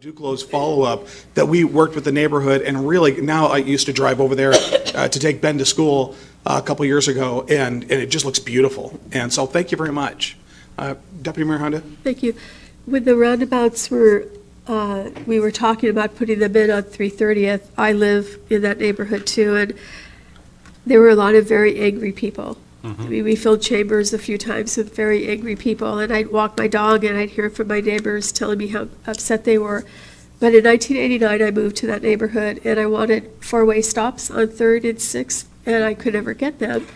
Duclos follow-up that we worked with the neighborhood, and really now I used to drive over there to take Ben to school a couple years ago, and it just looks beautiful. And so thank you very much. Deputy Mayor Honda? Thank you. When the roundabouts were, we were talking about putting them in on 330th, I live in that neighborhood too, and there were a lot of very angry people. I mean, we filled chambers a few times with very angry people, and I'd walk my dog and I'd hear from my neighbors telling me how upset they were. But in 1989, I moved to that neighborhood, and I wanted four-way stops on 3rd and 6th, and I could never get them.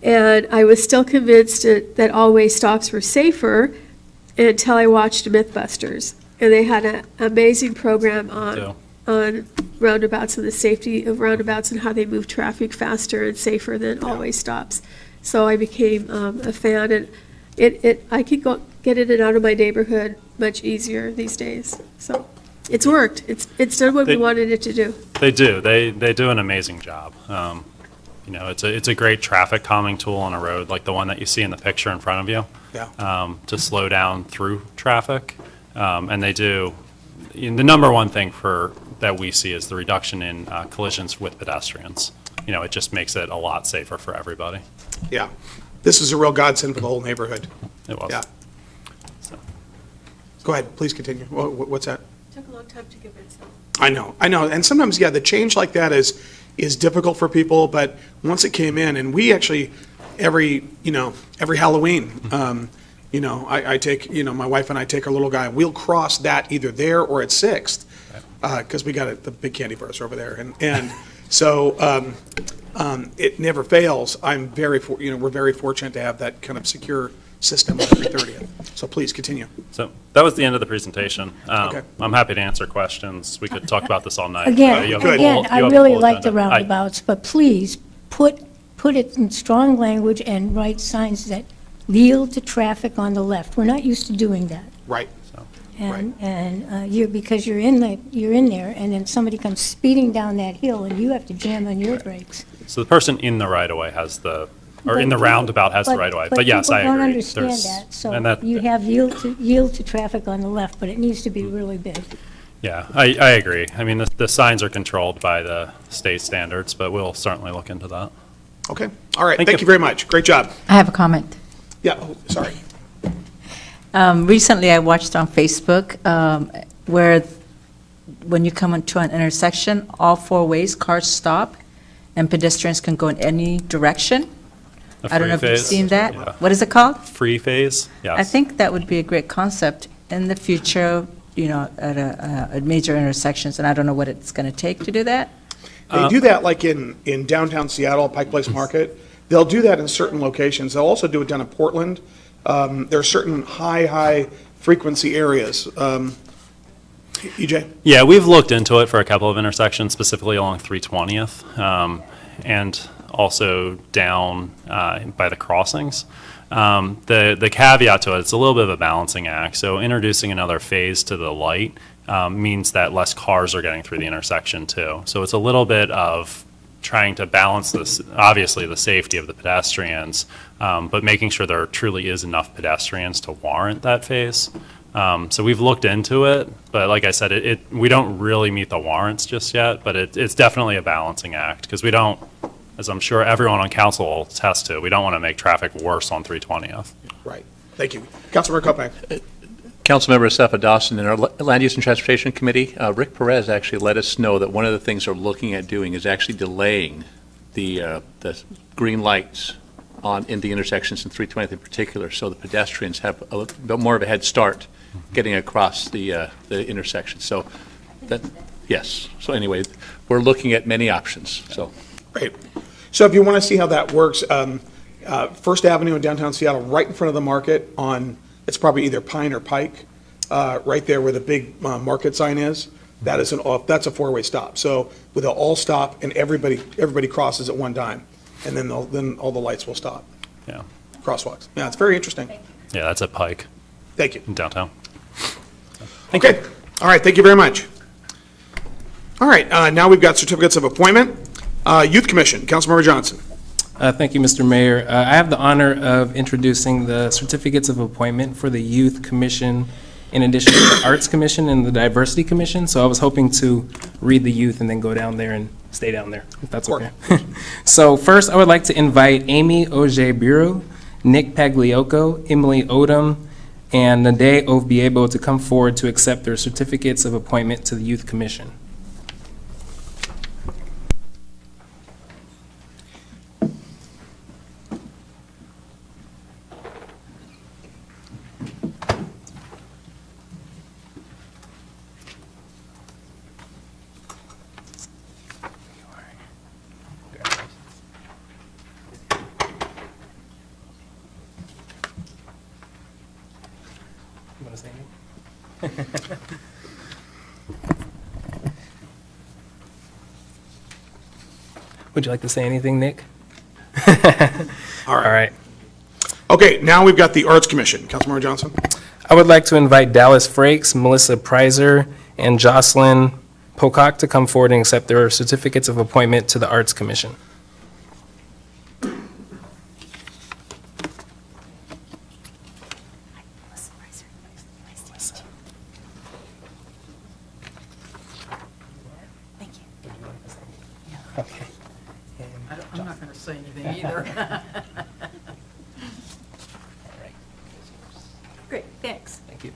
And I was still convinced that all-way stops were safer until I watched Mythbusters. And they had an amazing program on roundabouts and the safety of roundabouts and how they move traffic faster and safer than all-way stops. So I became a fan, and I could get in and out of my neighborhood much easier these days. So it's worked. It's done what we wanted it to do. They do. They do an amazing job. You know, it's a great traffic calming tool on a road like the one that you see in the picture in front of you. Yeah. To slow down through traffic, and they do. The number one thing that we see is the reduction in collisions with pedestrians. You know, it just makes it a lot safer for everybody. Yeah. This is a real godsend for the whole neighborhood. It was. Yeah. So. Go ahead, please continue. What's that? It took a long time to get myself. I know. And sometimes, yeah, the change like that is difficult for people, but once it came in, and we actually, every Halloween, I take, my wife and I take our little guy, and we'll cross that either there or at 6th, because we got the big candy bars over there. And so it never fails. We're very fortunate to have that kind of secure system on 330th. So please continue. So that was the end of the presentation. Okay. I'm happy to answer questions. We could talk about this all night. Again, I really like the roundabouts, but please put it in strong language and write signs that yield to traffic on the left. We're not used to doing that. Right. Because you're in there, and then somebody comes speeding down that hill, and you have to jam on your brakes. So the person in the right-of-way in the roundabout has the right-of-way. But yes, I agree. People don't understand that, so you have yield to traffic on the left, but it needs to be really big. Yeah, I agree. I mean, the signs are controlled by the state standards, but we'll certainly look into that. Okay. All right. Thank you very much. Great job. I have a comment. Yeah. Oh, sorry. Recently, I watched on Facebook where when you come into an intersection, all four ways, cars stop, and pedestrians can go in any direction. I don't know if you've seen that. Yeah. What is it called? Free phase, yes. I think that would be a great concept in the future, at major intersections, and I don't know what it's going to take to do that. They do that like in downtown Seattle, Pike Place Market. They'll do that in certain locations. They'll also do it down in Portland. There are certain high frequency areas. EJ? Yeah, we've looked into it for a couple of intersections, specifically along 320th, and also down by the crossings. The caveat to it, it's a little bit of a balancing act. So introducing another phase to the light means that less cars are getting through the intersection too. So it's a little bit of trying to balance this, obviously the safety of the pedestrians, but making sure there truly is enough pedestrians to warrant that phase. So we've looked into it, but like I said, we don't really meet the warrants just yet, but it's definitely a balancing act, because we don't, as I'm sure everyone on council will attest to, we don't want to make traffic worse on 320th. Right. Thank you. Councilmember Kopak. Councilmember Sept Dawson, in our Land Use and Transportation Committee, Rick Perez actually let us know that one of the things they're looking at doing is actually delaying the green lights in the intersections in 320th in particular, so the pedestrians have a bit more of a head start getting across the intersection. So yes. So anyway, we're looking at many options. So great. So if you want to see how that works, First Avenue in downtown Seattle, right in front of the market on, it's probably either Pine or Pike, right there where the big market sign is. That's a four-way stop. So with an all stop, and everybody crosses at one time, and then all the lights will stop. Yeah. Crosswalks. Yeah, it's very interesting. Yeah, that's at Pike. Thank you. In downtown. Okay. All right. Thank you very much. All right. Now we've got certificates of appointment. Youth Commission, Councilmember Johnson. Thank you, Mr. Mayor. I have the honor of introducing the certificates of appointment for the Youth Commission in addition to the Arts Commission and the Diversity Commission. So I was hoping to read the youth and then go down there and stay down there, if that's okay. So first, I would like to invite Amy Oje-Biro, Nick Pagliocco, Emily Odom, and Nade Ovbiebo to come forward to accept their certificates of appointment to the Youth Commission. You want to say anything? Would you like to say anything, Nick? All All right. Okay, now we've got the Arts Commission. Councilmember Johnson? I would like to invite Dallas Frakes, Melissa Prizer, and Jocelyn Pocock to come forward and accept their certificates of appointment to the Arts Commission. Okay. I'm not going to say anything either. Great, thanks. Thank you.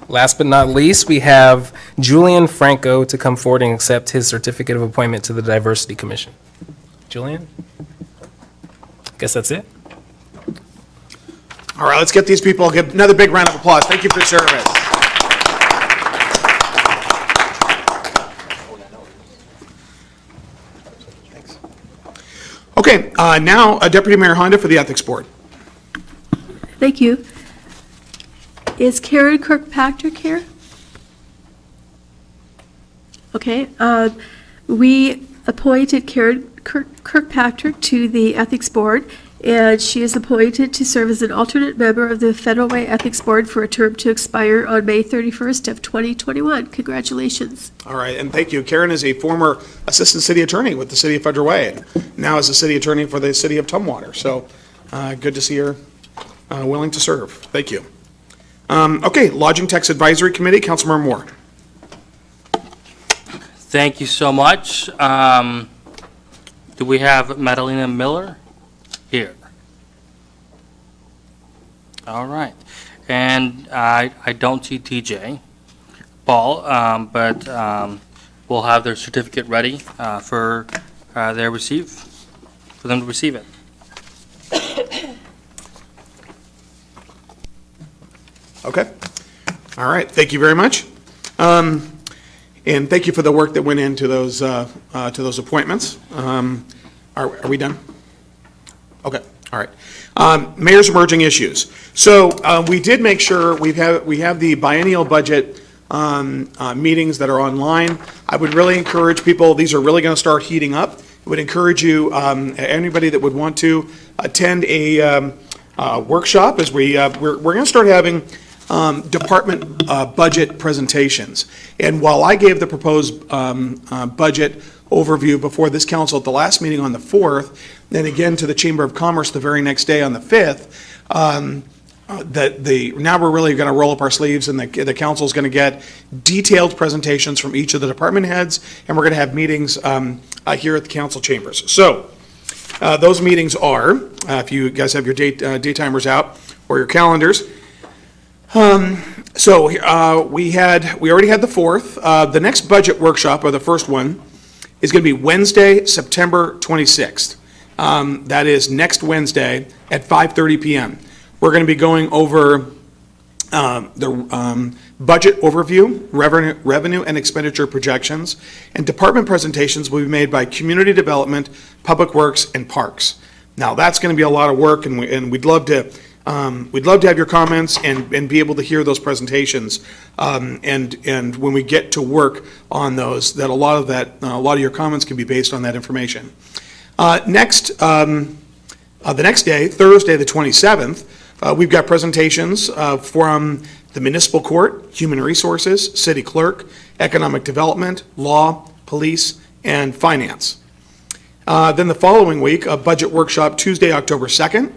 Last but not least, we have Julian Franco to come forward and accept his certificate of appointment to the Diversity Commission. Julian? Guess that's it? All right, let's get these people, give another big round of applause. Thank you for your service. Thanks. Okay, now Deputy Mayor Honda for the Ethics Board. Thank you. Is Karen Kirkpatrick here? Okay, we appointed Karen Kirkpatrick to the Ethics Board, and she is appointed to serve as an alternate member of the Federal Way Ethics Board for a term to expire on May 31st of 2021. Congratulations. All right, and thank you. Karen is a former Assistant City Attorney with the City of Federal Way, and now is the City Attorney for the City of Tumwater. So good to see her willing to serve. Thank you. Okay, Lodging Tax Advisory Committee, Councilmember Moore. Thank you so much. Do we have Madalena Miller here? All right. And I don't see TJ Paul, but we'll have their certificate ready for them to receive it. Okay. All right, thank you very much. And thank you for the work that went into those appointments. Are we done? Okay, all right. Mayor's emerging issues. So we did make sure we have the biennial budget meetings that are online. I would really encourage people, these are really going to start heating up. I would encourage you, anybody that would want to attend a workshop, as we're going to start having department budget presentations. And while I gave the proposed budget overview before this council at the last meeting on the 4th, then again to the Chamber of Commerce the very next day on the 5th, now we're really going to roll up our sleeves, and the council's going to get detailed presentations from each of the department heads, and we're going to have meetings here at the council chambers. So those meetings are, if you guys have your day timers out or your calendars. So we already had the 4th. The next budget workshop, or the first one, is going to be Wednesday, September 26th. That is next Wednesday at 5:30 p.m. We're going to be going over the budget overview, revenue and expenditure projections, and department presentations will be made by Community Development, Public Works, and Parks. Now, that's going to be a lot of work, and we'd love to have your comments and be able to hear those presentations. And when we get to work on those, that a lot of your comments can be based on that information. The next day, Thursday, the 27th, we've got presentations from the Municipal Court, Human Resources, City Clerk, Economic Development, Law, Police, and Finance. Then the following week, a budget workshop Tuesday, October 2nd,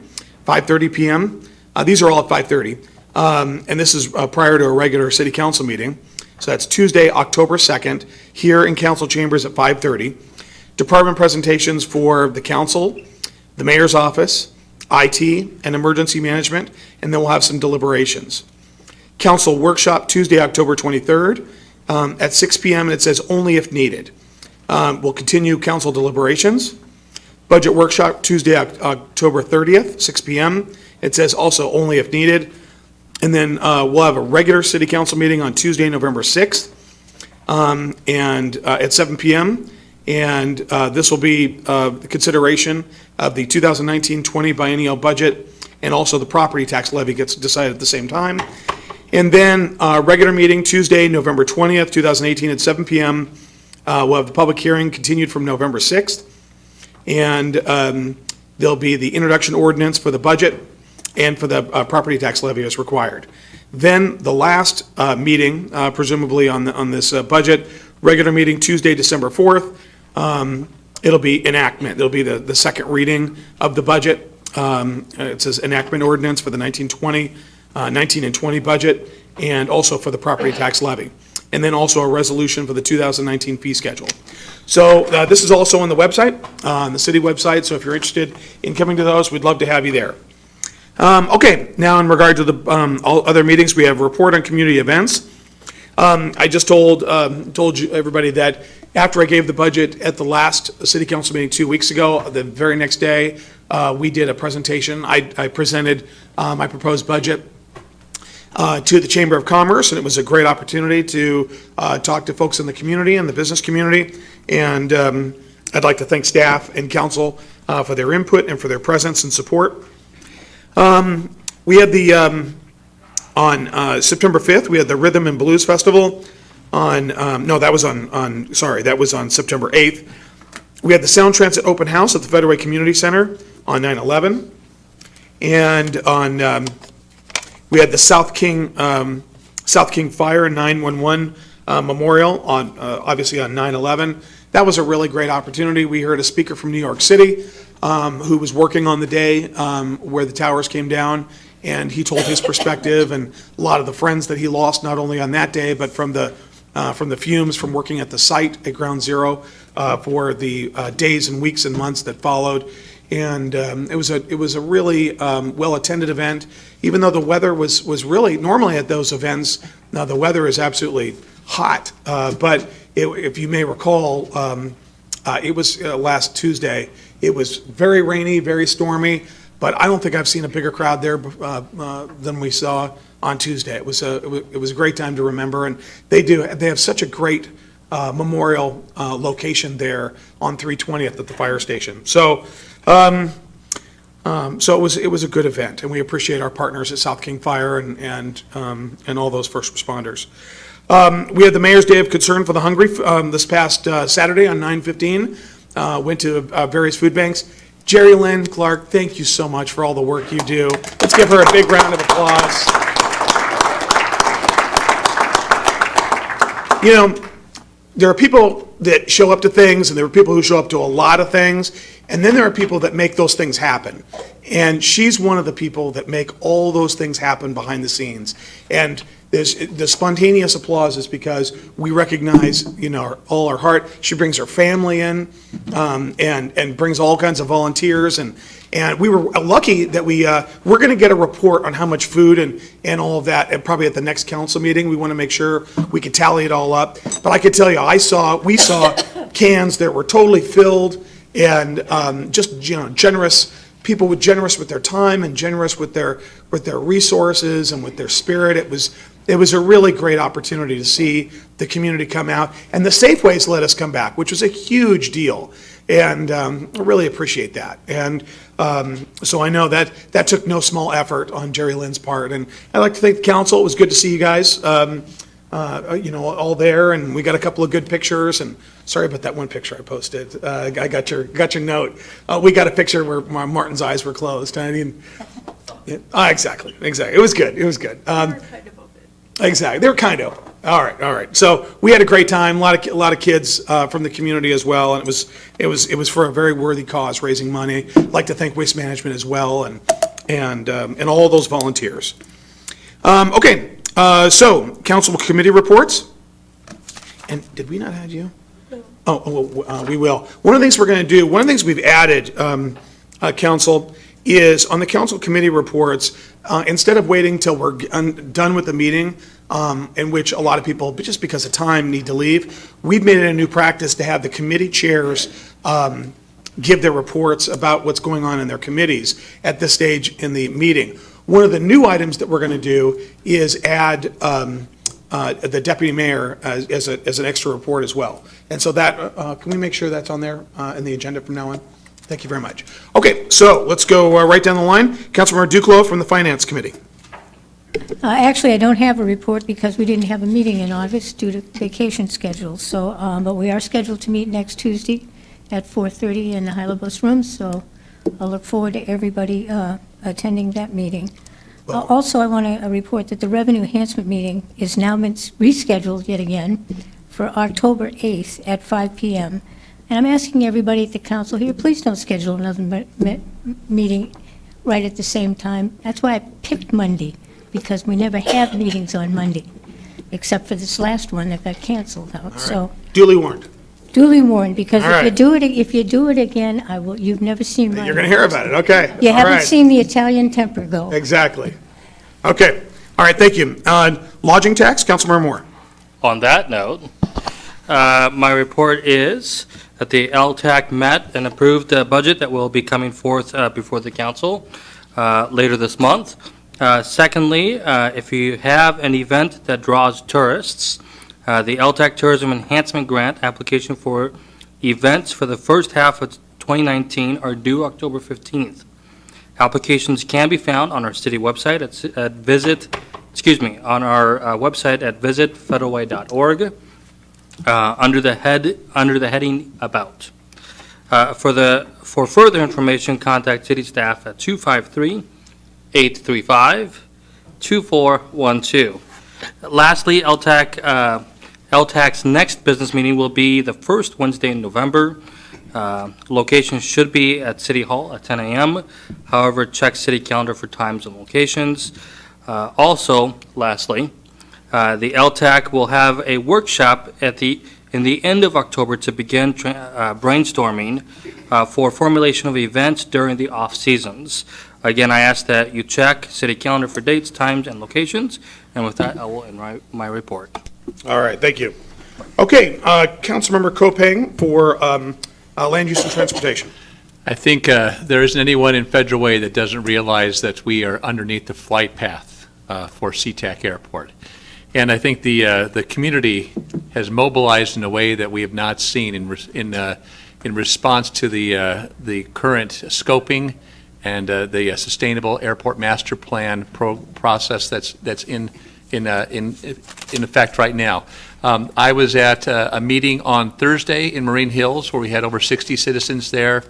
5:30 PM. These are all at 5:30. And this is prior to a regular city council meeting. So that's Tuesday, October 2nd, here in council chambers at 5:30. Department presentations for the council, the mayor's office, IT, and emergency management, and then we'll have some deliberations. Council workshop Tuesday, October 23rd, at 6 PM, and it says only if needed. We'll continue council deliberations. Budget workshop Tuesday, October 30th, 6 PM. It says also only if needed. And then we'll have a regular city council meeting on Tuesday, November 6th, and at 7 PM. And this will be the consideration of the 2019-20 biennial budget, and also the property tax levy gets decided at the same time. And then regular meeting Tuesday, November 20th, 2018 at 7 PM. We'll have the public hearing continued from November 6th. And there'll be the introduction ordinance for the budget and for the property tax levy as required. Then the last meeting, presumably on this budget, regular meeting Tuesday, December 4th. It'll be enactment. It'll be the second reading of the budget. It says enactment ordinance for the 19 and 20 budget, and also for the property tax levy. And then also a resolution for the 2019 fee schedule. So this is also on the website, on the city website. So if you're interested in coming to those, we'd love to have you there. Okay, now in regard to the all other meetings, we have a report on community events. I just told you, everybody, that after I gave the budget at the last city council meeting 2 weeks ago, the very next day, we did a presentation. I presented my proposed budget to the Chamber of Commerce, and it was a great opportunity to talk to folks in the community and the business community. And I'd like to thank staff and council for their input and for their presence and support. We had on September 5th, we had the Rhythm and Blues Festival. That was on September 8th. We had the Sound Transit Open House at the FEDRAC Community Center on 9/11. And we had the South King Fire and 911 Memorial obviously on 9/11. That was a really great opportunity. We heard a speaker from New York City who was working on the day where the towers came down, and he told his perspective and a lot of the friends that he lost, not only on that day, but from the fumes from working at the site at Ground Zero for the days and weeks and months that followed. And it was a really well-attended event, even though the weather was really, normally at those events, now the weather is absolutely hot, but if you may recall, it was last Tuesday. It was very rainy, very stormy, but I don't think I've seen a bigger crowd there than we saw on Tuesday. It was a great time to remember, and they have such a great memorial location there on 320th at the fire station. So it was a good event, and we appreciate our partners at South King Fire and all those first responders. We had the Mayor's Day of Concern for the Hungry this past Saturday on 9/15. Went to various food banks. Jerry Lynn Clark, thank you so much for all the work you do. Let's give her a big round of applause. You know, there are people that show up to things, and there are people who show up to a lot of things, and then there are people that make those things happen. And she's one of the people that make all those things happen behind the scenes. And the spontaneous applause is because we recognize, all our heart. She brings her family in, and brings all kinds of volunteers, and we were lucky that we're going to get a report on how much food and all of that, and probably at the next council meeting. We want to make sure we could tally it all up. But I could tell you, we saw cans that were totally filled, and just generous. People were generous with their time and generous with their resources and with their spirit. It was a really great opportunity to see the community come out, and the Safeways let us come back, which was a huge deal, and I really appreciate that. And so I know that took no small effort on Jerry Lynn's part, and I'd like to thank the council. It was good to see you guys, all there, and we got a couple of good pictures. And sorry about that one picture I posted. I got your note. We got a picture where Martin's eyes were closed. Exactly. It was good. Exactly. They were kind of All right, all right. So we had a great time. A lot of kids from the community as well, and it was for a very worthy cause, raising money. I'd like to thank Waste Management as well, and all those volunteers. Okay, so council committee reports. And did we not add you? We will. One of the things we're going to do. One of the things we've added, council, is on the council committee reports. Instead of waiting till we're done with the meeting, in which a lot of people, just because of time, need to leave, we've made it a new practice to have the committee chairs give their reports about what's going on in their committees at this stage in the meeting. One of the new items that we're going to do is add the deputy mayor as an extra report as well. And so that, can we make sure that's on there in the agenda from now on? Thank you very much. Okay, so let's go right down the line. Councilmember Duclos from the Finance Committee. Actually, I don't have a report because we didn't have a meeting in August due to vacation schedules. So, but we are scheduled to meet next Tuesday at 4:30 in the Hylobus room. So I'll look forward to everybody attending that meeting. Also, I want to report that the Revenue Enhancement meeting is now been rescheduled yet again for October 8th at 5 p.m. And I'm asking everybody at the council here, please don't schedule another meeting right at the same time. That's why I picked Monday, because we never have meetings on Monday, except for this last one that got canceled out. So Duly warned. duly warned, because All if you right. do it again, I will. You've never seen my. You're going to hear about it, okay. You All haven't right. seen the Italian temper go. Exactly. Okay, all right, thank you. Lodging tax, Councilmember Moore. On that note, my report is that the LTAC met and approved a budget that will be coming forth before the council later this month. Secondly, if you have an event that draws tourists, the LTAC Tourism Enhancement Grant application for events for the first half of 2019 are due October 15th. Applications can be found on our city website on our website at visitfederalway.org under the heading About. For further information, contact city staff at 253-835-2412. Lastly, LTAC's next business meeting will be the first Wednesday in November. Location should be at City Hall at 10 a.m. However, check city calendar for times and locations. Also, lastly, the LTAC will have a workshop in the end of October to begin brainstorming for formulation of events during the off seasons. Again, I ask that you check city calendar for dates, times, and locations. And with that, I will end my report. All right, thank you. Okay, Councilmember Kopang for Land Use and Transportation. I think there isn't anyone in Federal Way that doesn't realize that we are underneath the flight path for SeaTac Airport. And I think the community has mobilized in a way that we have not seen in response to the current scoping and the Sustainable Airport Master Plan process that's in effect right now. I was at a meeting on Thursday in Marine Hills where we had over 60 citizens there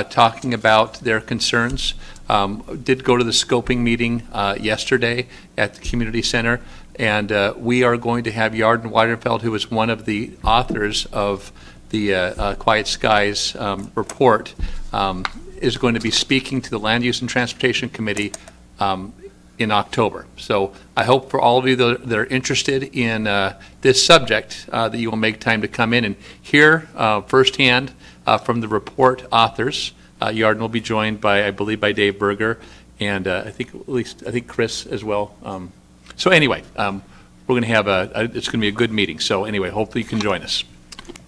talking about their concerns. Did go to the scoping meeting yesterday at the community center, and we are going to have Yarden Weidenfeld, who is one of the authors of the Quiet Skies report, is going to be speaking to the Land Use and Transportation Committee in October. So I hope for all of you that are interested in this subject that you will make time to come in and hear firsthand from the report authors. Yarden will be joined by, I believe, by Dave Berger, and I think Chris as well. So anyway, we're going to have it's going to be a good meeting. So anyway, hopefully you can join us.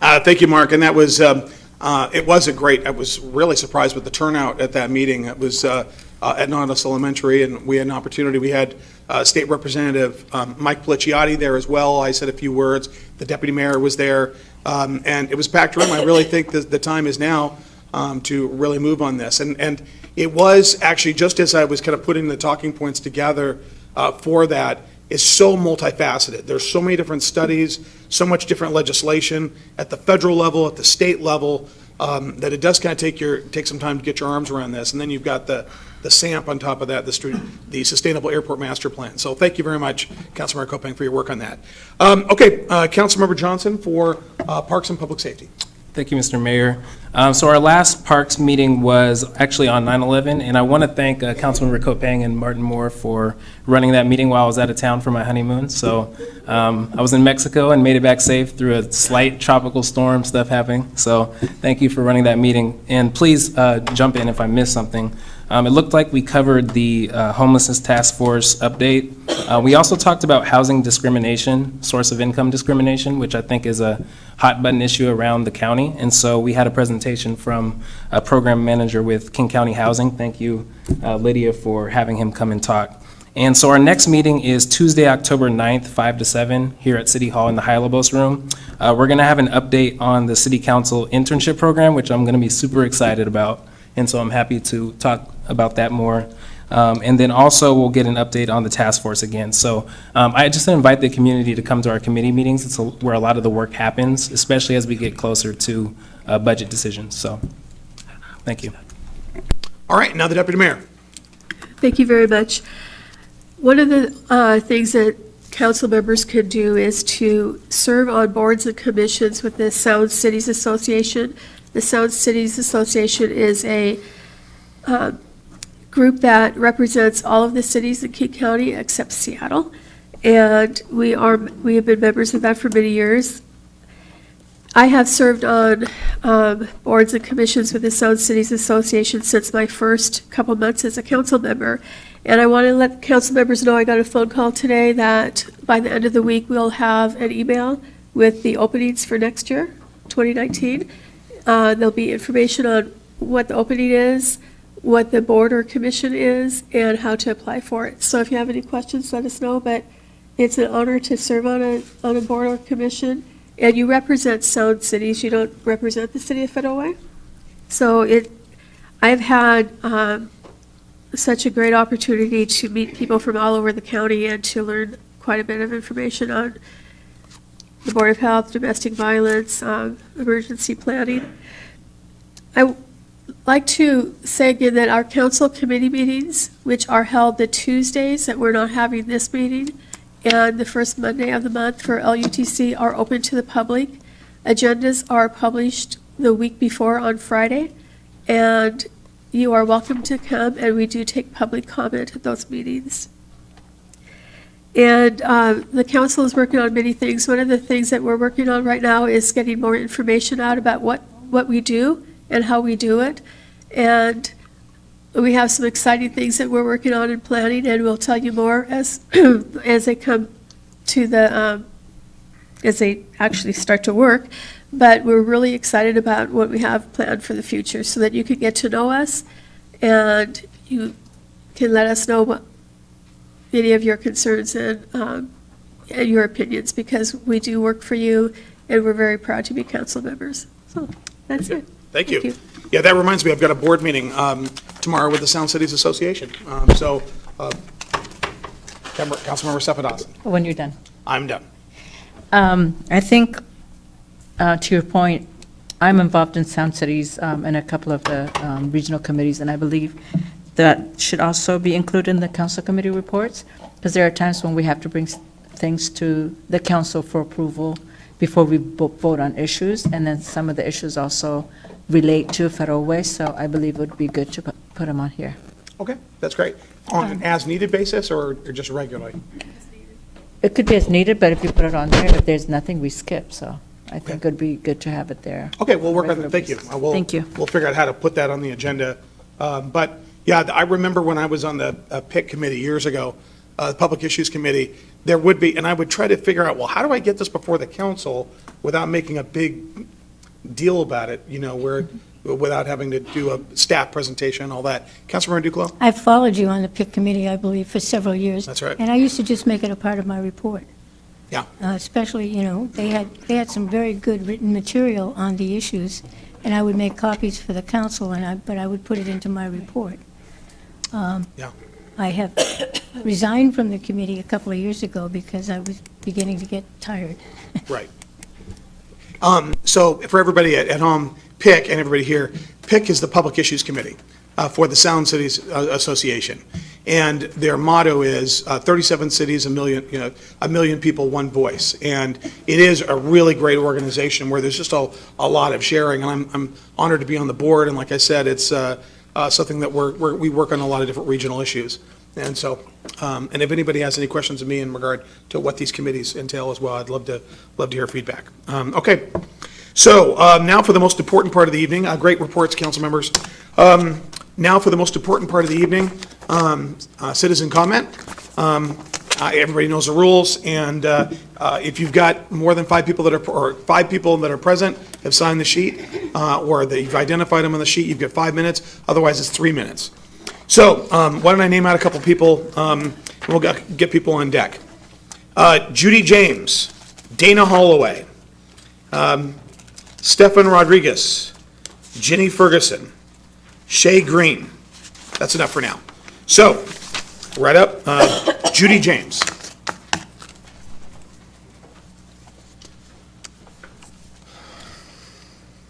Thank you, Mark, and that was, it was a great, I was really surprised with the turnout at that meeting. It was at Nautilus Elementary, and we had an opportunity. We had State Representative Mike Policiotti there as well. I said a few words. The Deputy Mayor was there, and it was packed room. I really think that the time is now to really move on this. And it was actually, just as I was kind of putting the talking points together for that, is so multifaceted. There's so many different studies, so much different legislation at the federal level, at the state level, that it does kind of take some time to get your arms around this. And then you've got the the SAMP on top of that, the Sustainable Airport Master Plan. So thank you very much, Councilmember Kopang, for your work on that. Okay, Councilmember Johnson for Parks and Public Safety. Thank you, Mr. Mayor. So our last Parks meeting was actually on 9/11, and I want to thank Councilmember Kopang and Martin Moore for running that meeting while I was out of town for my honeymoon. So I was in Mexico and made it back safe through a slight tropical storm stuff happening. So thank you for running that meeting. And please jump in if I missed something. It looked like we covered the homelessness task force update. We also talked about housing discrimination, source of income discrimination, which I think is a hot button issue around the county. And so we had a presentation from a program manager with King County Housing. Thank you, Lydia, for having him come and talk. And so our next meeting is Tuesday, October 9th, 5 to 7, here at City Hall in the High Lobos Room. We're going to have an update on the City Council internship program, which I'm going to be super excited about. And so I'm happy to talk about that more. And then also we'll get an update on the task force again. So I just invite the community to come to our committee meetings. It's where a lot of the work happens, especially as we get closer to budget decisions. So thank you. All right, now the Deputy Mayor. Thank you very much. One of the things that council members could do is to serve on boards and commissions with the Sound Cities Association. The Sound Cities Association is a group that represents all of the cities in King County except Seattle. And we have been members of that for many years. I have served on boards and commissions with the Sound Cities Association since my first couple months as a council member. And I want to let council members know I got a phone call today that by the end of the week, we'll have an email with the openings for next year, 2019. There'll be information on what the opening is, what the board or commission is, and how to apply for it. So if you have any questions, let us know. But it's an honor to serve on a board or commission. And you represent Sound Cities. You don't represent the city of Federal Way. So I've had such a great opportunity to meet people from all over the county and to learn quite a bit of information on the Board of Health, domestic violence, emergency planning. I like to say again that our council committee meetings, which are held the Tuesdays that we're not having this meeting, and the first Monday of the month for LUTC are open to the public. Agendas are published the week before on Friday, and you are welcome to come, and we do take public comment at those meetings. And the council is working on many things. One of the things that we're working on right now is getting more information out about what we do and how we do it. And we have some exciting things that we're working on and planning, and we'll tell you more as as they come to the as they actually start to work. But we're really excited about what we have planned for the future, so that you can get to know us and you can let us know what any of your concerns and your opinions, because we do work for you and we're very proud to be council members. So that's it. Thank you. Yeah, that reminds me, I've got a board meeting tomorrow with the Sound Cities Association. Councilmember Sept. When you're done. I'm done. I think, to your point, I'm involved in Sound Cities and a couple of the regional committees, and I believe that should also be included in the council committee reports, because there are times when we have to bring things to the council for approval before we vote on issues, and then some of the issues also relate to Federal Way, so I believe it would be good to put them on here. Okay, that's great. On an as-needed basis or just regularly? It could be as needed, but if you put it on there, if there's nothing, we skip, so I think it would be good to have it there. Okay, we'll work on that. Thank you. Thank you. We'll figure out how to put that on the agenda. But yeah, I remember when I was on the PIC committee years ago, the Public Issues Committee, there would be, and I would try to figure out, well, how do I get this before the council without making a big deal about it, without having to do a staff presentation and all that. Councilmember Duclos? I've followed you on the PIC committee, I believe, for several years. That's right. And I used to just make it a part of my report. Yeah. Especially, they had some very good written material on the issues, and I would make copies for the council, but I would put it into my report. Yeah. I have resigned from the committee a couple of years ago because I was beginning to get tired. Right. So for everybody at home, PIC and everybody here, PIC is the Public Issues Committee. for the Sound Cities Association. And their motto is 37 cities, a million people, one voice. And it is a really great organization where there's just a lot of sharing. And I'm honored to be on the board. And like I said, it's something that we work on a lot of different regional issues. And so, and if anybody has any questions of me in regard to what these committees entail as well, I'd love to hear feedback. Okay. So now for the most important part of the evening. Great reports, council members. Now for the most important part of the evening, citizen comment. Everybody knows the rules, and if you've got more than 5 people that are present, have signed the sheet, or that you've identified them on the sheet, you've got 5 minutes. Otherwise, it's 3 minutes. So why don't I name out a couple people, and we'll get people on deck. Judy James, Dana Holloway, Stefan Rodriguez, Ginny Ferguson, Shay Green. That's enough for now. So, right up, Judy James.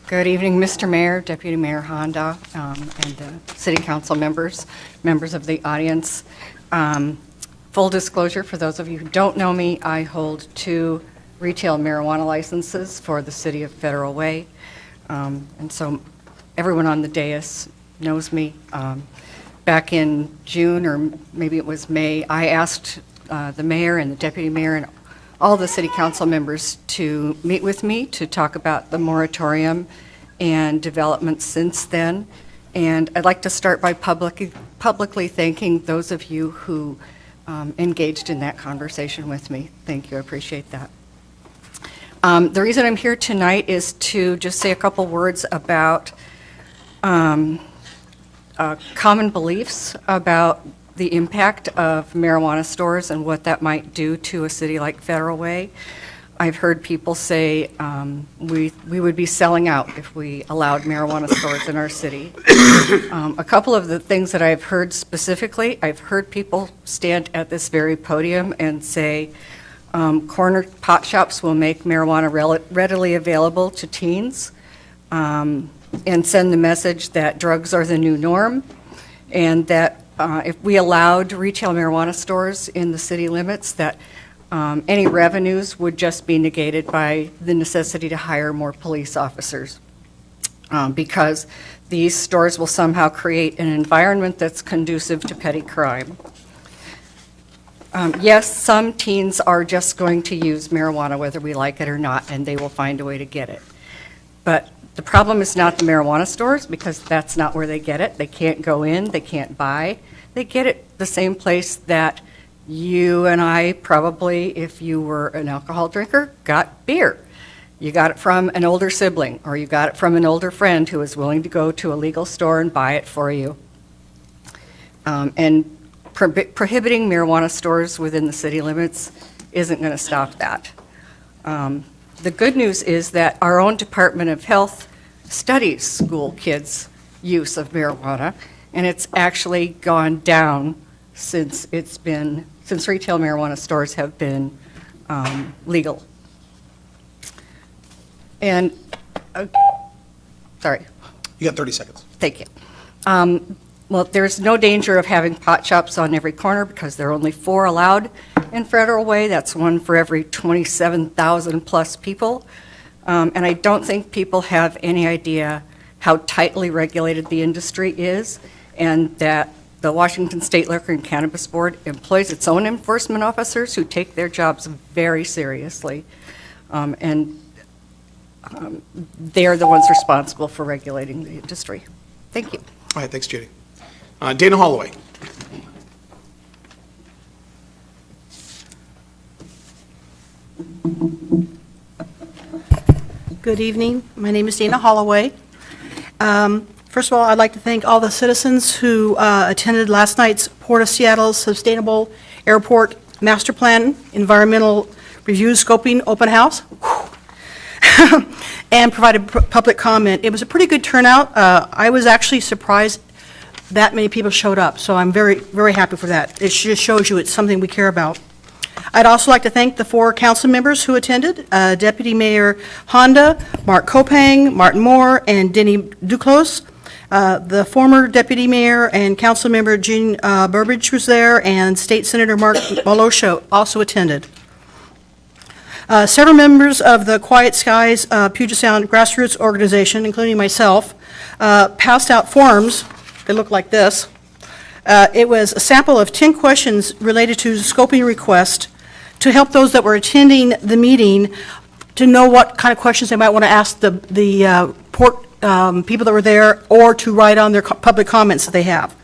Good evening, Mr. Mayor, Deputy Mayor Honda, and city council members, members of the audience. Full disclosure, for those of you who don't know me, I hold 2 retail marijuana licenses for the city of Federal Way. And so everyone on the dais knows me. Back in June, or maybe it was May, I asked the mayor and the deputy mayor and all the city council members to meet with me to talk about the moratorium and developments since then. And I'd like to start by publicly thanking those of you who engaged in that conversation with me. Thank you, I appreciate that. The reason I'm here tonight is to just say a couple words about common beliefs about the impact of marijuana stores and what that might do to a city like Federal Way. I've heard people say we would be selling out if we allowed marijuana stores in our city. A couple of the things that I've heard specifically, I've heard people stand at this very podium and say corner pot shops will make marijuana readily available to teens, and send the message that drugs are the new norm, and that if we allowed retail marijuana stores in the city limits, that any revenues would just be negated by the necessity to hire more police officers, because these stores will somehow create an environment that's conducive to petty crime. Yes, some teens are just going to use marijuana whether we like it or not, and they will find a way to get it. But the problem is not the marijuana stores, because that's not where they get it. They can't go in, they can't buy. They get it the same place that you and I probably, if you were an alcohol drinker, got beer. You got it from an older sibling, or you got it from an older friend who was willing to go to a legal store and buy it for you. And prohibiting marijuana stores within the city limits isn't going to stop that. The good news is that our own Department of Health studies school kids' use of marijuana, and it's actually gone down since retail marijuana stores have been legal. And, sorry. You got 30 seconds. Thank you. Well, there's no danger of having pot shops on every corner because there are only 4 allowed in Federal Way. That's 1 for every 27,000 plus people. And I don't think people have any idea how tightly regulated the industry is, and that the Washington State Liquor and Cannabis Board employs its own enforcement officers who take their jobs very seriously. They're the ones responsible for regulating the industry. Thank you. All right, thanks, Judy. Dana Holloway. Good evening. My name is Dana Holloway. First of all, I'd like to thank all the citizens who attended last night's Port of Seattle Sustainable Airport Master Plan Environmental Review Scoping Open House and provided public comment. It was a pretty good turnout. I was actually surprised that many people showed up, so I'm very, very happy for that. It just shows you it's something we care about. I'd also like to thank the 4 council members who attended, Deputy Mayor Honda, Mark Kopang, Martin Moore, and Denny Duclos. The former deputy mayor and council member Jean Burbidge was there, and State Senator Mark Malosho also attended. Several members of the Quiet Skies Puget Sound grassroots organization, including myself, passed out forms. They look like this. It was a sample of 10 questions related to scoping request to help those that were attending the meeting to know what kind of questions they might want to ask the port people that were there, or to write on their public comments that they have.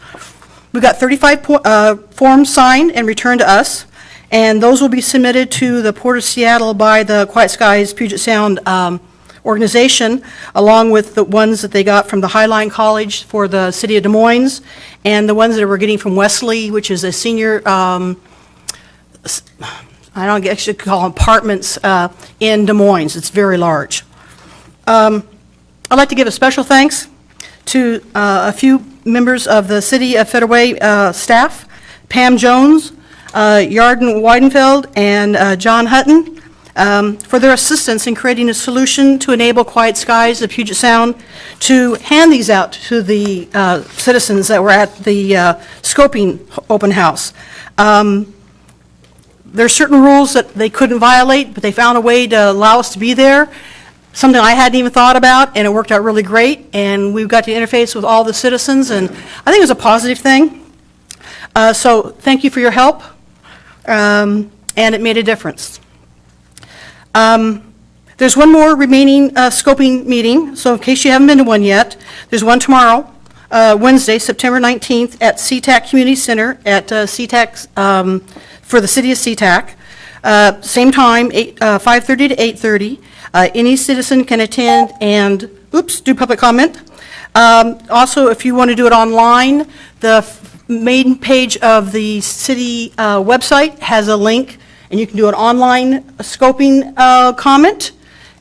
We got 35 forms signed and returned to us, and those will be submitted to the Port of Seattle by the Quiet Skies Puget Sound organization, along with the ones that they got from the Highline College for the city of Des Moines, and the ones that we're getting from Wesley, which is a senior, I don't guess you could call them apartments in Des Moines. It's very large. I'd like to give a special thanks to a few members of the City of Federal Way staff, Pam Jones, Yarden Weidenfeld, and John Hutton, for their assistance in creating a solution to enable Quiet Skies of Puget Sound to hand these out to the citizens that were at the scoping open house. There are certain rules that they couldn't violate, but they found a way to allow us to be there, something I hadn't even thought about, and it worked out really great, and we've got to interface with all the citizens, and I think it was a positive thing. So thank you for your help, and it made a difference. There's one more remaining scoping meeting, so in case you haven't been to one yet, there's one tomorrow, Wednesday, September 19th, at SeaTac Community Center at SeaTac, for the city of SeaTac. Same time, 5:30 to 8:30. Any citizen can attend and, do public comment. Also, if you want to do it online, the main page of the city website has a link, and you can do an online scoping comment,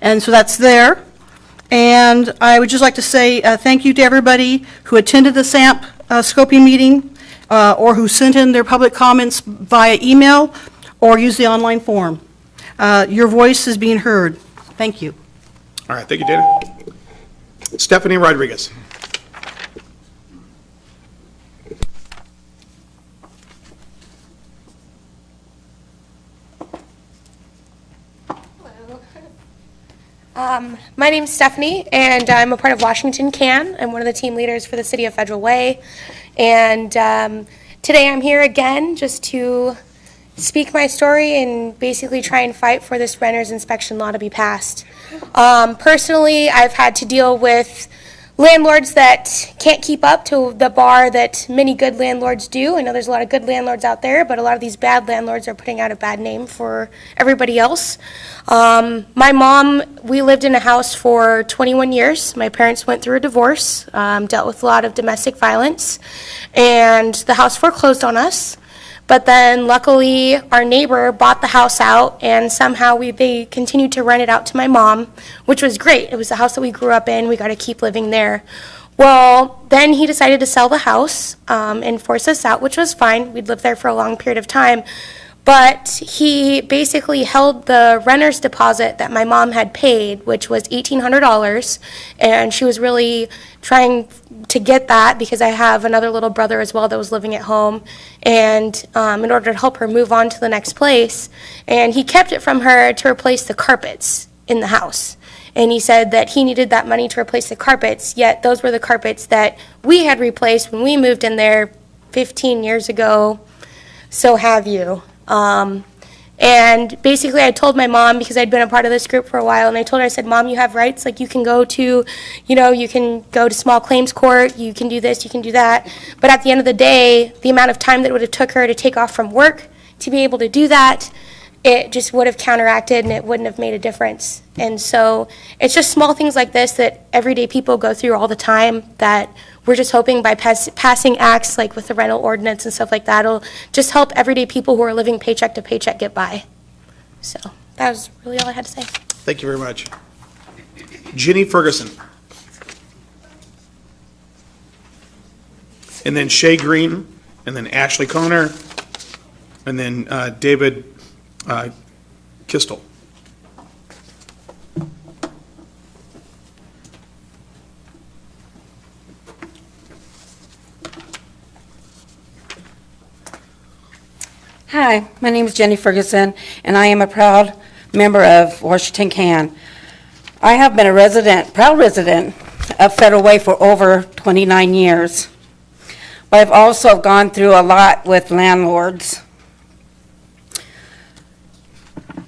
and so that's there. And I would just like to say thank you to everybody who attended the SAMP scoping meeting, or who sent in their public comments via email or used the online form. Your voice is being heard. Thank you. All right, thank you, Dana. Stephanie Rodriguez. My name's Stephanie, and I'm a part of Washington CAN. I'm one of the team leaders for the City of Federal Way. And today I'm here again just to speak my story and basically try and fight for this renter's inspection law to be passed. Personally, I've had to deal with landlords that can't keep up to the bar that many good landlords do. I know there's a lot of good landlords out there, but a lot of these bad landlords are putting out a bad name for everybody else. My mom, we lived in a house for 21 years. My parents went through a divorce, dealt with a lot of domestic violence, and the house foreclosed on us. But then luckily our neighbor bought the house out, and somehow they continued to rent it out to my mom, which was great. It was the house that we grew up in. We got to keep living there. Well, then he decided to sell the house and force us out, which was fine. We'd lived there for a long period of time. But he basically held the renter's deposit that my mom had paid, which was $1,800, and she was really trying to get that because I have another little brother as well that was living at home, and in order to help her move on to the next place. And he kept it from her to replace the carpets in the house. And he said that he needed that money to replace the carpets, yet those were the carpets that we had replaced when we moved in there 15 years ago, so have you. And basically I told my mom, because I'd been a part of this group for a while, and I told her, I said, Mom, you have rights, like you can go to, you can go to small claims court, you can do this, you can do that. But at the end of the day, the amount of time that it would have took her to take off from work to be able to do that, it just would have counteracted and it wouldn't have made a difference. And so it's just small things like this that everyday people go through all the time that we're just hoping by passing acts like with the rental ordinance and stuff like that, it'll just help everyday people who are living paycheck to paycheck get by. So that was really all I had to say. Thank you very much. Ginny Ferguson. And then Shay Green, and then Ashley Conner, and then David Kistel. Hi, my name is Jenny Ferguson, and I am a proud member of Washington Can. I have been a proud resident of Federal Way for over 29 years, but I've also gone through a lot with landlords.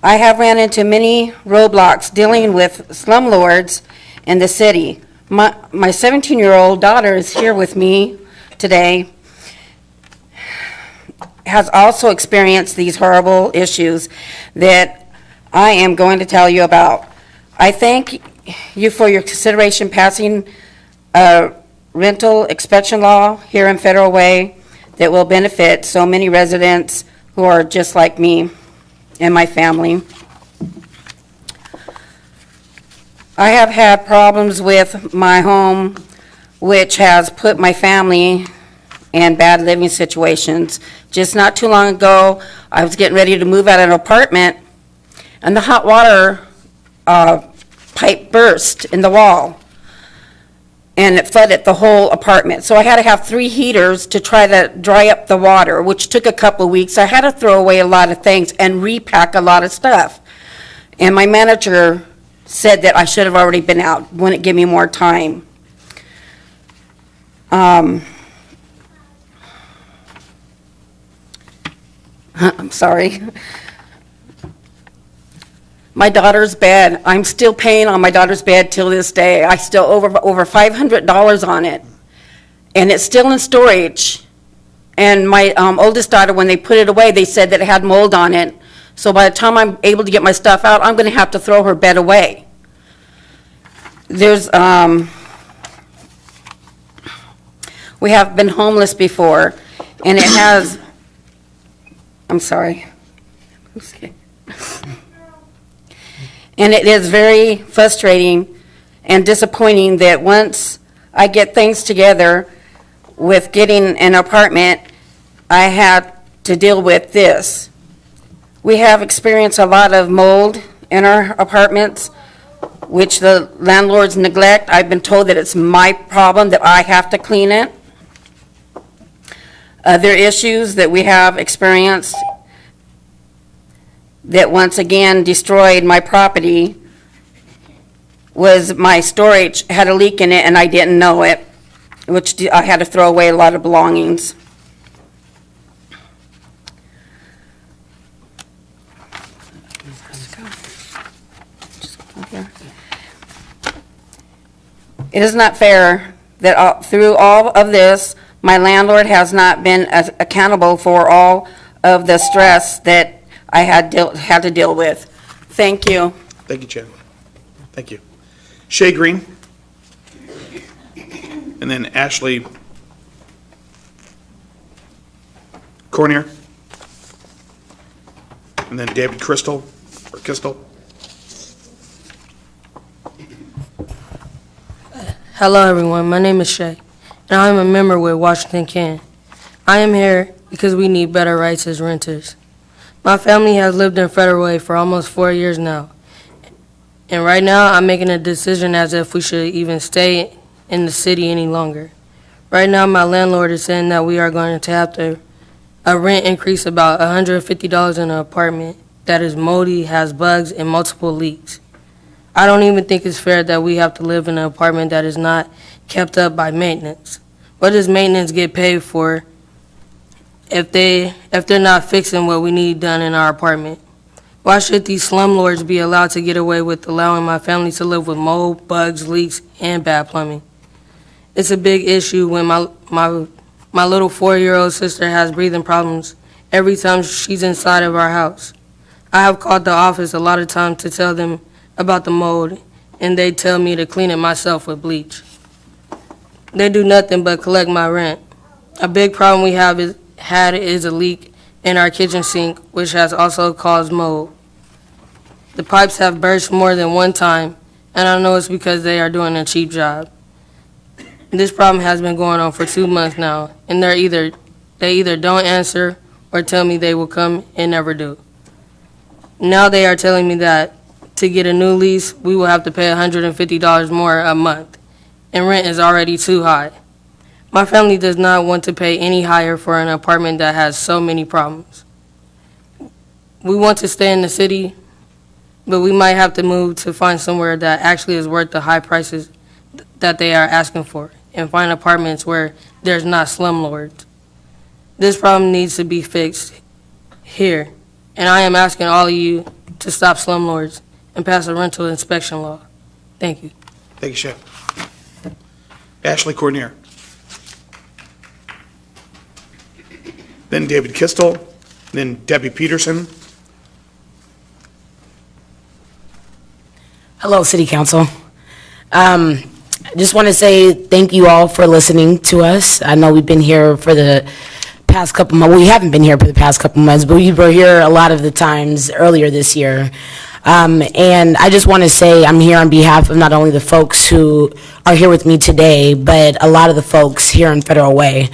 I have ran into many roadblocks dealing with slumlords in the city. My 17-year-old daughter is here with me today, has also experienced these horrible issues that I am going to tell you about. I thank you for your consideration passing a rental inspection law here in Federal Way that will benefit so many residents who are just like me and my family. I have had problems with my home, which has put my family in bad living situations. Just not too long ago, I was getting ready to move out of an apartment, and the hot water pipe burst in the wall, and it flooded the whole apartment. So I had to have 3 heaters to try to dry up the water, which took a couple of weeks. I had to throw away a lot of things and repack a lot of stuff. And my manager said that I should have already been out, wouldn't give me more time. I'm sorry. My daughter's bed, I'm still paying on my daughter's bed till this day. I still over $500 on it. And it's still in storage. And my oldest daughter, when they put it away, they said that it had mold on it. So by the time I'm able to get my stuff out, I'm going to have to throw her bed away. We have been homeless before, and it has, I'm sorry. And it is very frustrating and disappointing that once I get things together with getting an apartment, I had to deal with this. We have experienced a lot of mold in our apartments, which the landlords neglect. I've been told that it's my problem, that I have to clean it. Other issues that we have experienced that once again destroyed my property was my storage had a leak in it and I didn't know it, which I had to throw away a lot of belongings. It is not fair that through all of this, my landlord has not been as accountable for all of the stress that I had to deal with. Thank you. Thank you, Jen. Thank you. Shay Green. And then Ashley Cornier. And then David Crystal. Hello, everyone. My name is Shay, and I am a member with Washington Can. I am here because we need better rights as renters. My family has lived in Federal Way for almost 4 years now, and right now I'm making a decision as if we should even stay in the city any longer. Right now, my landlord is saying that we are going to have a rent increase about $150 in an apartment that is moldy, has bugs, and multiple leaks. I don't even think it's fair that we have to live in an apartment that is not kept up by maintenance. What does maintenance get paid for if they're not fixing what we need done in our apartment? Why should these slumlords be allowed to get away with allowing my family to live with mold, bugs, leaks, and bad plumbing? It's a big issue when my little 4-year-old sister has breathing problems every time she's inside of our house. I have called the office a lot of times to tell them about the mold, and they tell me to clean it myself with bleach. They do nothing but collect my rent. A big problem we have is a leak in our kitchen sink, which has also caused mold. The pipes have burst more than one time, and I know it's because they are doing a cheap job. This problem has been going on for 2 months now, and they either don't answer or tell me they will come and never do. Now they are telling me that to get a new lease, we will have to pay $150 more a month, and rent is already too high. My family does not want to pay any higher for an apartment that has so many problems. we want to stay in the city, but we might have to move to find somewhere that actually is worth the high prices that they are asking for, and find apartments where there's not slumlords. This problem needs to be fixed here, and I am asking all of you to stop slumlords and pass a rental inspection law. Thank you. Thank you, Shay. Ashley Cornier. Then David Kistel, then Debbie Peterson. Hello, City Council. I just want to say thank you all for listening to us. I know we've been here for the past couple months. We haven't been here for the past couple months, but we were here a lot of the times earlier this year. And I just want to say I'm here on behalf of not only the folks who are here with me today, but a lot of the folks here in Federal Way.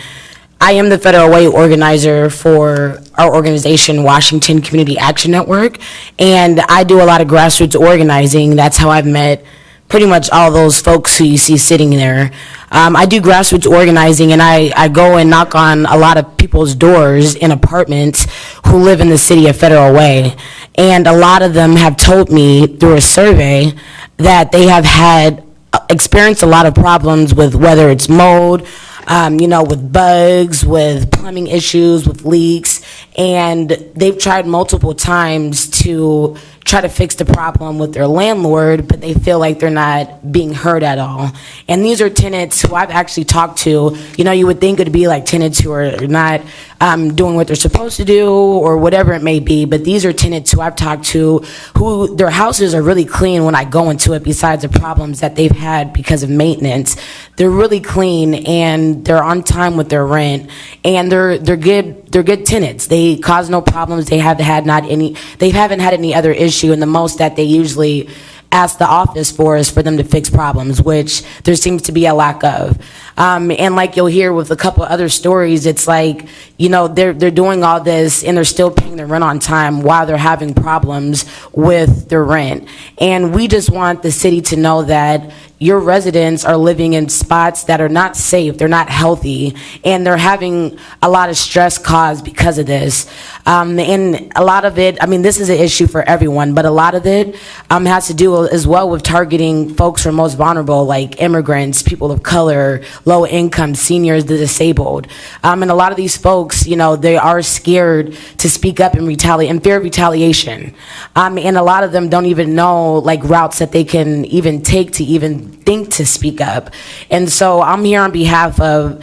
I am the Federal Way organizer for our organization, Washington Community Action Network, and I do a lot of grassroots organizing. That's how I've met pretty much all those folks who you see sitting there. I do grassroots organizing, and I go and knock on a lot of people's doors in apartments who live in the city of Federal Way. And a lot of them have told me through a survey that they have experienced a lot of problems with whether it's mold, with bugs, with plumbing issues, with leaks, and they've tried multiple times to try to fix the problem with their landlord, but they feel like they're not being heard at all. And these are tenants who I've actually talked to. You would think it'd be like tenants who are not doing what they're supposed to do or whatever it may be, but these are tenants who I've talked to who their houses are really clean when I go into it, besides the problems that they've had because of maintenance. They're really clean and they're on time with their rent, and they're good tenants. They cause no problems. They haven't had any other issue, and the most that they usually ask the office for is for them to fix problems, which there seems to be a lack of. And like you'll hear with a couple other stories, it's like, they're doing all this and they're still paying their rent on time while they're having problems with their rent. And we just want the city to know that your residents are living in spots that are not safe, they're not healthy, and they're having a lot of stress caused because of this. And a lot of it, this is an issue for everyone, but a lot of it has to do as well with targeting folks who are most vulnerable, like immigrants, people of color, low income, seniors, the disabled. And a lot of these folks, they are scared to speak up and in fear of retaliation. And a lot of them don't even know routes that they can even take to even think to speak up. And so I'm here on behalf of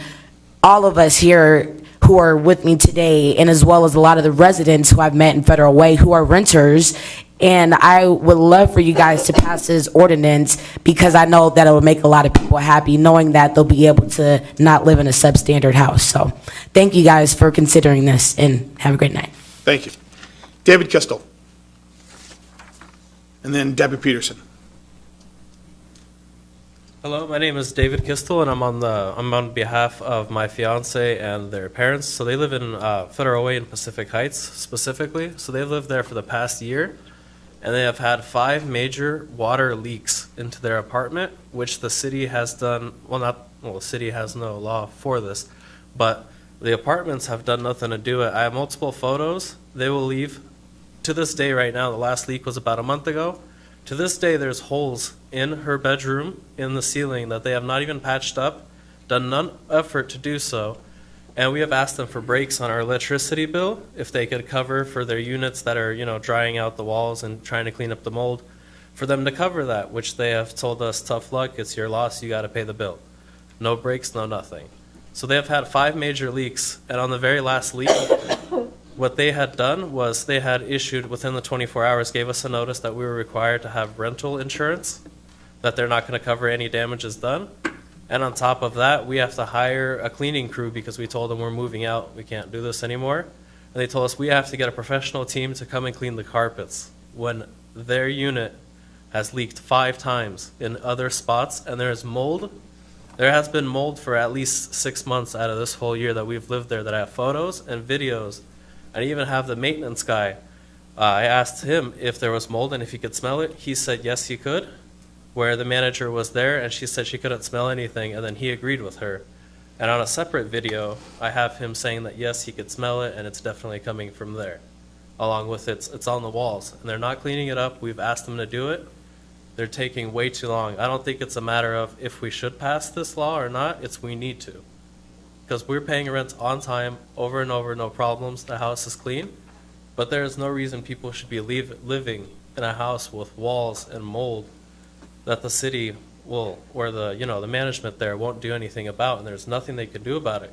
all of us here who are with me today, and as well as a lot of the residents who I've met in Federal Way who are renters. And I would love for you guys to pass this ordinance, because I know that it will make a lot of people happy, knowing that they'll be able to not live in a substandard house. So thank you guys for considering this, and have a great night. Thank you. David Kistel. And then Debbie Peterson. Hello, my name is David Kistel, and I'm on behalf of my fiance and their parents. So they live in Federal Way in Pacific Heights specifically. So they've lived there for the past year, and they have had 5 major water leaks into their apartment, which the city has done. The city has no law for this, but the apartments have done nothing to do it. I have multiple photos. They will leave to this day. Right now, the last leak was about a month ago. To this day, there's holes in her bedroom in the ceiling that they have not even patched up, done none effort to do so. And we have asked them for breaks on our electricity bill, if they could cover for their units that are, drying out the walls and trying to clean up the mold, for them to cover that, which they have told us, tough luck, it's your loss, you got to pay the bill. No breaks, no nothing. So they have had 5 major leaks, and on the very last leak, what they had done was they had issued within the 24 hours, gave us a notice that we were required to have rental insurance, that they're not going to cover any damages done. And on top of that, we have to hire a cleaning crew because we told them we're moving out, we can't do this anymore. And they told us we have to get a professional team to come and clean the carpets when their unit has leaked 5 times in other spots, and there is mold. There has been mold for at least 6 months out of this whole year that we've lived there, that I have photos and videos. I even have the maintenance guy. I asked him if there was mold and if he could smell it. He said yes, he could, where the manager was there and she said she couldn't smell anything, and then he agreed with her. And on a separate video, I have him saying that yes, he could smell it and it's definitely coming from there. along with it's on the walls, and they're not cleaning it up. We've asked them to do it. They're taking way too long. I don't think it's a matter of if we should pass this law or not, it's we need to. Because we're paying rent on time, over and over, no problems, the house is clean. But there is no reason people should be living in a house with walls and mold that the city will, or the management there won't do anything about, and there's nothing they can do about it.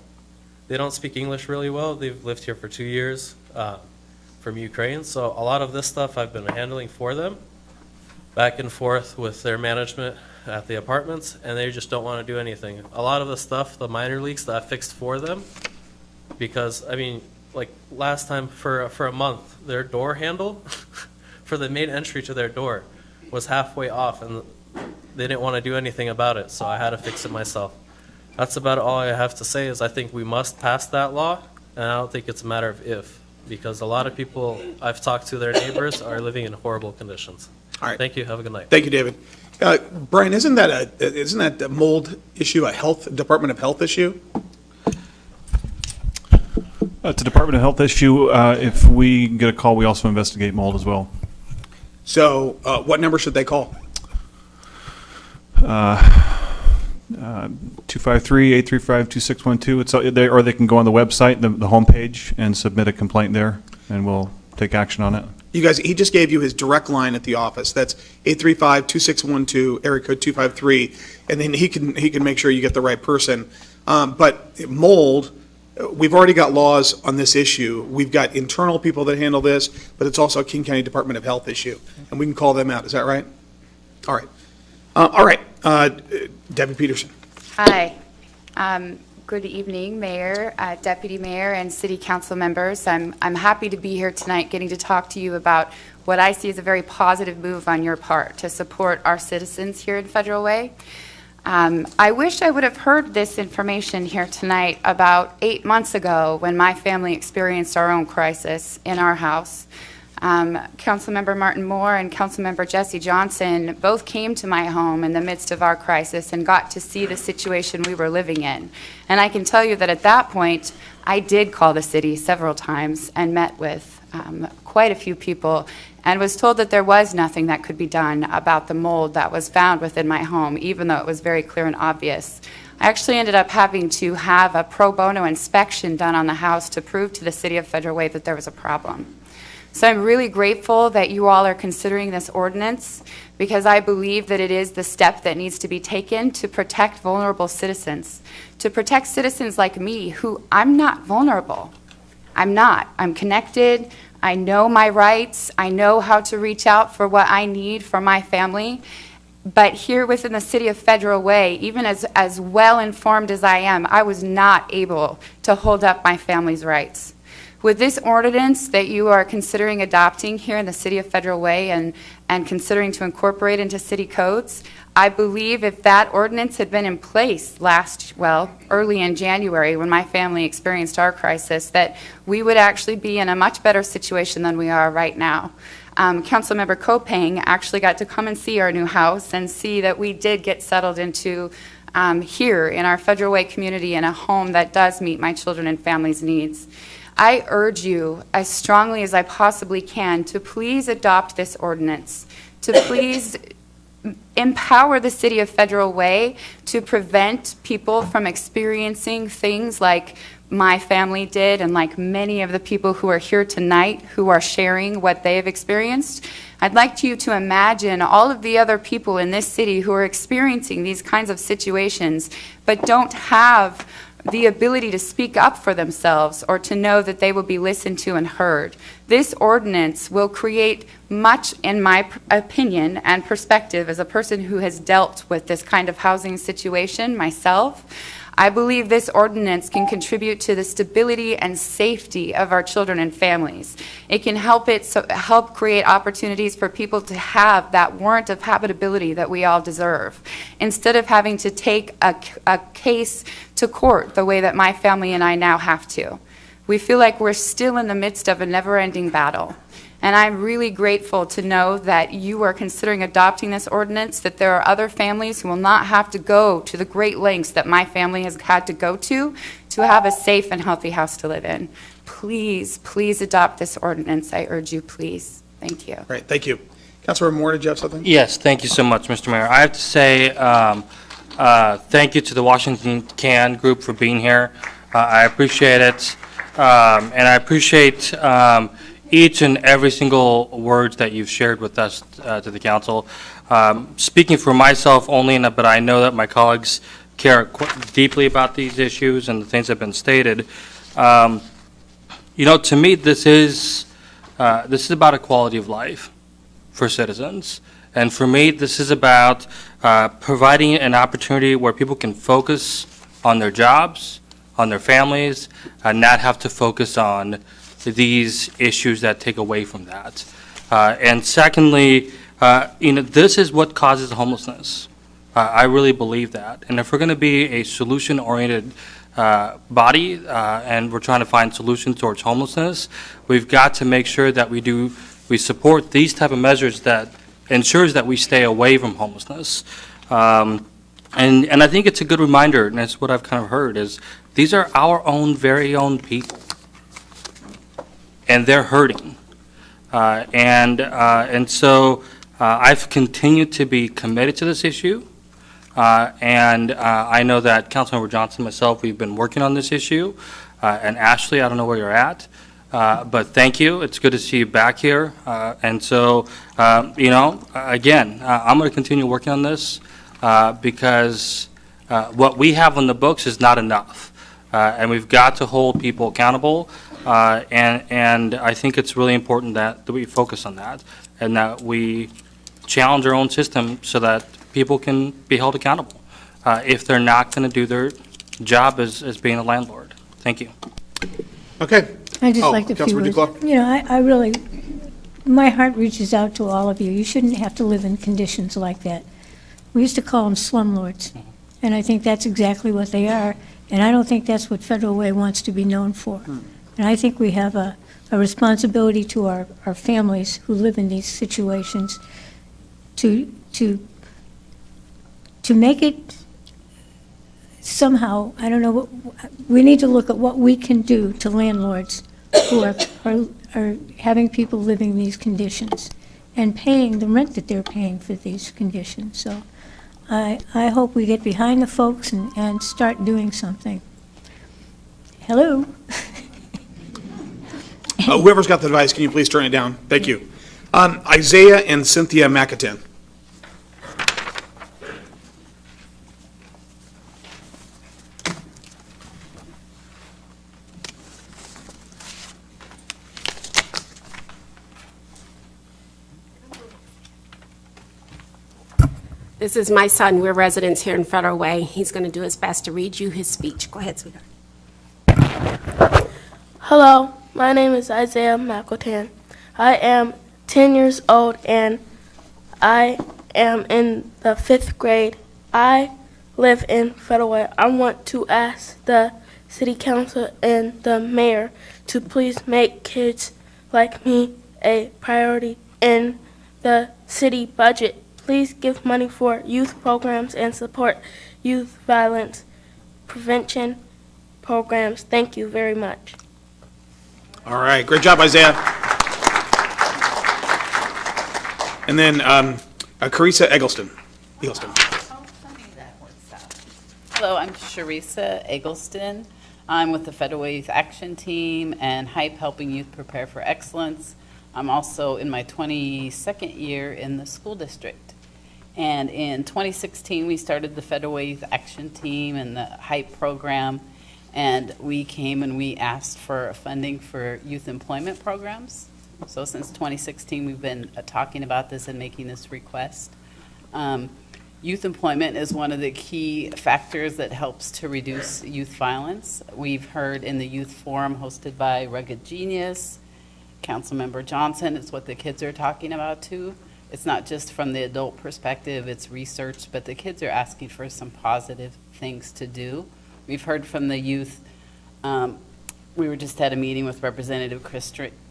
They don't speak English really well. They've lived here for 2 years from Ukraine, so a lot of this stuff I've been handling for them, back and forth with their management at the apartments, and they just don't want to do anything. A lot of the stuff, the minor leaks that I fixed for them, because, I mean, like last time for a month, their door handle for the main entry to their door was halfway off, and they didn't want to do anything about it, so I had to fix it myself. That's about all I have to say is I think we must pass that law, and I don't think it's a matter of if, because a lot of people I've talked to, their neighbors, are living in horrible conditions. All right. Thank you. Have a good night. Thank you, David. Brian, isn't that a mold issue, a Department of Health issue? It's a Department of Health issue. If we get a call, we also investigate mold as well. So what number should they call? 253-835-2612. Or they can go on the website, the homepage, and submit a complaint there, and we'll take action on it. You guys, he just gave you his direct line at the office. That's 835-2612, area code 253, and then he can make sure you get the right person. But mold, we've already got laws on this issue. We've got internal people that handle this, but it's also a King County Department of Health issue, and we can call them out. Is that right? All right. Debbie Peterson. Hi. Good evening, Mayor, Deputy Mayor, and City Council members. I'm happy to be here tonight getting to talk to you about what I see as a very positive move on your part to support our citizens here in Federal Way. I wish I would have heard this information here tonight about 8 months ago when my family experienced our own crisis in our house. Councilmember Martin Moore and Councilmember Jesse Johnson both came to my home in the midst of our crisis and got to see the situation we were living in. And I can tell you that at that point, I did call the city several times and met with quite a few people and was told that there was nothing that could be done about the mold that was found within my home, even though it was very clear and obvious. I actually ended up having to have a pro bono inspection done on the house to prove to the city of Federal Way that there was a problem. So I'm really grateful that you all are considering this ordinance because I believe that it is the step that needs to be taken to protect vulnerable citizens, to protect citizens like me who I'm not vulnerable. I'm not. I'm connected. I know my rights. I know how to reach out for what I need for my family. But here within the city of Federal Way, even as well-informed as I am, I was not able to hold up my family's rights. With this ordinance that you are considering adopting here in the city of Federal Way and considering to incorporate into city codes, I believe if that ordinance had been in place early in January when my family experienced our crisis, that we would actually be in a much better situation than we are right now. Councilmember Kopang actually got to come and see our new house and see that we did get settled into here in our Federal Way community in a home that does meet my children and family's needs. I urge you as strongly as I possibly can to please adopt this ordinance, to please empower the city of Federal Way to prevent people from experiencing things like my family did and like many of the people who are here tonight who are sharing what they have experienced. I'd like you to imagine all of the other people in this city who are experiencing these kinds of situations but don't have the ability to speak up for themselves or to know that they will be listened to and heard. This ordinance will create much, in my opinion and perspective as a person who has dealt with this kind of housing situation myself, I believe this ordinance can contribute to the stability and safety of our children and families. It can help create opportunities for people to have that warrant of habitability that we all deserve, instead of having to take a case to court the way that my family and I now have to. We feel like we're still in the midst of a never-ending battle. And I'm really grateful to know that you are considering adopting this ordinance, that there are other families who will not have to go to the great lengths that my family has had to go to have a safe and healthy house to live in. please, please adopt this ordinance. I urge you, please. Thank you. Great, thank you. Councilmember Moore, did you have something? Yes, thank you so much, Mr. Mayor. I have to say, thank you to the Washington Can Group for being here. I appreciate it. And I appreciate each and every single word that you've shared with us to the council. Speaking for myself only, but I know that my colleagues care deeply about these issues and the things that have been stated. To me, this is about a quality of life for citizens. And for me, this is about providing an opportunity where people can focus on their jobs, on their families, and not have to focus on these issues that take away from that. And secondly, this is what causes homelessness. I really believe that. And if we're going to be a solution-oriented body and we're trying to find solutions towards homelessness, we've got to make sure that we support these type of measures that ensures that we stay away from homelessness. And I think it's a good reminder, and that's what I've kind of heard, is these are our own, very own people. And they're hurting. And so I've continued to be committed to this issue. And I know that Councilmember Johnson and myself, we've been working on this issue. And Ashley, I don't know where you're at. But thank you. It's good to see you back here. And so, again, I'm going to continue working on this because what we have on the books is not enough. And we've got to hold people accountable. And I think it's really important that we focus on that and that we challenge our own system so that people can be held accountable if they're not going to do their job as being a landlord. Thank you. Okay. I'd just like to few Councilmember words. Duclair? I really, my heart reaches out to all of you. You shouldn't have to live in conditions like that. We used to call them slumlords, and I think that's exactly what they are, and I don't think that's what Federal Way wants to be known for. And I think we have a responsibility to our families who live in these situations to make it somehow, I don't know, we need to look at what we can do to landlords who are having people living in these conditions and paying the rent that they're paying for these conditions. So I hope we get behind the folks and start doing something. Hello? Whoever's got the device, can you please turn it down? Thank you. Isaiah and Cynthia McAten. This is my son. We're residents here in Federal Way. He's going to do his best to read you his speech. Go ahead, sweetheart. Hello, my name is Isaiah McEltan. I am 10 years old and I am in the 5th grade. I live in Federal Way. I want to ask the City Council and the Mayor to please make kids like me a priority in the city budget. Please give money for youth programs and support youth violence prevention programs. Thank you very much. All right, great job, Isaiah. And then Carissa Eggleston. Hello, I'm Charissa Eggleston. I'm with the Federal Way Youth Action Team and HYPE, Helping Youth Prepare for Excellence. I'm also in my 22nd year in the school district. And in 2016, we started the Federal Way Youth Action Team and the HYPE program. And we came and we asked for funding for youth employment programs. So since 2016, we've been talking about this and making this request. Youth employment is one of the key factors that helps to reduce youth violence. We've heard in the youth forum hosted by Rugged Genius, Councilmember Johnson, it's what the kids are talking about too. It's not just from the adult perspective, it's research, but the kids are asking for some positive things to do. We've heard from the youth. We were just at a meeting with Representative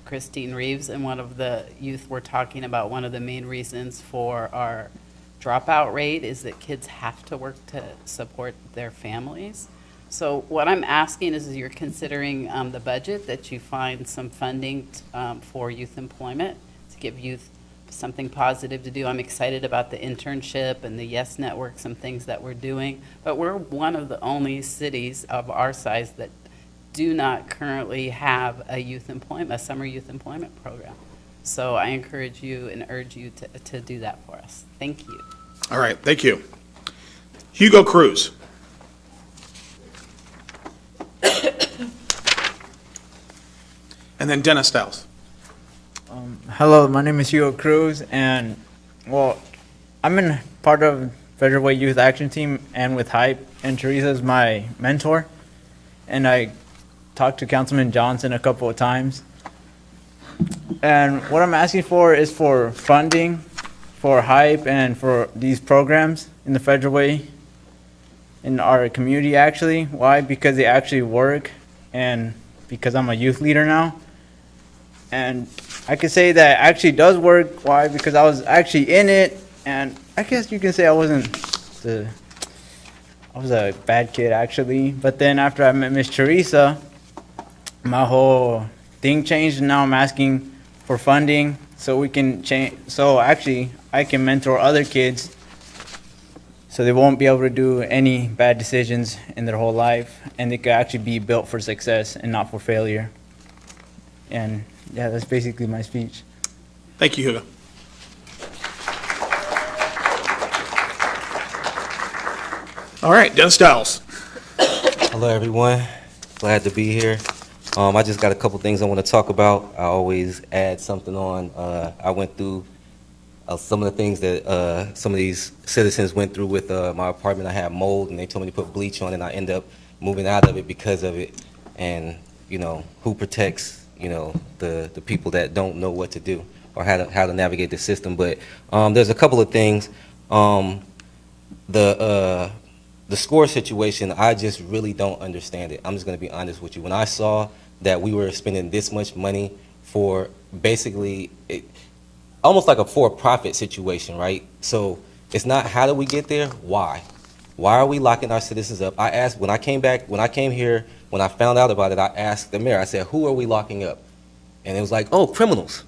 Christine Reeves, and one of the youth were talking about one of the main reasons for our dropout rate is that kids have to work to support their families. So what I'm asking is you're considering the budget, that you find some funding for youth employment, to give youth something positive to do. I'm excited about the internship and the YES Network, some things that we're doing. But we're one of the only cities of our size that do not currently have a summer youth employment program. So I encourage you and urge you to do that for us. Thank you. All right, thank you. Hugo Cruz. And then Dennis Stiles. Hello, my name is Hugo Cruz, and, well, I'm in part of Federal Way Youth Action Team and with HYPE, and Teresa's my mentor, and I talked to Councilman Johnson a couple of times. And what I'm asking for is for funding for HYPE and for these programs in the Federal Way in our community, actually. Why? Because they actually work, and because I'm a youth leader now. And I could say that it actually does work. Why? Because I was actually in it, and I guess you can say I was a bad kid, actually. But then after I met Miss Teresa, my whole thing changed, and now I'm asking for funding so we can change. So actually, I can mentor other kids so they won't be able to do any bad decisions in their whole life, and they could actually be built for success and not for failure. And yeah, that's basically my speech. Thank you, Hugo. All right, Dennis Stiles. Hello, everyone. Glad to be here. I just got a couple things I want to talk about. I always add something on. I went through some of the things that some of these citizens went through with my apartment. I had mold, and they told me to put bleach on, and I ended up moving out of it because of it. And, you know, who protects, you know, the people that don't know what to do or how to navigate the system? But there's a couple of things. The score situation, I just really don't understand it. I'm just going to be honest with you. When I saw that we were spending this much money for basically almost like a for-profit situation, right? So it's not how do we get there, why? Why are we locking our citizens up? I asked, when I came here, when I found out about it, I asked the mayor, I said, who are we locking up? And it was like, oh, criminals.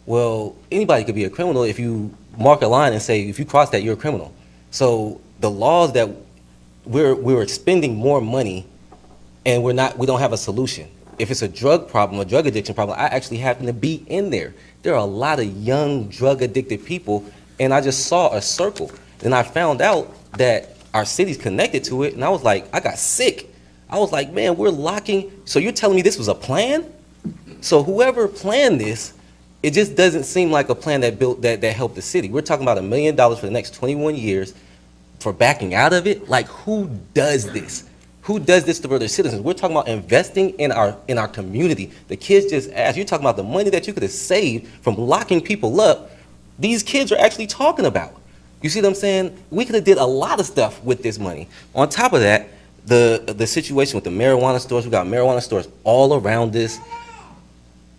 Well, anybody could be a criminal if you mark a line and say, if you cross that, you're a criminal. So the laws that we're spending more money and we don't have a solution. If it's a drug problem, a drug addiction problem, I actually happen to be in there. There are a lot of young drug addicted people, and I just saw a circle. And I found out that our city's connected to it, and I was like, I got sick. I was like, man, we're locking, so you're telling me this was a plan? So whoever planned this, it just doesn't seem like a plan that helped the city. We're talking about $1 million for the next 21 years for backing out of it. Like, who does this? Who does this to their citizens? We're talking about investing in our community. The kids just asked, you're talking about the money that you could have saved from locking people up. These kids are actually talking about. You see what I'm saying? We could have did a lot of stuff with this money. On top of that, the situation with the marijuana stores, we got marijuana stores all around this.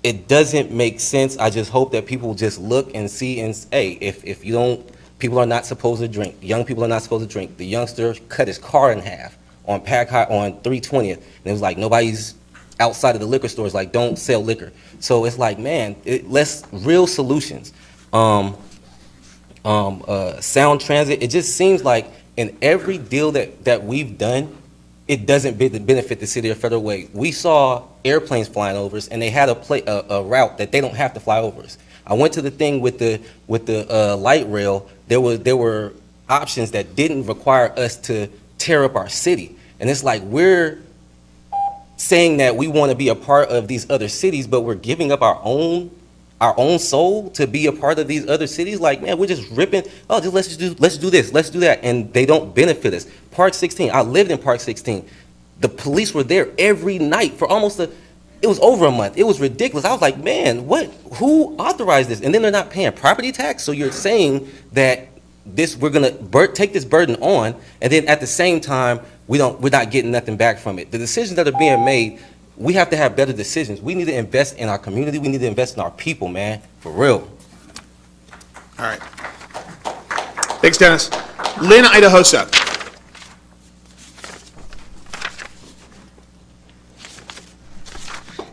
It doesn't make sense. I just hope that people just look and see and say, if you don't, people are not supposed to drink. Young people are not supposed to drink. The youngster cut his car in half on on 320th, and it was like nobody's outside of the liquor stores, like, don't sell liquor. So it's like, man, let's real solutions. Sound transit, it just seems like in every deal that we've done, it doesn't benefit the city of Federal Way. We saw airplanes flying over us, and they had a route that they don't have to fly over us. I went to the thing with the light rail. There were options that didn't require us to tear up our city, and it's like we're saying that we want to be a part of these other cities, but we're giving up our own soul to be a part of these other cities. Like, man, we're just ripping. Oh, let's do this, let's do that, and they don't benefit us. Park 16. I lived in Park 16. The police were there every night for it was over a month. It was ridiculous. I was like, man, who authorized this? And then they're not paying property tax. So you're saying that we're gonna take this burden on, and then at the same time we're not getting nothing back from it. The decisions that are being made, we have to have better decisions. We need to invest in our community. We need to invest in our people, man, for real. All right. Thanks, Dennis. Lynn Idahosa.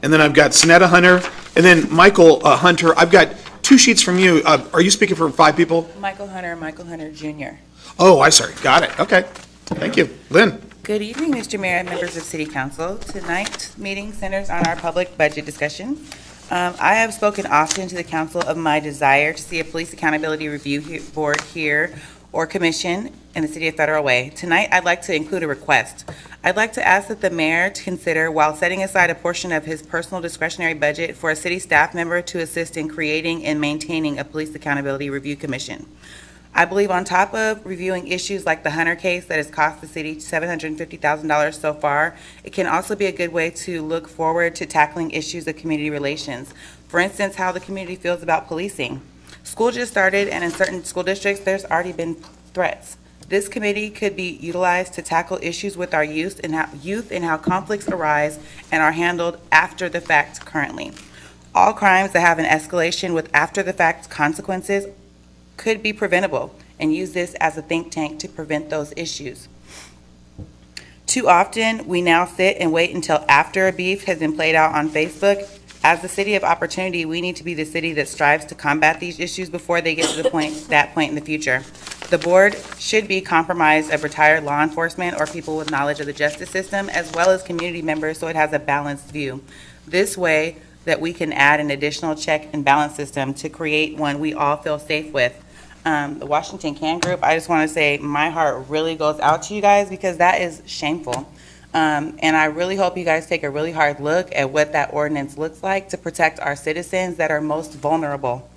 and then I've got Sonetta Hunter, and then Michael Hunter. I've got 2 sheets from you. Are you speaking for 5 people? Michael Hunter Jr. Oh, I sorry. Got it. Okay. Thank you. Lynn? Good evening, Mr. Mayor and members of City Council. Tonight's meeting centers on our public budget discussion. I have spoken often to the council of my desire to see a police accountability review board here or commission in the city of Federal Way. Tonight, I'd like to include a request. I'd like to ask that the mayor to consider, while setting aside a portion of his personal discretionary budget, for a city staff member to assist in creating and maintaining a police accountability review commission. I believe on top of reviewing issues like the Hunter case that has cost the city $750,000 so far, it can also be a good way to look forward to tackling issues of community relations. For instance, how the community feels about policing. School just started, and in certain school districts, there's already been threats. This committee could be utilized to tackle issues with our youth and how conflicts arise and are handled after the fact currently. All crimes that have an escalation with after the fact consequences could be preventable, and use this as a think tank to prevent those issues. Too often, we now sit and wait until after a beef has been played out on Facebook. As the city of opportunity, we need to be the city that strives to combat these issues before they get to that point in the future. The board should be comprised of retired law enforcement or people with knowledge of the justice system, as well as community members, so it has a balanced view. This way that we can add an additional check and balance system to create one we all feel safe with. The Washington Can Group, I just want to say my heart really goes out to you guys, because that is shameful. And I really hope you guys take a really hard look at what that ordinance looks like to protect our citizens that are most vulnerable.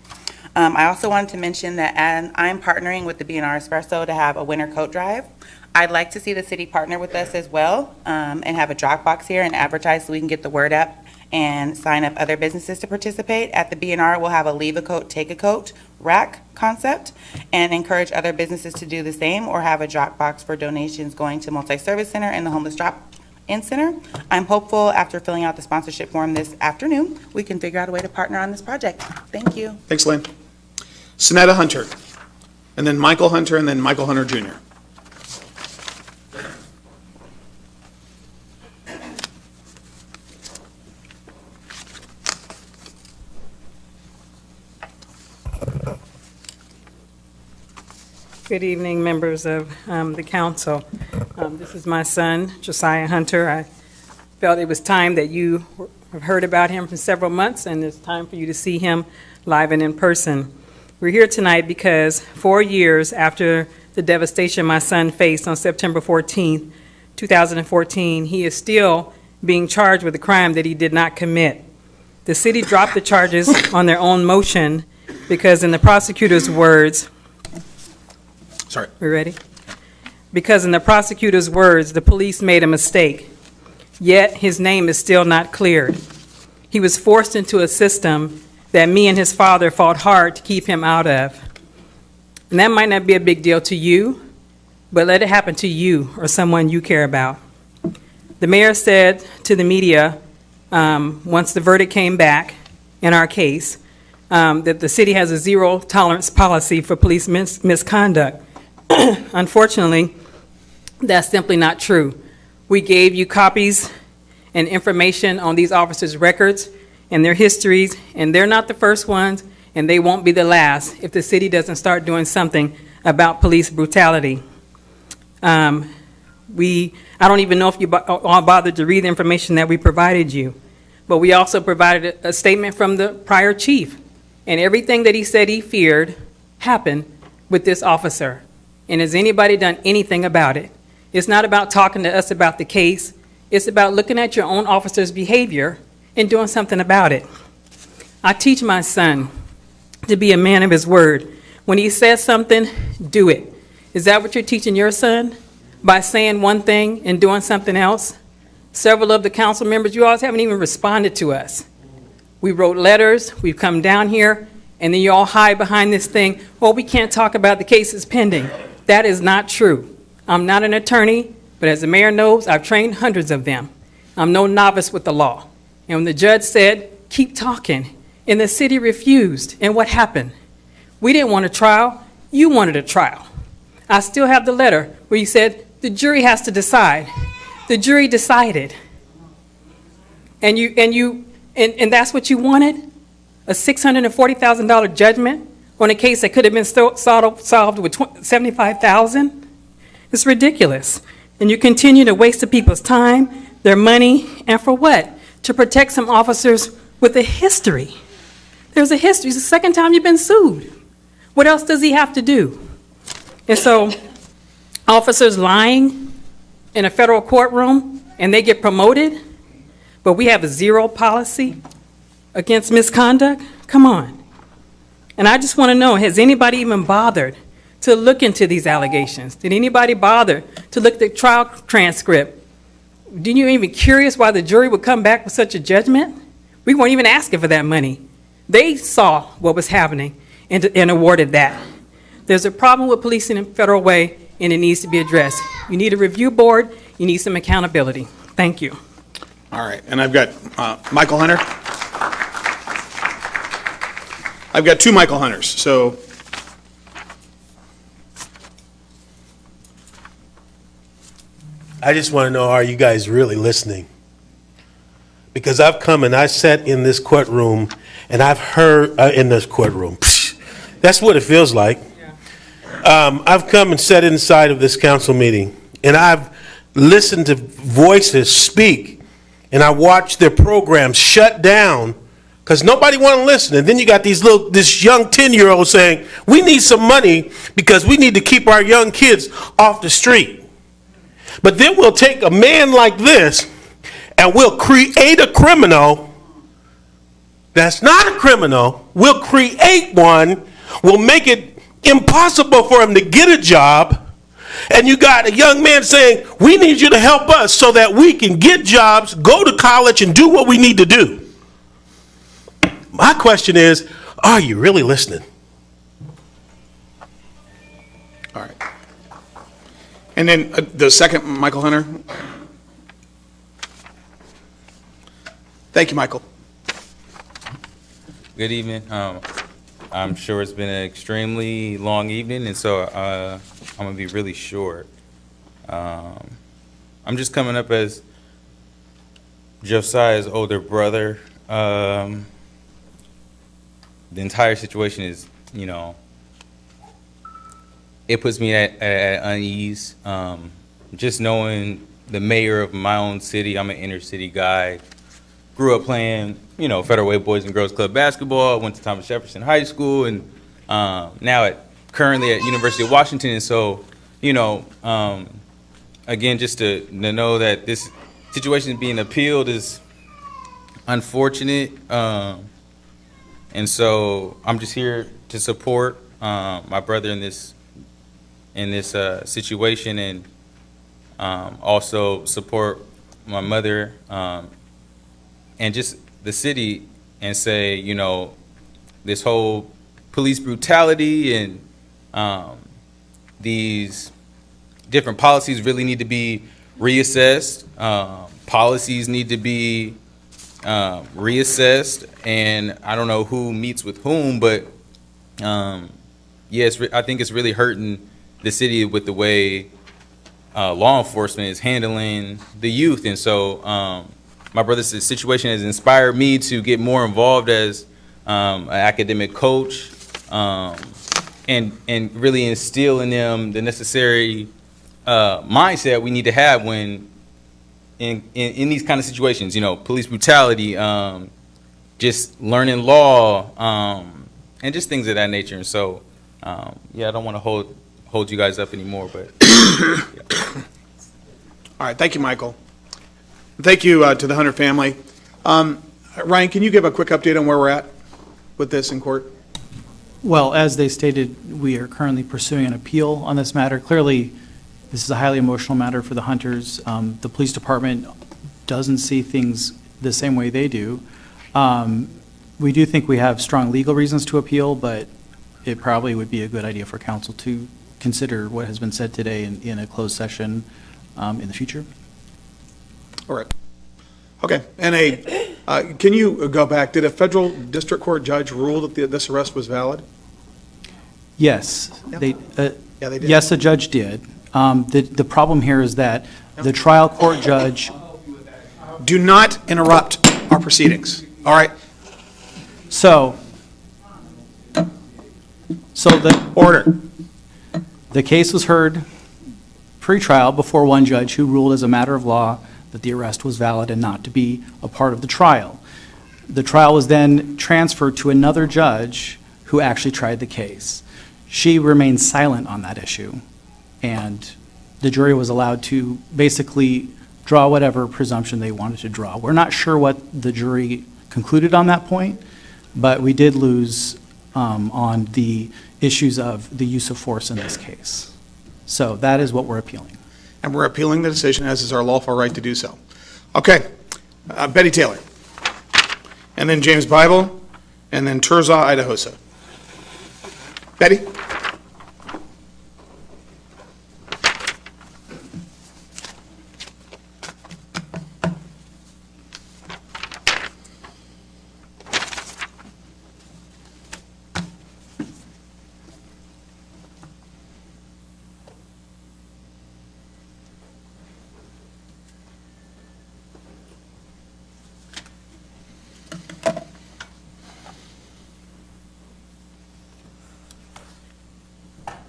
I also wanted to mention that I'm partnering with the BNR Espresso to have a winter coat drive. I'd like to see the city partner with us as well, and have a drop box here and advertise so we can get the word out and sign up other businesses to participate. At the BNR, we'll have a leave a coat, take a coat rack concept, and encourage other businesses to do the same, or have a drop box for donations going to Multi-Service Center and the Homeless Drop-In Center. I'm hopeful after filling out the sponsorship form this afternoon, we can figure out a way to partner on this project. Thank you. Thanks, Lynn. Sonetta Hunter, and then Michael Hunter, and then Michael Hunter Jr. Good evening, members of the council. This is my son, Josiah Hunter. I felt it was time that you have heard about him for several months, and it's time for you to see him live and in person. We're here tonight because 4 years after the devastation my son faced on September 14th, 2014, he is still being charged with a crime that he did not commit. The city dropped the charges on their own motion because, in the prosecutor's words, Sorry. we ready? Because in the prosecutor's words, the police made a mistake, yet his name is still not cleared. He was forced into a system that me and his father fought hard to keep him out of. And that might not be a big deal to you, but let it happen to you or someone you care about. The mayor said to the media, once the verdict came back in our case, that the city has a zero tolerance policy for police misconduct. Unfortunately, that's simply not true. We gave you copies and information on these officers' records and their histories, and they're not the first ones, and they won't be the last if the city doesn't start doing something about police brutality. I don't even know if you all bothered to read the information that we provided you, but we also provided a statement from the prior chief, and everything that he said he feared happened with this officer. And has anybody done anything about it? It's not about talking to us about the case. It's about looking at your own officer's behavior and doing something about it. I teach my son to be a man of his word. When he says something, do it. Is that what you're teaching your son? By saying one thing and doing something else? Several of the council members, you all haven't even responded to us. We wrote letters, we've come down here, and then you all hide behind this thing, well, we can't talk about the cases pending. That is not true. I'm not an attorney, but as the mayor knows, I've trained hundreds of them. I'm no novice with the law. And when the judge said, keep talking, and the city refused, and what happened? We didn't want a trial, you wanted a trial. I still have the letter where you said, the jury has to decide. The jury decided. And you And that's what you wanted? A $640,000 judgment on a case that could have been solved with $75,000? It's ridiculous. And you continue to waste the people's time, their money, and for what? To protect some officers with a history. There's a history. It's the second time you've been sued. What else does he have to do? And so, officers lying in a federal courtroom and they get promoted, but we have a zero policy against misconduct? Come on. And I just want to know, has anybody even bothered to look into these allegations? Did anybody bother to look at the trial transcript? Didn't you even curious why the jury would come back with such a judgment? We weren't even asking for that money. They saw what was happening and awarded that. There's a problem with policing in Federal Way, and it needs to be addressed. You need a review board. You need some accountability. Thank you. All right, and I've got Michael Hunter. I've got two Michael Hunters, so. I just want to know, are you guys really listening? Because I've come and I sat in this courtroom and I've heard, in this courtroom, that's what it feels like. I've come and sat inside of this council meeting and I've listened to voices speak and I watched their programs shut down because nobody want to listen. And then you got this young 10-year-old saying, we need some money because we need to keep our young kids off the street. But then we'll take a man like this and we'll create a criminal that's not a criminal. We'll create one. We'll make it impossible for him to get a job. And you got a young man saying, we need you to help us so that we can get jobs, go to college, and do what we need to do. My question is, are you really listening? All right. And then the second, Michael Hunter. Thank you, Michael. Good evening. I'm sure it's been an extremely long evening, and so I'm going to be really short. I'm just coming up as Josiah's older brother. The entire situation is, it puts me at unease. Just knowing the mayor of my own city, I'm an inner city guy. Grew up playing, Federal Way Boys and Girls Club basketball. Went to Thomas Jefferson High School, and now currently at University of Washington. And so, again, just to know that this situation is being appealed is unfortunate. And so I'm just here to support my brother in this situation, and also support my mother. And just the city, and say, this whole police brutality and these different policies really need to be reassessed. Policies need to be reassessed, and I don't know who meets with whom, but yes, I think it's really hurting the city with the way law enforcement is handling the youth. And so my brother's situation has inspired me to get more involved as an academic coach, and really instill in them the necessary mindset we need to have when in these kind of situations, police brutality, just learning law, and just things of that nature. And so, I don't want to hold you guys up anymore, but. Yeah. All right, thank you, Michael. Thank you to the Hunter family. Ryan, can you give a quick update on where we're at with this in court? Well, as they stated, we are currently pursuing an appeal on this matter. Clearly, this is a highly emotional matter for the Hunters. The police department doesn't see things the same way they do. We do think we have strong legal reasons to appeal, but it probably would be a good idea for council to consider what has been said today in a closed session in the future. All right. Okay. And can you go back? Did a federal district court judge rule that this arrest was valid? Yes. Yeah. They did. Yes, the judge did. The problem here is that the trial court judge. Do not interrupt our proceedings. All right, So the order. The case was heard pre-trial before one judge who ruled as a matter of law that the arrest was valid and not to be a part of the trial. The trial was then transferred to another judge who actually tried the case. She remained silent on that issue, and the jury was allowed to basically draw whatever presumption they wanted to draw. We're not sure what the jury concluded on that point, but we did lose on the issues of the use of force in this case. So that is what we're appealing. And we're appealing the decision, as is our lawful right to do so. Okay, Betty Taylor. And then James Bible, and then Tirzah Idahosa. Betty?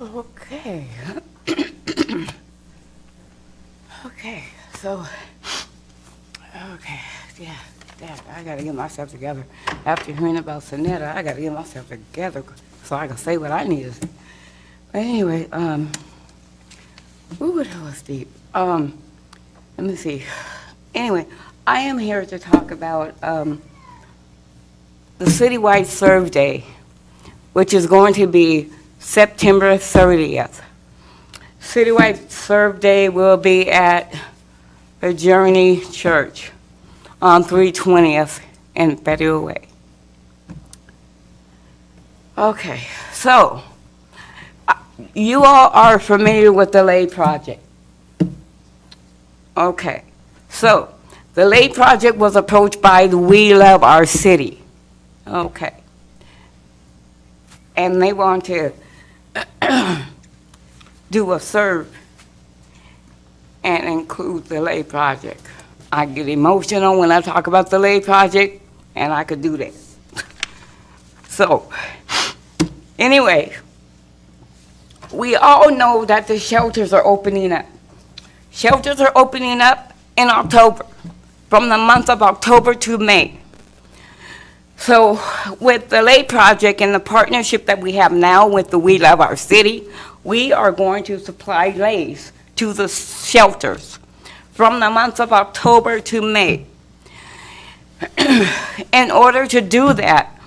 Okay. Okay, so, yeah, I gotta get myself together. After hearing about Sonetta, I gotta get myself together so I can say what I need to say. But anyway, ooh, that was deep. Let me see. Anyway, I am here to talk about the citywide serve day, which is going to be September 30th. Citywide Serve Day will be at the Journey Church on 320th and Federal Way. Okay, so you all are familiar with the Lay Project. Okay, so the Lay Project was approached by the We Love Our City. Okay. And they want to do a serve and include the Lay Project. I get emotional when I talk about the Lay Project, and I could do that. So, anyway, we all know that the shelters are opening up. Shelters are opening up in October, from the month of October to May. So with the Lay Project and the partnership that we have now with the We Love Our City, we are going to supply lays to the shelters from the months of October to May. In order to do that,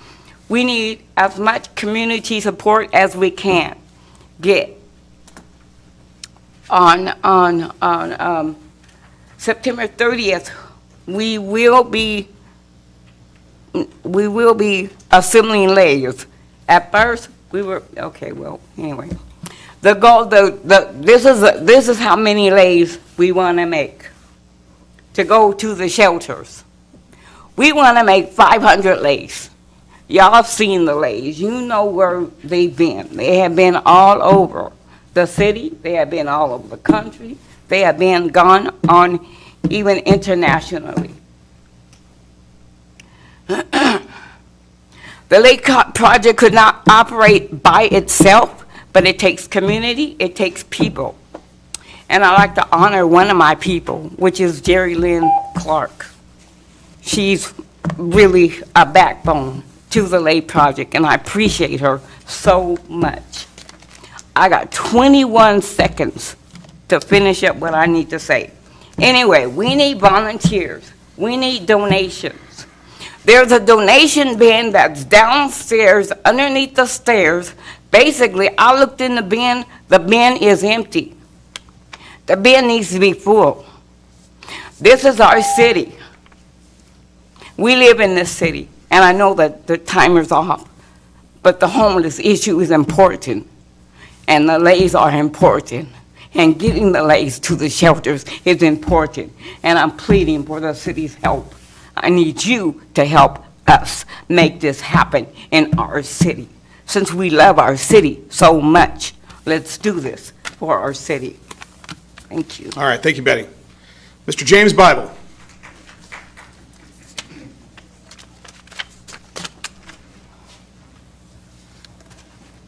we need as much community support as we can get. On September 30th, we will be assembling layers. At first, we were, okay, well, anyway. The goal, this is how many lays we want to make to go to the shelters. We want to make 500 lays. Y'all have seen the lays. You know where they've been. They have been all over the city. They have been all over the country. They have been gone on even internationally. The Lake Project could not operate by itself, but it takes community, it takes people. And I'd like to honor one of my people, which is Jerry Lynn Clark. She's really a backbone to the Lake Project, and I appreciate her so much. I got 21 seconds to finish up what I need to say. Anyway, we need volunteers. We need donations. There's a donation bin that's downstairs underneath the stairs. Basically, I looked in the bin is empty. The bin needs to be full. This is our city. We live in this city, and I know that the timer's off, but the homeless issue is important, and the lays are important, and getting the lays to the shelters is important, and I'm pleading for the city's help. I need you to help us make this happen in our city. Since we love our city so much, let's do this for our city. Thank you. All right, thank you, Betty. Mr. James Bible.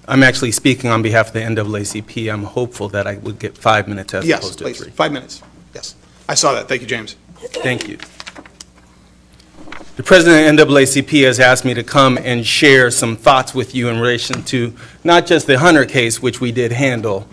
I'm actually speaking on behalf of the NAACP. I'm hopeful that I would get 5 minutes as Yes, opposed to please, 3. 5 minutes. Yes, I saw that. Thank you, James. Thank you. The president of NAACP has asked me to come and share some thoughts with you in relation to not just the Hunter case, which we did handle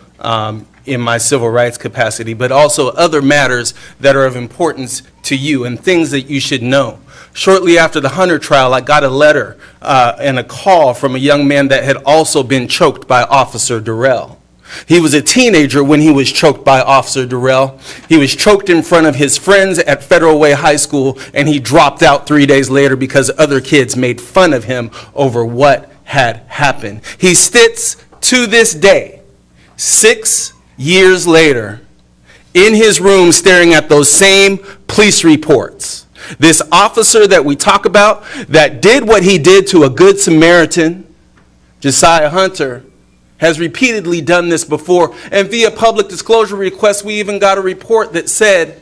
in my civil rights capacity, but also other matters that are of importance to you and things that you should know. Shortly after the Hunter trial, I got a letter and a call from a young man that had also been choked by Officer Durrell. He was a teenager when he was choked by Officer Durrell. He was choked in front of his friends at Federal Way High School, and he dropped out 3 days later because other kids made fun of him over what had happened. He sits to this day, 6 years later, in his room staring at those same police reports. This officer that we talk about that did what he did to a Good Samaritan, Josiah Hunter, has repeatedly done this before. And via public disclosure request, we even got a report that said,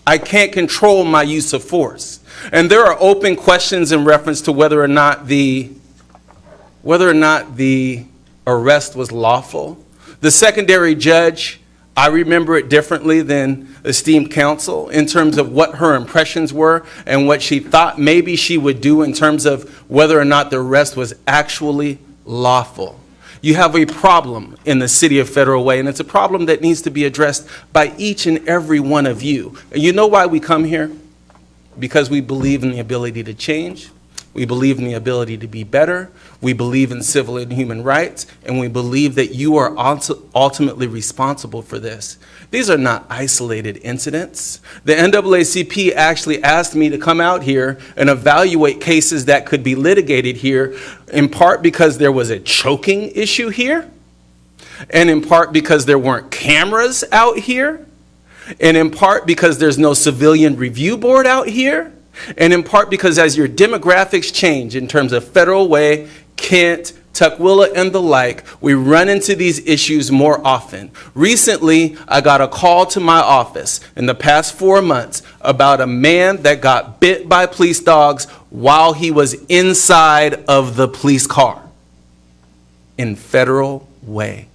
I can't control my use of force. And there are open questions in reference to whether or not the arrest was lawful. The secondary judge, I remember it differently than esteemed counsel in terms of what her impressions were and what she thought maybe she would do in terms of whether or not the arrest was actually lawful. You have a problem in the city of Federal Way, and it's a problem that needs to be addressed by each and every one of you. And you know why we come here? Because we believe in the ability to change. We believe in the ability to be better. We believe in civil and human rights, and we believe that you are ultimately responsible for this. These are not isolated incidents. The NAACP actually asked me to come out here and evaluate cases that could be litigated here, in part because there was a choking issue here, and in part because there weren't cameras out here, and in part because there's no civilian review board out here, and in part because as your demographics change in terms of Federal Way, Kent, Tukwila, and the like, we run into these issues more often. Recently, I got a call to my office in the past 4 months about a man that got bit by police dogs while he was inside of the police car in Federal Way.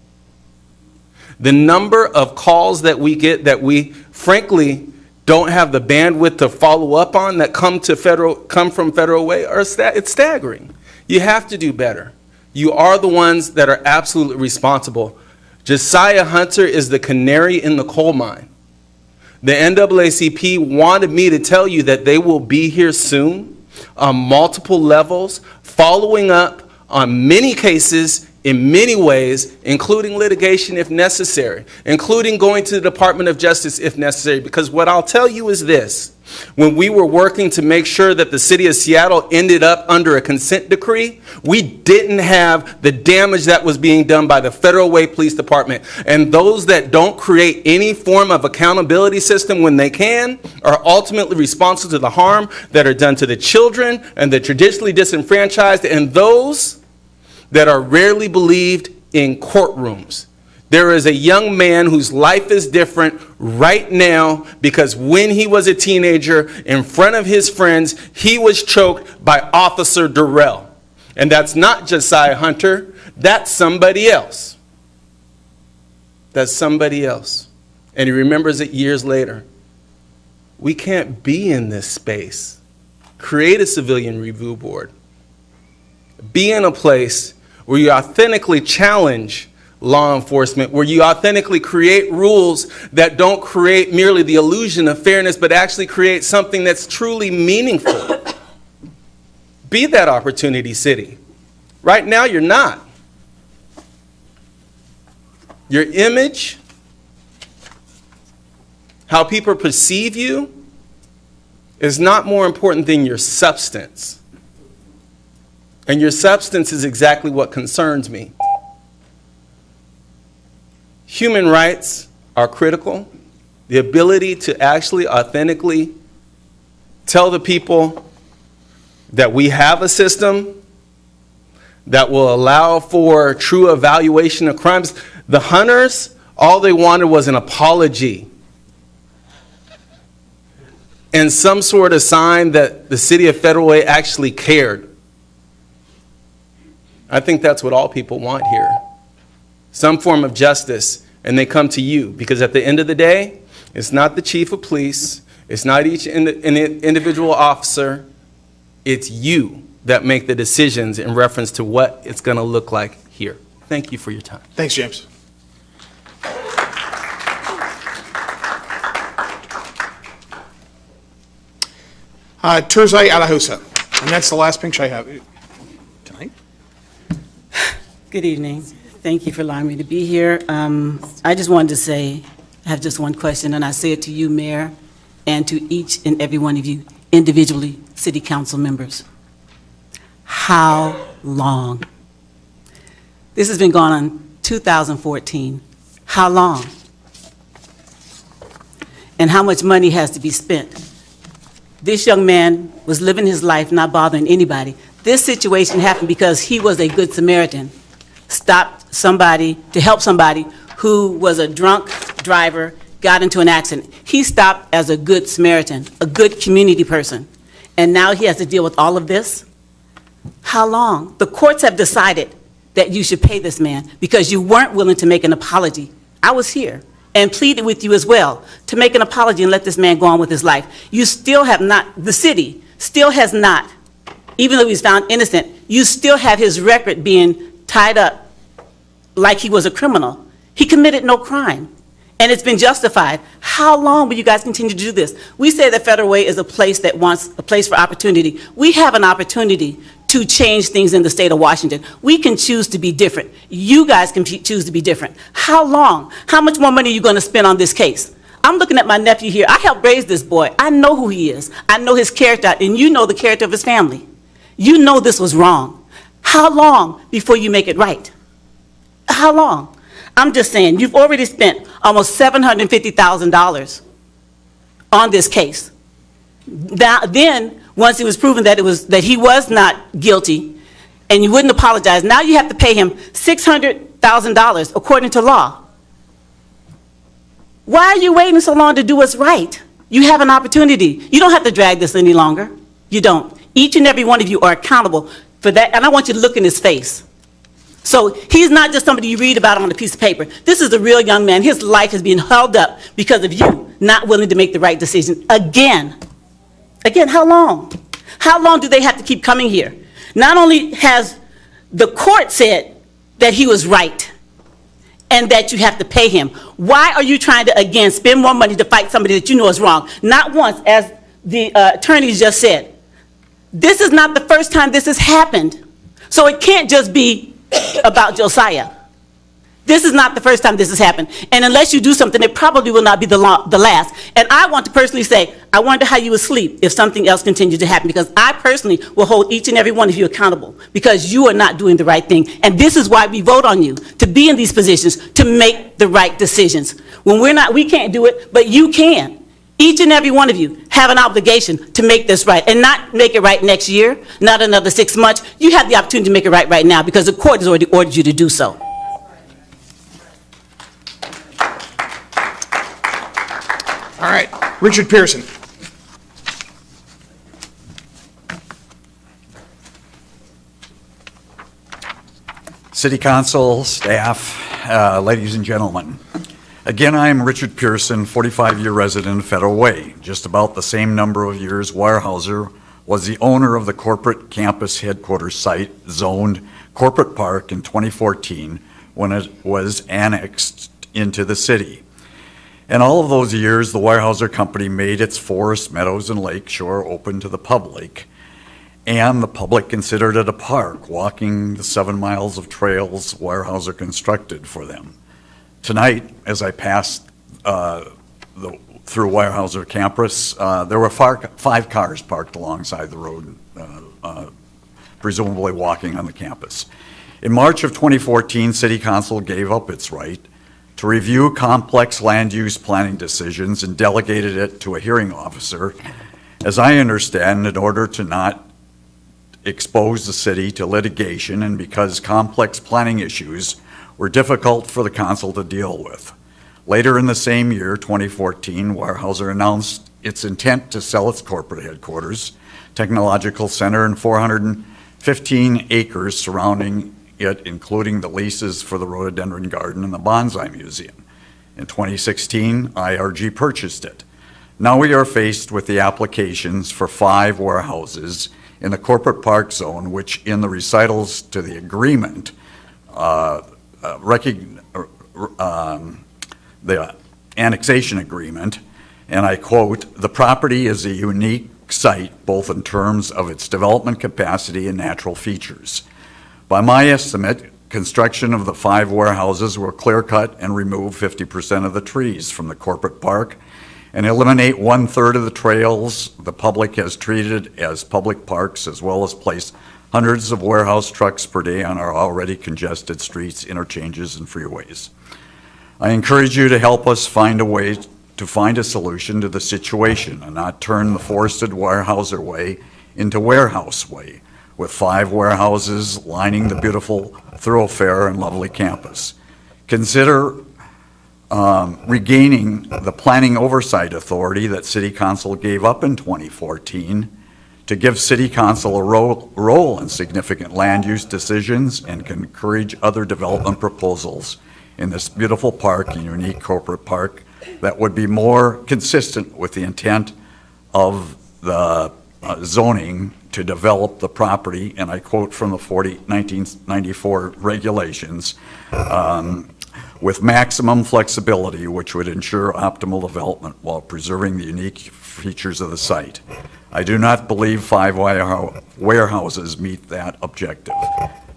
The number of calls that we get that we, frankly, don't have the bandwidth to follow up on that come from Federal Way, it's staggering. You have to do better. You are the ones that are absolutely responsible. Josiah Hunter is the canary in the coal mine. The NAACP wanted me to tell you that they will be here soon on multiple levels, following up on many cases in many ways, including litigation if necessary, including going to the Department of Justice if necessary. Because what I'll tell you is this: when we were working to make sure that the city of Seattle ended up under a consent decree, we didn't have the damage that was being done by the Federal Way Police Department. And those that don't create any form of accountability system when they can are ultimately responsible to the harm that are done to the children and the traditionally disenfranchised and those that are rarely believed in courtrooms. There is a young man whose life is different right now because when he was a teenager in front of his friends, he was choked by Officer Durrell. And that's not Josiah Hunter, that's somebody else. That's somebody else. And he remembers it years later. We can't be in this space. Create a civilian review board. Be in a place where you authentically challenge law enforcement, where you authentically create rules that don't create merely the illusion of fairness, but actually create something that's truly meaningful. Be that opportunity city. Right now, you're not. Your image, how people perceive you, is not more important than your substance. And your substance is exactly what concerns me. Human rights are critical. The ability to actually authentically tell the people that we have a system that will allow for true evaluation of crimes. The Hunters, all they wanted was an apology and some sort of sign that the city of Federal Way actually cared. I think that's what all people want here. Some form of justice, and they come to you, because at the end of the day, it's not the chief of police, it's not each individual officer, it's you that make the decisions in reference to what it's going to look like here. Thank you for your time. Thanks, James. Turzai Alahusa, and that's the last picture I have tonight. Good evening. Thank you for allowing me to be here. I just wanted to say, I have just one question, and I say it to you, Mayor, and to each and every one of you individually, City Council members. How long? This has been going on 2014. How long? And how much money has to be spent? This young man was living his life, not bothering anybody. This situation happened because he was a good Samaritan. Stopped somebody to help somebody who was a drunk driver, got into an accident. He stopped as a good Samaritan, a good community person. And now he has to deal with all of this? How long? The courts have decided that you should pay this man because you weren't willing to make an apology. I was here and pleaded with you as well to make an apology and let this man go on with his life. You still have not, the city still has not, even though he's found innocent, you still have his record being tied up like he was a criminal. He committed no crime, and it's been justified. How long will you guys continue to do this? We say that Federal Way is a place that wants a place for opportunity. We have an opportunity to change things in the state of Washington. We can choose to be different. You guys can choose to be different. How long? How much more money are you going to spend on this case? I'm looking at my nephew here. I helped raise this boy. I know who he is. I know his character, and you know the character of his family. You know this was wrong. How long before you make it right? How long? I'm just saying, you've already spent almost $750,000 on this case. Then, once it was proven that he was not guilty, and you wouldn't apologize, now you have to pay him $600,000 according to law. Why are you waiting so long to do what's right? You have an opportunity. You don't have to drag this any longer. You don't. Each and every one of you are accountable for that, and I want you to look in his face. So he's not just somebody you read about on a piece of paper. This is a real young man. His life is being held up because of you not willing to make the right decision again. Again, how long? How long do they have to keep coming here? Not only has the court said that he was right and that you have to pay him, why are you trying to, again, spend more money to fight somebody that you know is wrong? Not once, as the attorneys just said. This is not the first time this has happened. So it can't just be about Josiah. This is not the first time this has happened. And unless you do something, it probably will not be the last. And I want to personally say, I wonder how you would sleep if something else continued to happen, because I personally will hold each and every one of you accountable because you are not doing the right thing. And this is why we vote on you, to be in these positions, to make the right decisions. When we're not, we can't do it, but you can. Each and every one of you have an obligation to make this right, and not make it right next year, not another 6 months. You have the opportunity to make it right now because the court has already ordered you to do so. All right, Richard Pearson. City Council, staff, ladies and gentlemen. Again, I am Richard Pearson, 45-year resident of Federal Way. Just about the same number of years Weyerhaeuser was the owner of the corporate campus headquarters site zoned Corporate Park in 2014 when it was annexed into the city. In all of those years, the Weyerhaeuser Company made its forests, meadows, and lake shore open to the public, and the public considered it a park, walking the 7 miles of trails Weyerhaeuser constructed for them. Tonight, as I passed through Weyerhaeuser campus, there were 5 cars parked alongside the road, presumably walking on the campus. In March of 2014, City Council gave up its right to review complex land use planning decisions and delegated it to a hearing officer, as I understand, in order to not expose the city to litigation and because complex planning issues were difficult for the council to deal with. Later in the same year, 2014, Weyerhaeuser announced its intent to sell its corporate headquarters, technological center, and 415 acres surrounding it, including the leases for the rhododendron garden and the bonsai museum. In 2016, IRG purchased it. Now we are faced with the applications for 5 warehouses in the corporate park zone, which in the recitals to the agreement, the annexation agreement, and I quote, "The property is a unique site both in terms of its development capacity and natural features. By my estimate, construction of the 5 warehouses will clear cut and remove 50% of the trees from the corporate park and eliminate 1/3 of the trails the public has treated as public parks, as well as place hundreds of warehouse trucks per day on our already congested streets, interchanges, and freeways. I encourage you to help us find a way to find a solution to the situation and not turn the forested Weyerhaeuser Way into Warehouse Way, with 5 warehouses lining the beautiful thoroughfare and lovely campus. Consider regaining the planning oversight authority that City Council gave up in 2014 to give City Council a role in significant land use decisions and can encourage other development proposals in this beautiful park and unique corporate park that would be more consistent with the intent of the zoning to develop the property, and I quote from the 1994 regulations, with maximum flexibility, which would ensure optimal development while preserving the unique features of the site. I do not believe 5 warehouses meet that objective.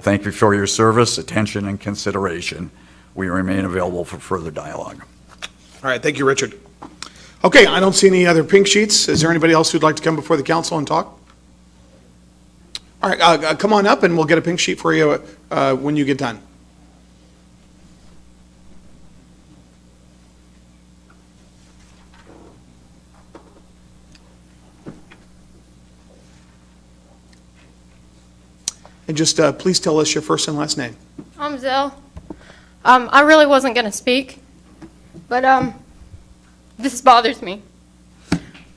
Thank you for your service, attention, and consideration. We remain available for further dialogue. All right, thank you, Richard. Okay, I don't see any other pink sheets. Is there anybody else who'd like to come before the council and talk? All right, come on up and we'll get a pink sheet for you when you get done. And just please tell us your first and last name. I'm Zell. I really wasn't going to speak, but this bothers me.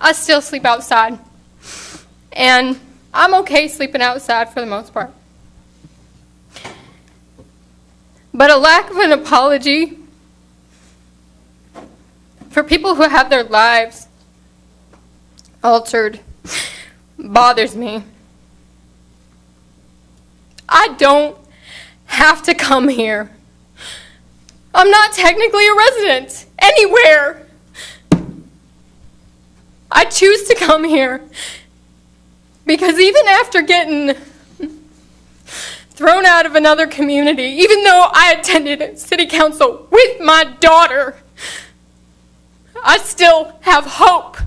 I still sleep outside, and I'm okay sleeping outside for the most part. But a lack of an apology for people who have their lives altered bothers me. I don't have to come here. I'm not technically a resident anywhere. I choose to come here because even after getting thrown out of another community, even though I attended city council with my daughter, I still have hope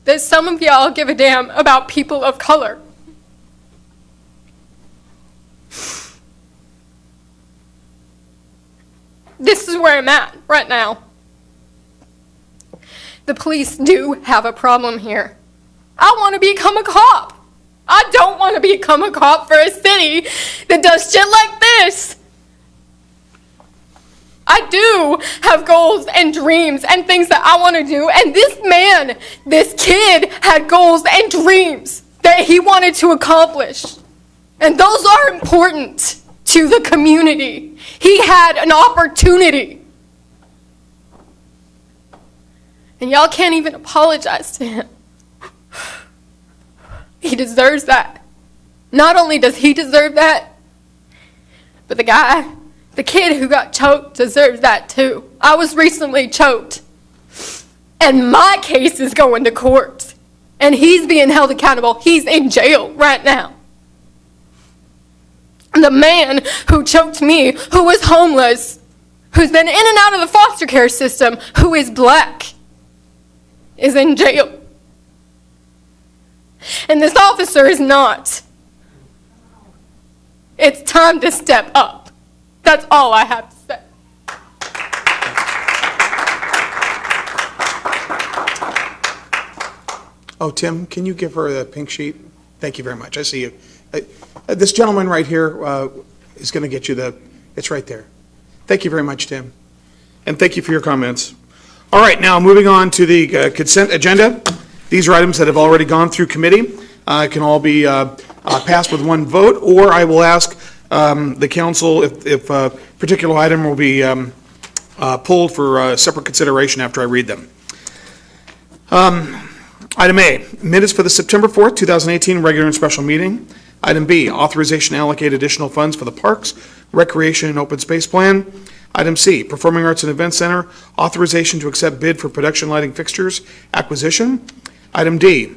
that some of y'all give a damn about people of color. This is where I'm at right now. The police do have a problem here. I want to become a cop. I don't want to become a cop for a city that does shit like this. I do have goals and dreams and things that I want to do. And this kid had goals and dreams that he wanted to accomplish. And those are important to the community. He had an opportunity. And y'all can't even apologize to him. He deserves that. Not only does he deserve that, but the kid who got choked deserves that too. I was recently choked. And my case is going to court. And he's being held accountable. He's in jail right now. The man who choked me, who was homeless, who's been in and out of the foster care system, who is black, is in jail. And this officer is not. It's time to step up. That's all I have to say. Oh, Tim, can you give her the pink sheet? Thank you very much. I see you. This gentleman right here is going to get you it's right there. Thank you very much, Tim. And thank you for your comments. All right, now moving on to the consent agenda. These are items that have already gone through committee. Can all be passed with one vote, or I will ask the council if a particular item will be pulled for separate consideration after I read them. Item A, minutes for the September 4th, 2018 regular and special meeting. Item B, authorization to allocate additional funds for the Parks, Recreation, and Open Space Plan. Item C, Performing Arts and Event Center, authorization to accept bid for production lighting fixtures acquisition. Item D,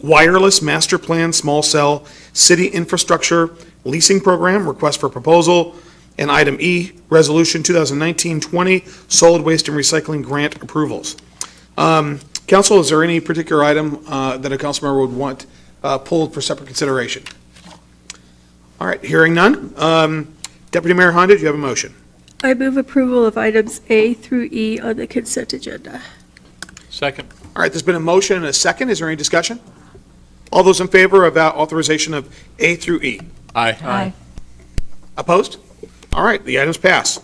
Wireless Master Plan Small Cell City Infrastructure Leasing Program, request for proposal. And item E, Resolution 2019-20 Solid Waste and Recycling Grant Approvals. Council, is there any particular item that a council member would want pulled for separate consideration? All right, hearing none. Deputy Mayor Honda, do you have a motion? I move approval of items A through E on the consent agenda. Second. All right, there's been a motion and a second. Is there any discussion? All those in favor of authorization of A through E? Aye. Aye. Opposed? All right, the items pass.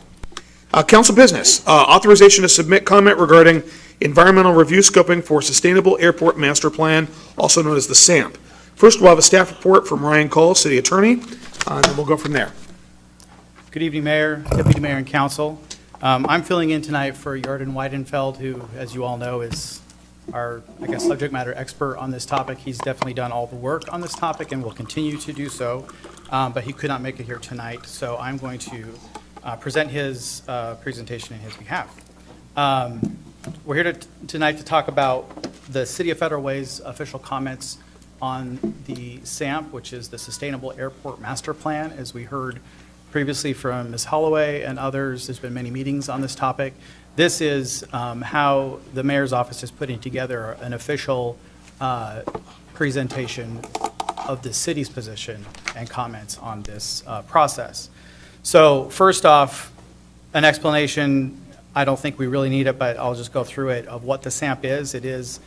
Council business, authorization to submit comment regarding environmental review scoping for Sustainable Airport Master Plan, also known as the SAMP. First, we'll have a staff report from Ryan Cole, City Attorney, and then we'll go from there. Good evening, Mayor, Deputy Mayor, and Council. I'm filling in tonight for Jordan Weidenfeld, who, as you all know, is our, subject matter expert on this topic. He's definitely done all the work on this topic and will continue to do so, but he could not make it here tonight, so I'm going to present his presentation in his behalf. We're here tonight to talk about the City of Federal Way's official comments on the SAMP, which is the Sustainable Airport Master Plan. As we heard previously from Ms. Holloway and others, there's been many meetings on this topic. This is how the mayor's office is putting together an official presentation of the city's position and comments on this process. So first off, an explanation. I don't think we really need it, but I'll just go through it, of what the SAMP is. It is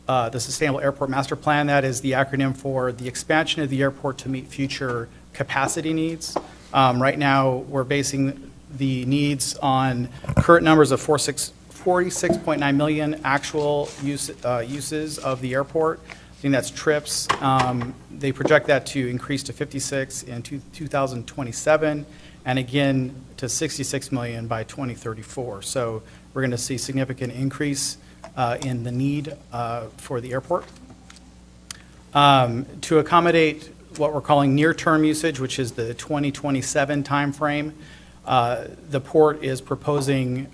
the Sustainable Airport Master Plan. That is the acronym for the expansion of the airport to meet future capacity needs. Right now, we're basing the needs on current numbers of 46.9 million actual uses of the airport. I think that's trips. They project that to increase to 56 in 2027, and again to 66 million by 2034. So we're going to see significant increase in the need for the airport. To accommodate what we're calling near-term usage, which is the 2027 timeframe, the port is proposing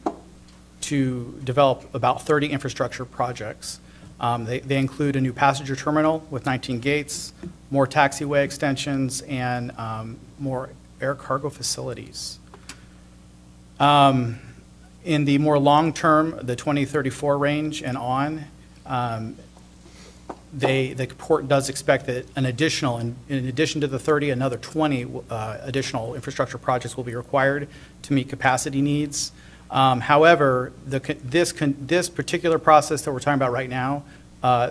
to develop about 30 infrastructure projects. They include a new passenger terminal with 19 gates, more taxiway extensions, and more air cargo facilities. In the more long-term, the 2034 range and on, the port does expect that an additional, in addition to the 30, another 20 additional infrastructure projects will be required to meet capacity needs. However, this particular process that we're talking about right now,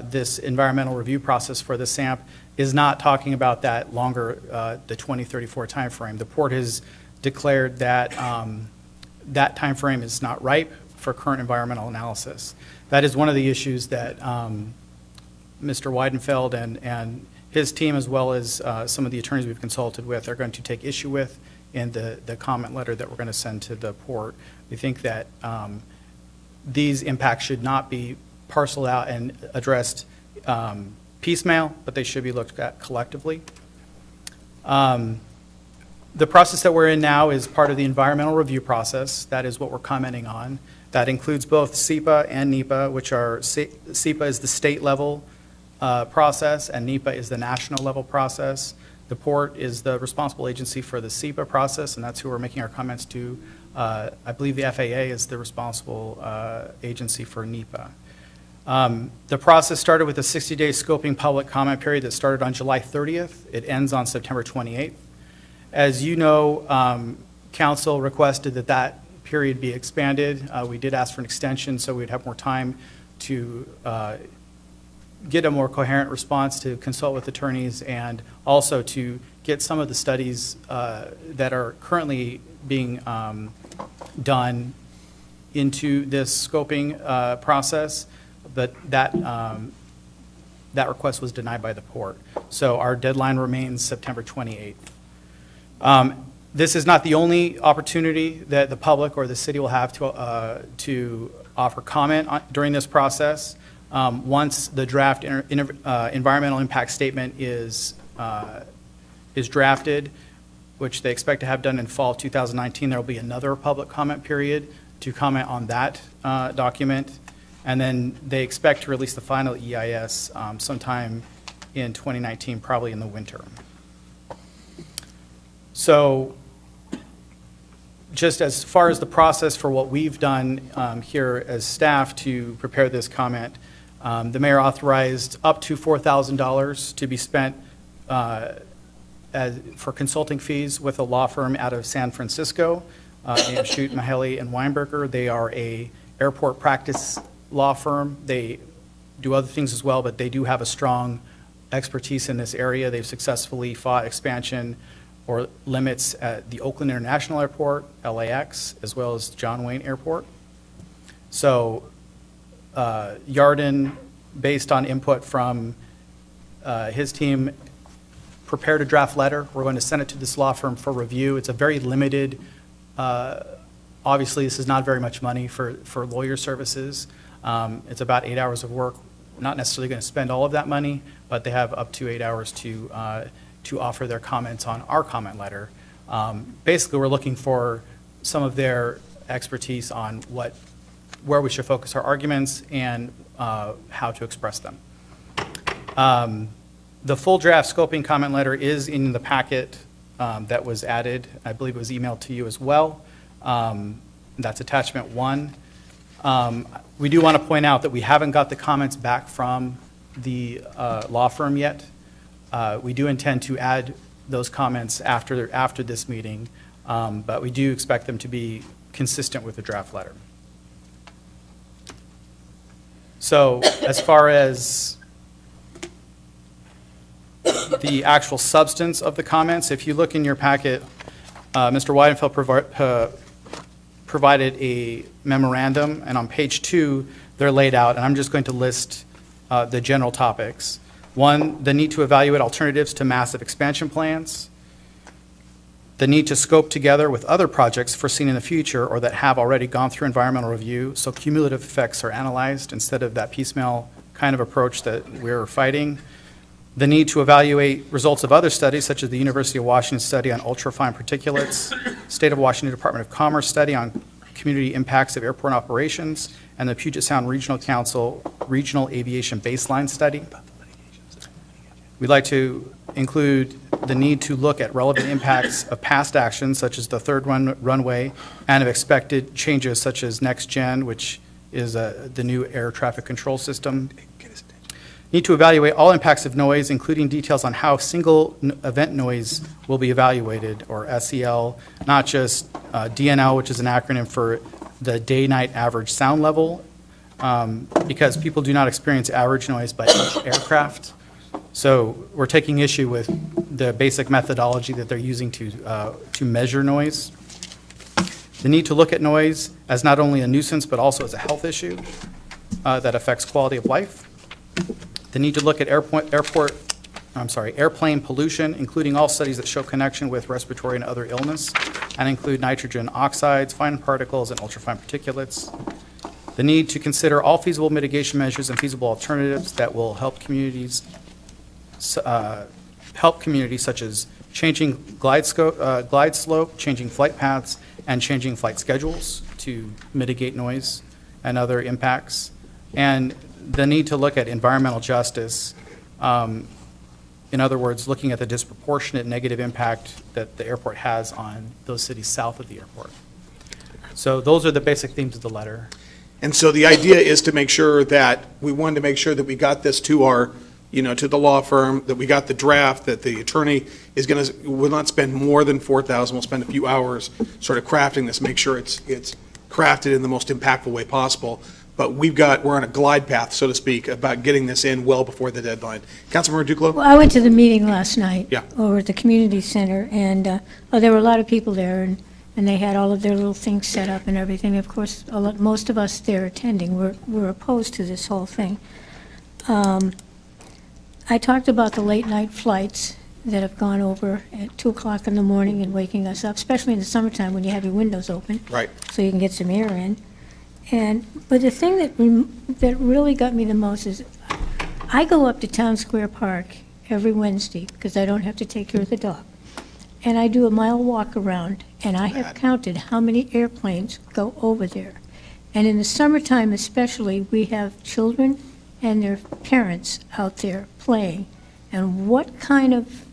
this environmental review process for the SAMP, is not talking about that longer, the 2034 timeframe. The port has declared that that timeframe is not ripe for current environmental analysis. That is one of the issues that Mr. Weidenfeld and his team, as well as some of the attorneys we've consulted with, are going to take issue with in the comment letter that we're going to send to the port. We think that these impacts should not be parceled out and addressed piecemeal, but they should be looked at collectively. The process that we're in now is part of the environmental review process. That is what we're commenting on. That includes both SEPA and NEPA, which are, SEPA is the state level process, and NEPA is the national level process. The port is the responsible agency for the SEPA process, and that's who we're making our comments to. I believe the FAA is the responsible agency for NEPA. The process started with a 60-day scoping public comment period that started on July 30th. It ends on September 28th. As you know, Council requested that that period be expanded. We did ask for an extension so we'd have more time to get a more coherent response, to consult with attorneys, and also to get some of the studies that are currently being done into this scoping process. But that that request was denied by the port. So our deadline remains September 28th. This is not the only opportunity that the public or the city will have to offer comment during this process. Once the draft environmental impact statement is drafted, which they expect to have done in fall of 2019, there will be another public comment period to comment on that document. And then they expect to release the final EIS sometime in 2019, probably in the winter. So just as far as the process for what we've done here as staff to prepare this comment, the mayor authorized up to $4,000 to be spent for consulting fees with a law firm out of San Francisco, named Schutt, Mahaley, and Weinberger. They are a airport practice law firm. They do other things as well, but they do have a strong expertise in this area. They've successfully fought expansion or limits at the Oakland International Airport, LAX, as well as John Wayne Airport. So Yarden, based on input from his team, prepared a draft letter. We're going to send it to this law firm for review. It's a very limited, obviously this is not very much money for lawyer services. It's about 8 hours of work. We're not necessarily going to spend all of that money, but they have up to 8 hours to offer their comments on our comment letter. Basically, we're looking for some of their expertise on where we should focus our arguments and how to express them. The full draft scoping comment letter is in the packet that was added. I believe it was emailed to you as well. That's attachment 1. We do want to point out that we haven't got the comments back from the law firm yet. We do intend to add those comments after this meeting, but we do expect them to be consistent with the draft letter. So as far as the actual substance of the comments, if you look in your packet, Mr. Weidenfeld provided a memorandum, and on page 2, they're laid out, and I'm just going to list the general topics. 1, the need to evaluate alternatives to massive expansion plans. The need to scope together with other projects foreseen in the future or that have already gone through environmental review, so cumulative effects are analyzed instead of that piecemeal kind of approach that we're fighting. The need to evaluate results of other studies, such as the University of Washington study on ultrafine particulates, State of Washington Department of Commerce study on community impacts of airport operations, and the Puget Sound Regional Council Regional Aviation Baseline Study. We'd like to include the need to look at relevant impacts of past actions, such as the third runway, and of expected changes such as Next Gen, which is the new air traffic control system. Need to evaluate all impacts of noise, including details on how single event noise will be evaluated, or SEL, not just DNL, which is an acronym for the day-night average sound level, because people do not experience average noise by each aircraft. So we're taking issue with the basic methodology that they're using to measure noise. The need to look at noise as not only a nuisance, but also as a health issue that affects quality of life. The need to look at airplane pollution, including all studies that show connection with respiratory and other illness, and include nitrogen oxides, fine particles, and ultrafine particulates. The need to consider all feasible mitigation measures and feasible alternatives that will help communities such as changing glide slope, changing flight paths, and changing flight schedules to mitigate noise and other impacts. And the need to look at environmental justice, in other words, looking at the disproportionate negative impact that the airport has on those cities south of the airport. So those are the basic themes of the letter. And so the idea is to make sure that we wanted to make sure that we got this to our, to the law firm, that we got the draft, that the attorney will not spend more than $4,000. We'll spend a few hours sort of crafting this, make sure it's crafted in the most impactful way possible. But we're on a glide path, so to speak, about getting this in well before the deadline. Councilmember Duclos? Well, I went to the meeting last night. Yeah. Over at the community center, and there were a lot of people there, and they had all of their little things set up and everything. Of course, most of us there attending were opposed to this whole thing. I talked about the late-night flights that have gone over at 2 o'clock in the morning and waking us up, especially in the summertime when you have your windows open. Right. So you can get some air in. But the thing that really got me the most is I go up to Town Square Park every Wednesday because I don't have to take care of the dog. And I do a mile walk around, and I have counted how many airplanes go over there. And in the summertime especially, we have children and their parents out there playing. And what kind of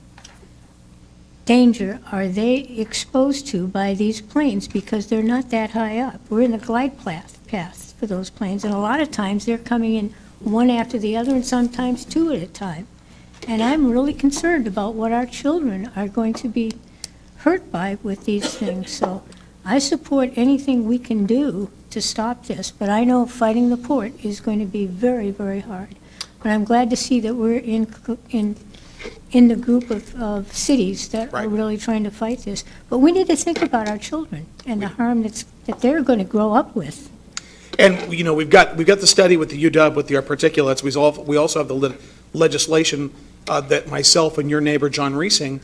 danger are they exposed to by these planes? Because they're not that high up. We're in the glide path for those planes, and a lot of times they're coming in one after the other, and sometimes two at a time. And I'm really concerned about what our children are going to be hurt by with these things. So I support anything we can do to stop this, but I know fighting the port is going to be very, very hard. But I'm glad to see that we're in the group of cities that are really trying to fight this. But we need to think about our children and the harm that they're going to grow up with. And, you know, we've got the study with the UW with the particulates. We also have the legislation that myself and your neighbor, John Reesing,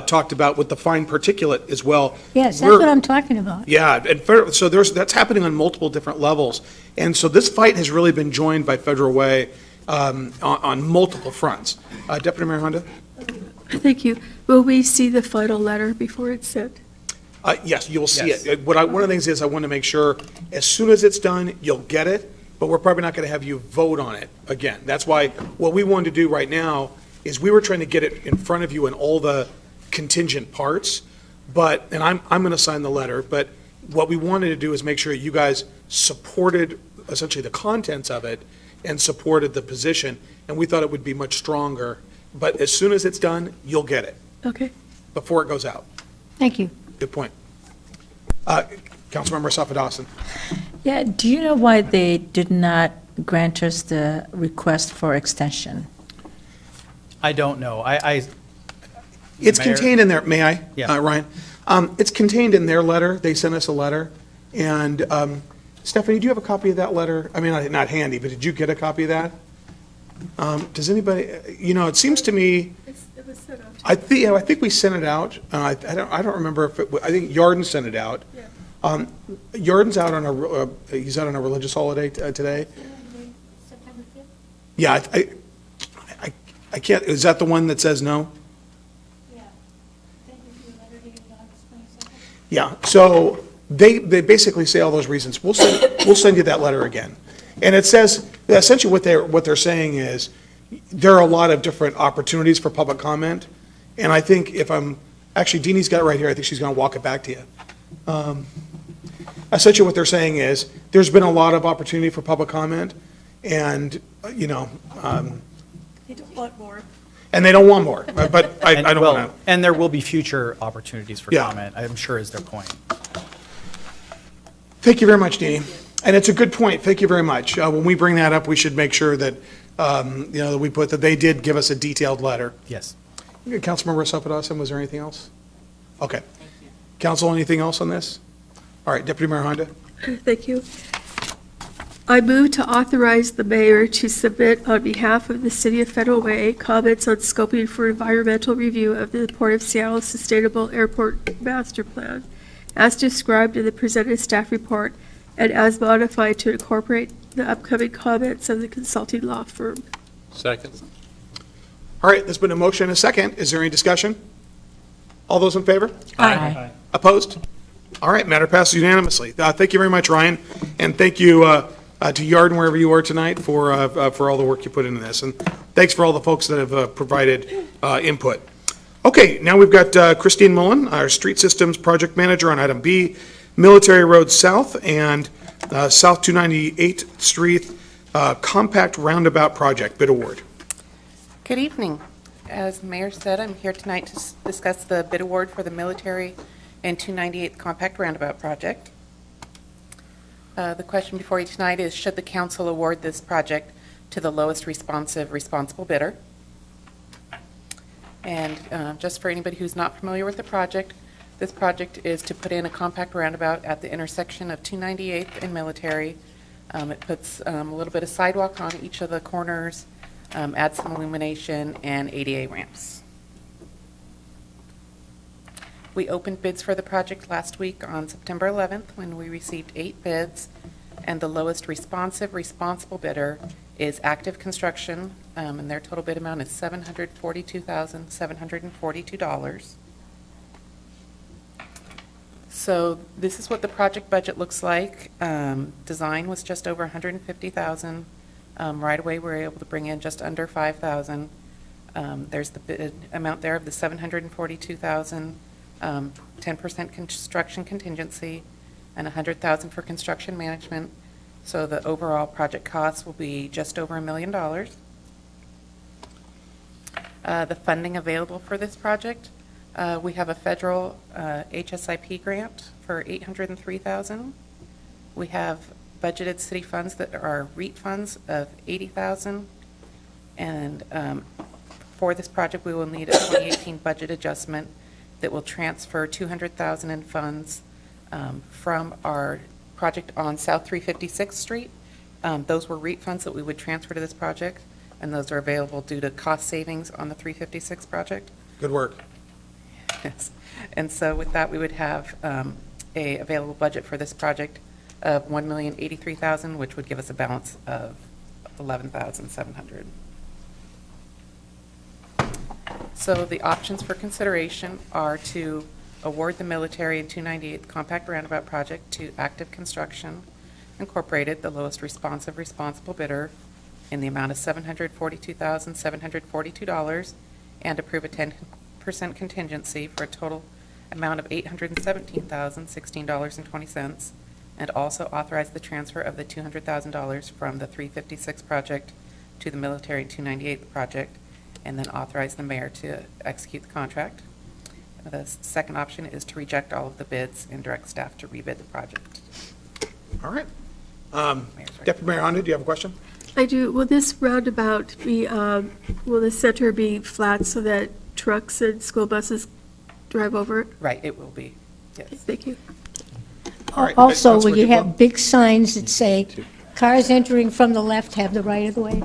talked about with the fine particulate as well. Yes, that's what I'm talking about. Yeah, and so that's happening on multiple different levels. And so this fight has really been joined by Federal Way on multiple fronts. Deputy Mayor Honda? Thank you. Will we see the final letter before it's sent? Yes, you'll see it. One of the things is I want to make sure as soon as it's done, you'll get it, but we're probably not going to have you vote on it again. That's why what we wanted to do right now is we were trying to get it in front of you in all the contingent parts, and I'm going to sign the letter, but what we wanted to do is make sure you guys supported essentially the contents of it and supported the position, and we thought it would be much stronger. But as soon as it's done, you'll get it. Okay. Before it goes out. Thank you. Good point. Councilmember Safa-Dawson. Yeah, do you know why they did not grant us the request for extension? I don't know. It's Mayor? contained in there, may I, Yeah. Ryan? It's contained in their letter. They sent us a letter. And Stephanie, do you have a copy of that letter? I mean, not handy, but did you get a copy of that? Does anybody, it seems to me, It was sent out. I think we sent it out. I don't remember if I think Yarden sent it out. Yeah. Yarden's out on he's out on a religious holiday today. September 5th? Yeah, I can't, is that the one that says no? Yeah, so they basically say all those reasons. We'll send you that letter again. And it says, essentially what they're saying is, there are a lot of different opportunities for public comment, and I think actually Deanie's got it right here, I think she's gonna walk it back to you. Essentially what they're saying is, there's been a lot of opportunity for public comment, and, They don't want more. and they don't want more, but I don't wanna. And there will be future opportunities for Yeah. comment, I'm sure is their point. Thank you very much, Deanie. And it's a good point. Thank you very much. When we bring that up, we should make sure that, that we put that they did give us a detailed letter. Yes. Councilmember Safa-Dawson, was there anything else? Okay. Council, anything else on this? All right, Deputy Mayor Honda. Thank you. I move to authorize the mayor to submit on behalf of the City of Federal Way comments on scoping for environmental review of the Port of Seattle Sustainable Airport Master Plan, as described in the presented staff report, and as modified to incorporate the upcoming comments of the consulting law firm. Second. All right, there's been a motion and a second. Is there any discussion? All those in favor? Aye. Opposed? All right, matter passes unanimously. Thank you very much, Ryan, and thank you to Yarden, wherever you are tonight, for all the work you put into this. And thanks for all the folks that have provided input. Okay, now we've got Christine Mullen, our Street Systems Project Manager on item B, Military Road South and South 298th Street Compact Roundabout Project Bid Award. Good evening. As the Mayor said, I'm here tonight to discuss the bid award for the Military and 298th Compact Roundabout Project. The question before you tonight is, should the council award this project to the lowest responsible bidder? And just for anybody who's not familiar with the project, this project is to put in a compact roundabout at the intersection of 298th and Military. It puts a little bit of sidewalk on each of the corners, add some illumination, and ADA ramps. We opened bids for the project last week on September 11th when we received 8 bids, and the lowest responsible bidder is Active Construction, and their total bid amount is $742,742. So this is what the project budget looks like. Design was just over $150,000. Right away, we were able to bring in just under $5,000. There's the bid amount there of the $742,000, 10% construction contingency, and $100,000 for construction management. So the overall project cost will be just over $1 million. The funding available for this project, we have a federal HSIP grant for $803,000. We have budgeted city funds that are REIT funds of $80,000. And for this project, we will need a 2018 budget adjustment that will transfer $200,000 in funds from our project on South 356th Street. Those were REIT funds that we would transfer to this project, and those are available due to cost savings on the 356 project. Good work. Yes. And so with that, we would have a available budget for this project of $1,083,000, which would give us a balance of $11,700. So the options for consideration are to award the military and 298th Compact Roundabout project to Active Construction Incorporated, the lowest responsible bidder, in the amount of $742,742, and approve a 10% contingency for a total amount of $817,016.20, and also authorize the transfer of the $200,000 from the 356 project to the military and 298th project, and then authorize the mayor to execute the contract. The second option is to reject all of the bids and direct staff to rebid the project. All right. Deputy Mayor Hondo, do you have a question? I do. Will this roundabout be, will the center be flat so that trucks and school buses drive over it? Right, it will be, yes. Thank you. Also, will you have big signs that say, cars entering from the left have the right of the way?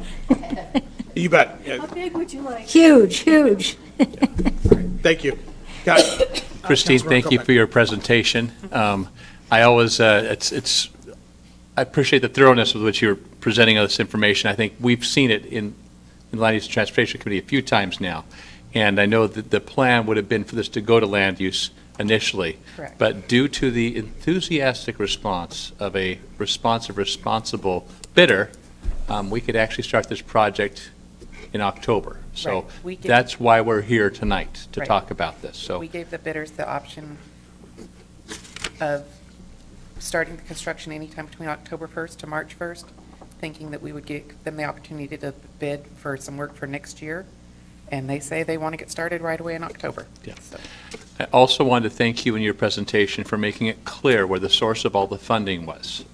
You bet. How big would you like? Huge, huge. Thank you. Got it. Christine, Councilmember thank you Kopech. for your presentation. I always, I appreciate the thoroughness with which you're presenting us this information. I think we've seen it in Land Use and Transportation Committee a few times now. And I know that the plan would have been for this to go to land use initially. Correct. But due to the enthusiastic response of a responsible bidder, we could actually start this project in October. So Right. that's why we're here tonight, to Right. talk about this. So We gave the bidders the option of starting the construction anytime between October 1st to March 1st, thinking that we would give them the opportunity to bid for some work for next year. And they say they want to get started right away in October. Yeah. So, I also wanted to thank you in your presentation for making it clear where the source of all the funding was.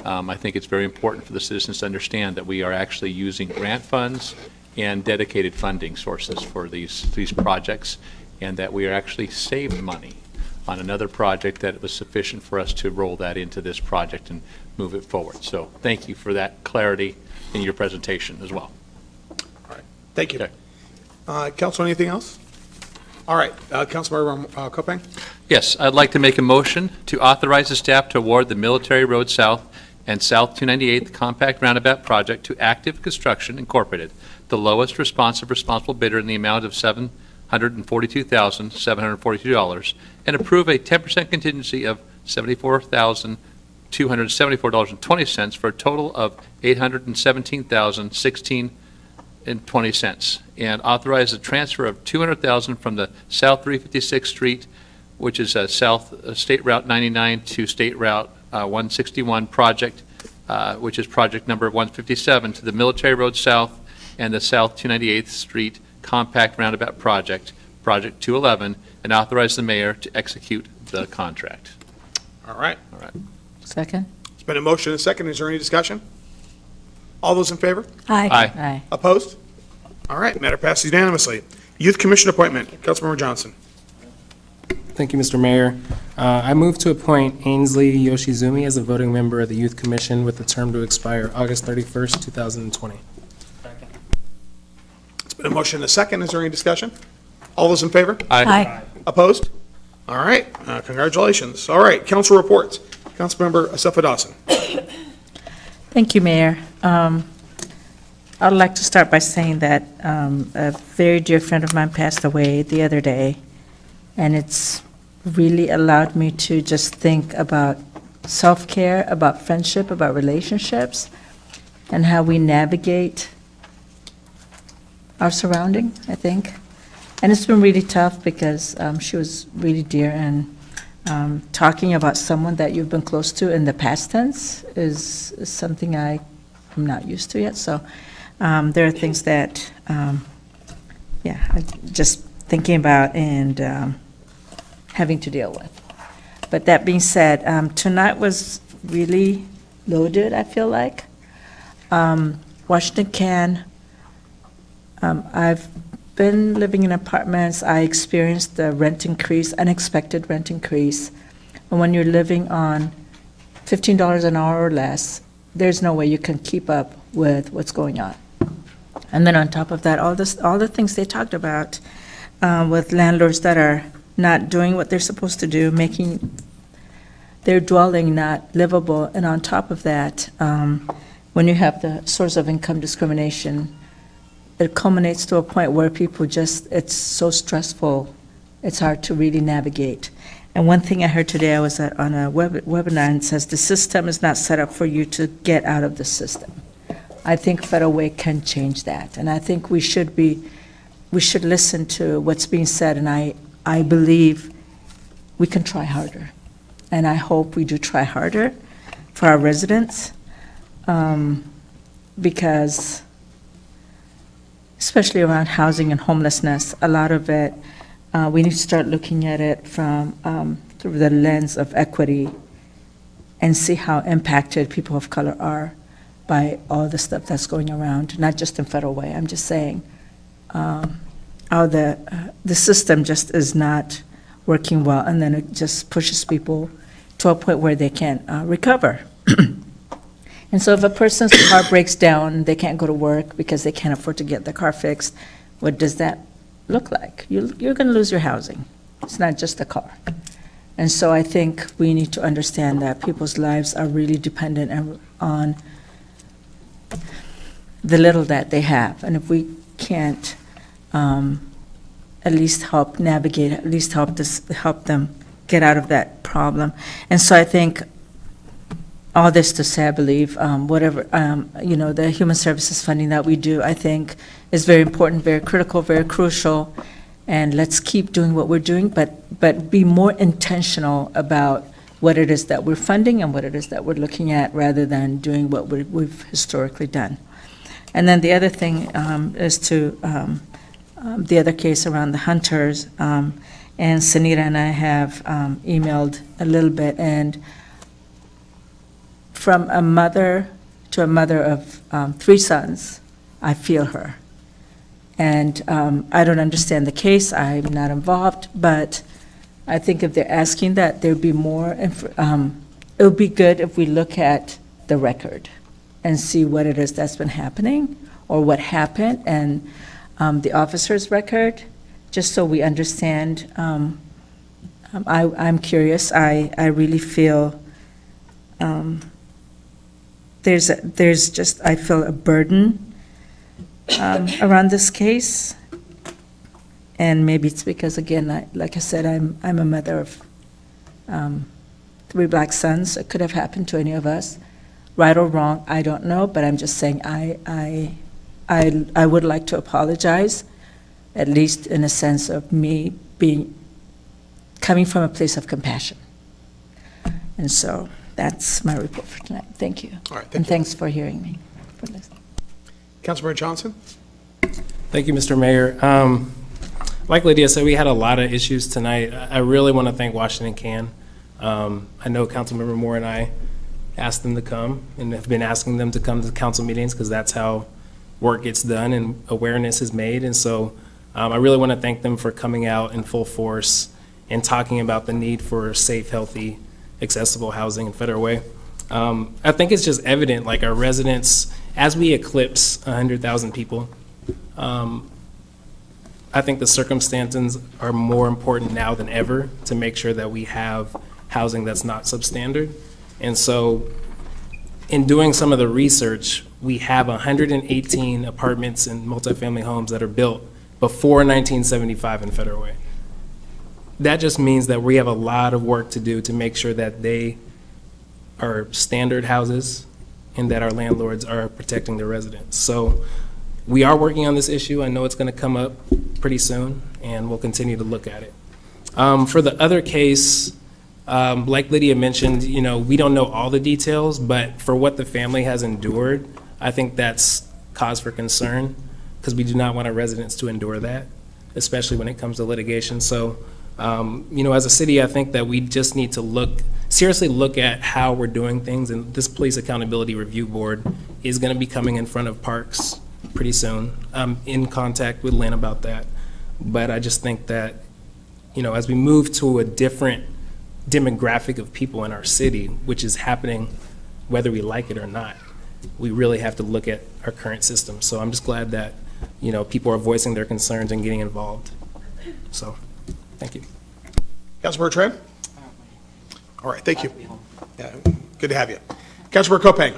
I think it's very important for the citizens to understand that we are actually using grant funds and dedicated funding sources for these projects, and that we are actually saved money on another project that was sufficient for us to roll that into this project and move it forward. So thank you for that clarity in your presentation as well. Thank you. Okay. Council, anything else? All right, Councilmember Kopeng? Yes, I'd like to make a motion to authorize the staff to award the Military Road South and South 298th Compact Roundabout Project to Active Construction Incorporated, the lowest responsible bidder in the amount of $742,742, and approve a 10% contingency of $74,274.20 for a total of $817,016.20, and authorize the transfer of $200,000 from the South 356th Street, which is South State Route 99 to State Route 161 project, which is project number 157, to the Military Road South and the South 298th Street Compact Roundabout Project, Project 211, and authorize the mayor to execute the contract. All right. All right. Second? It's been a motion and a second. Is there any discussion? All those in favor? Aye. Aye. Opposed? All right, matter passes unanimously. Youth Commission appointment, Councilmember Johnson. Thank you, Mr. Mayor. I move to appoint Ainsley Yoshizumi as a voting member of the Youth Commission with a term to expire August 31st, 2020. been a motion and a second. Is there any discussion? All those in favor? Aye. Opposed? All right, congratulations. All right, council reports. Councilmember Sept Dawson. Thank you, Mayor. I'd like to start by saying that a very dear friend of mine passed away the other day, and it's really allowed me to just think about self-care, about friendship, about relationships, and how we navigate our surrounding, I think. And it's been really tough because she was really dear, and talking about someone that you've been close to in the past tense is something I'm not used to yet. So there are things that, I'm just thinking about and having to deal with. But that being said, tonight was really loaded, I feel like. Washington Can, I've been living in apartments. I experienced the rent increase, unexpected rent increase. And when you're living on $15 an hour or less, there's no way you can keep up with what's going on. And then on top of that, all the things they talked about with landlords that are not doing what they're supposed to do, making their dwelling not livable. And on top of that, when you have the source of income discrimination, it culminates to a point where people it's so stressful, it's hard to really navigate. And one thing I heard today, I was on a webinar, and it says the system is not set up for you to get out of the system. I think Federal Way can change that, and I think we should listen to what's being said, and I believe we can try harder. And I hope we do try harder for our residents, because especially around housing and homelessness, a lot of it, we need to start looking at it from through the lens of equity and see how impacted people of color are by all the stuff that's going around, not just in Federal Way. I'm just saying how the system just is not working well, and then it just pushes people to a point where they can't recover. And so if a person's car breaks down, they can't go to work because they can't afford to get their car fixed, what does that look like? You're going to lose your housing. It's not just the car. And so I think we need to understand that people's lives are really dependent on the little that they have. And if we can't at least help navigate, at least help them get out of that problem. And so I think all this to say, I believe, the human services funding that we do, I think, is very important, very critical, very crucial, and let's keep doing what we're doing, but be more intentional about what it is that we're funding and what it is that we're looking at, rather than doing what we've historically done. And then the other thing is to the other case around the hunters, and Sunita and I have emailed a little bit, and from a mother to a mother of 3 sons, I feel her. And I don't understand the case, I'm not involved, but I think if they're asking that, there'd be more, it would be good if we look at the record and see what it is that's been happening, or what happened, and the officer's record, just so we understand. I'm curious, I really feel there's just, I feel a burden around this case, and maybe it's because, again, like I said, I'm a mother of 3 black sons. It could have happened to any of us, right or wrong, I don't know, but I'm just saying I would like to apologize, at least in a sense of me coming from a place of compassion. And so that's my report for tonight. Thank you. All right, thank and you. thanks for hearing me. Councilmember Johnson? Thank you, Mr. Mayor. Like Lydia said, we had a lot of issues tonight. I really want to thank Washington Can. I know Councilmember Moore and I asked them to come, and have been asking them to come to council meetings, because that's how work gets done and awareness is made. And so I really want to thank them for coming out in full force and talking about the need for safe, healthy, accessible housing in Federal Way. I think it's just evident, like, our residents, as we eclipse 100,000 people, I think the circumstances are more important now than ever to make sure that we have housing that's not substandard. And so in doing some of the research, we have 118 apartments and multifamily homes that are built before 1975 in Federal Way. That just means that we have a lot of work to do to make sure that they are standard houses and that our landlords are protecting their residents. So we are working on this issue. I know it's going to come up pretty soon, and we'll continue to look at it. For the other case, like Lydia mentioned, we don't know all the details, but for what the family has endured, I think that's cause for concern, because we do not want our residents to endure that, especially when it comes to litigation. So, as a city, I think that we just need to seriously look at how we're doing things, and this Police Accountability Review Board is going to be coming in front of Parks pretty soon. I'm in contact with Lynn about that, but I just think that, as we move to a different demographic of people in our city, which is happening whether we like it or not, we really have to look at our current system. So I'm just glad that, people are voicing their concerns and getting involved. So, thank you. Councilmember Tran? All right, thank you. Yeah, good to have you. Councilmember Kopang?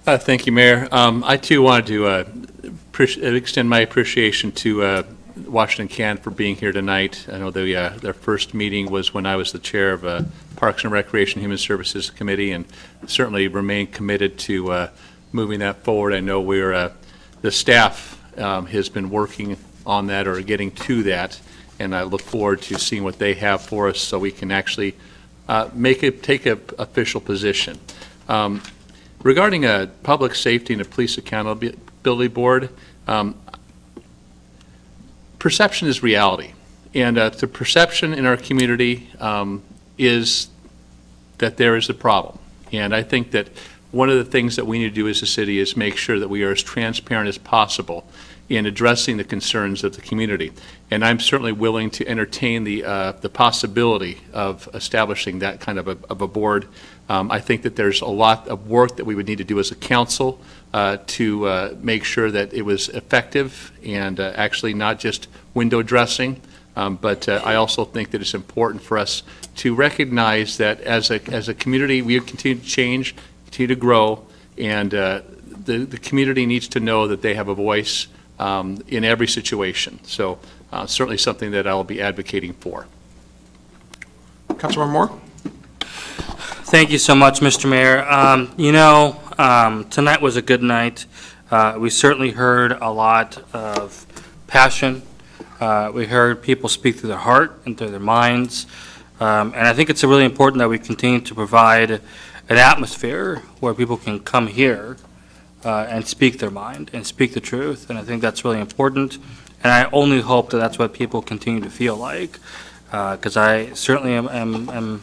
Thank you, Mayor. I too wanted to extend my appreciation to Washington Can for being here tonight. I know their first meeting was when I was the chair of Parks and Recreation Human Services Committee, and certainly remain committed to moving that forward. I know the staff has been working on that or getting to that, and I look forward to seeing what they have for us so we can actually take an official position. Regarding a public safety and a police accountability board, perception is reality. And the perception in our community is that there is a problem. And I think that one of the things that we need to do as a city is make sure that we are as transparent as possible in addressing the concerns of the community. And I'm certainly willing to entertain the possibility of establishing that kind of a board. I think that there's a lot of work that we would need to do as a council to make sure that it was effective and actually not just window dressing. But I also think that it's important for us to recognize that as a community, we continue to change, continue to grow, and the community needs to know that they have a voice in every situation. So certainly something that I'll be advocating for. Councilmember Moore? Thank you so much, Mr. Mayor. Tonight was a good night. We certainly heard a lot of passion. We heard people speak through their heart and through their minds. And I think it's really important that we continue to provide an atmosphere where people can come here and speak their mind and speak the truth. And I think that's really important. And I only hope that that's what people continue to feel like, because I certainly am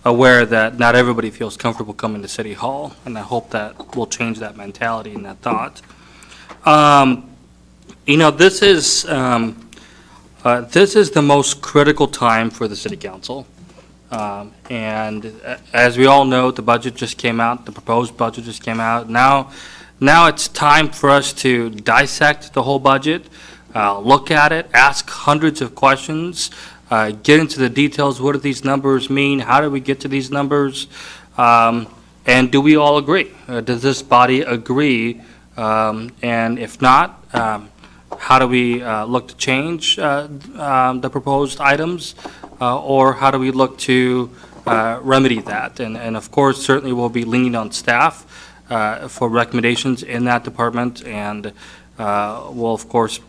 aware that not everybody feels comfortable coming to City Hall, and I hope that we'll change that mentality and that thought. This is the most critical time for the City Council. And as we all know, the budget just came out, the proposed budget just came out. Now it's time for us to dissect the whole budget, look at it, ask hundreds of questions, get into the details. What do these numbers mean? How do we get to these numbers? And do we all agree? Does this body agree? And if not, how do we look to change the proposed items? Or how do we look to remedy that? And of course, certainly we'll be leaning on staff for recommendations in that department, and will of course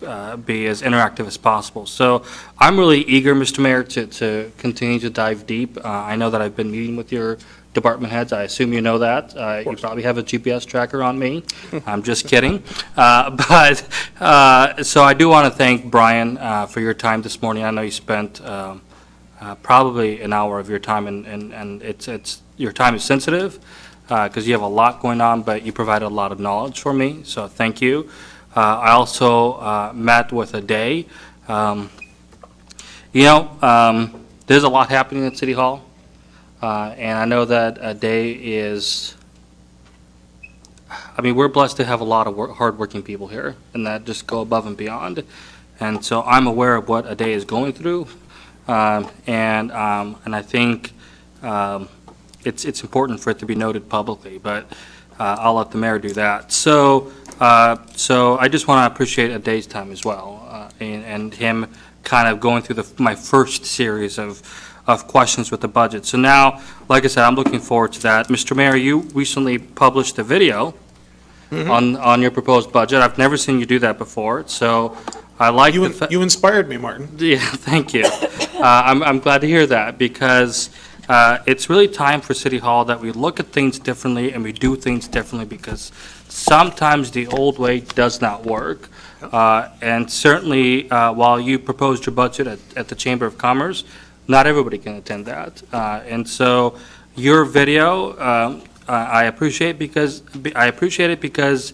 be as interactive as possible. So I'm really eager, Mr. Mayor, to continue to dive deep. I know that I've been meeting with your department heads. I assume you know that. You probably have a GPS tracker on me. I'm just kidding. So I do want to thank Brian for your time this morning. I know you spent probably an hour of your time, and it's your time is sensitive because you have a lot going on, but you provided a lot of knowledge for me, so thank you. I also met with Aday. There's a lot happening at City Hall, and I know that Aday is, we're blessed to have a lot of hardworking people here, and that just go above and beyond. And so I'm aware of what a day is going through. And I think it's important for it to be noted publicly, but I'll let the mayor do that. So I just want to appreciate a day's time as well, and him kind of going through my first series of questions with the budget. So now, like I said, I'm looking forward to that. Mr. Mayor, you recently published a video on your proposed budget. I've never seen you do that before, so I like You inspired me, Martin. Yeah, thank you. I'm glad to hear that, because it's really time for City Hall that we look at things differently and we do things differently, because sometimes the old way does not work. And certainly, while you proposed your budget at the Chamber of Commerce, not everybody can attend that. And so your video, I appreciate it because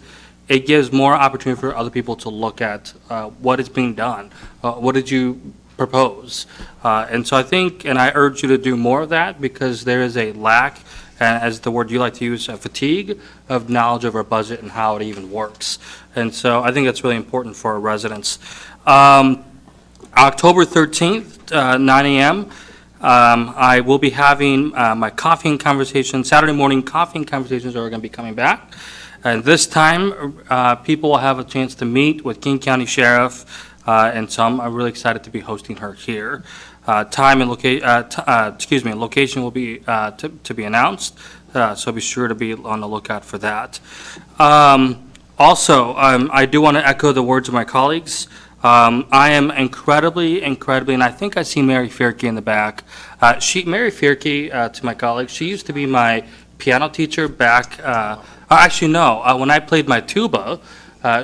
it gives more opportunity for other people to look at what is being done. What did you propose? And so I think, and I urge you to do more of that, because there is a lack, as the word you like to use, a fatigue of knowledge of our budget and how it even works. And so I think that's really important for our residents. October 13th, 9 a.m., I will be having my coffee and conversation, Saturday morning coffee and conversations are going to be coming back. And this time, people will have a chance to meet with King County Sheriff, and so I'm really excited to be hosting her here. Time and location will be to be announced, so be sure to be on the lookout for that. Also, I do want to echo the words of my colleagues. I am incredibly, and I think I see Mary Fierke in the back. Mary Fierke, to my colleagues, she used to be my piano teacher back, actually no, when I played my tuba,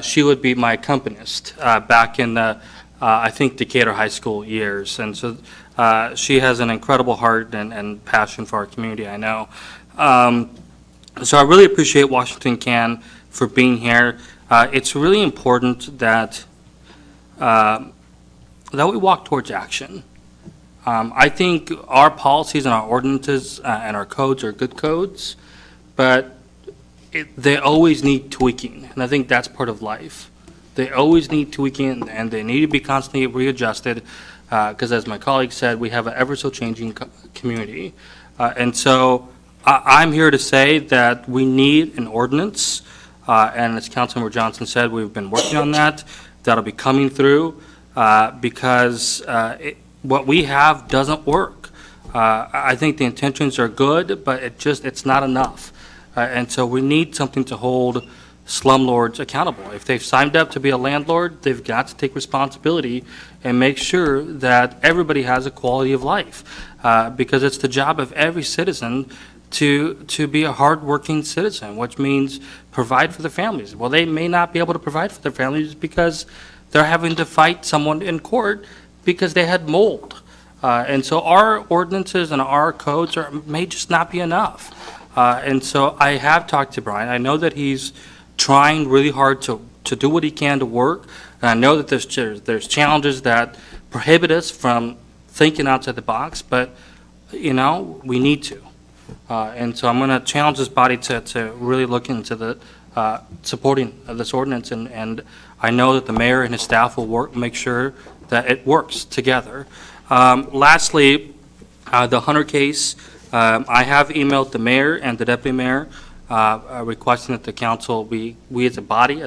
she would be my accompanist back in the, I think, Decatur High School years. And so she has an incredible heart and passion for our community, I know. So I really appreciate Washington Can for being here. It's really important that we walk towards action. I think our policies and our ordinances and our codes are good codes, but they always need tweaking, and I think that's part of life. They always need tweaking, and they need to be constantly readjusted, because as my colleague said, we have an ever-so-changing community. And so I'm here to say that we need an ordinance, and as Councilmember Johnson said, we've been working on that. That'll be coming through, because what we have doesn't work. I think the intentions are good, but it's not enough. And so we need something to hold slumlords accountable. If they've signed up to be a landlord, they've got to take responsibility and make sure that everybody has a quality of life, because it's the job of every citizen to be a hardworking citizen, which means provide for their families. Well, they may not be able to provide for their families because they're having to fight someone in court because they had mold. And so our ordinances and our codes may just not be enough. And so I have talked to Brian. I know that he's trying really hard to do what he can to work. And I know that there's challenges that prohibit us from thinking outside the box, but, we need to. And so I'm going to challenge this body to really look into the supporting of this ordinance. And I know that the mayor and his staff will make sure that it works together. Lastly, the Hunter case. I have emailed the mayor and the deputy mayor requesting that the council, we as a body,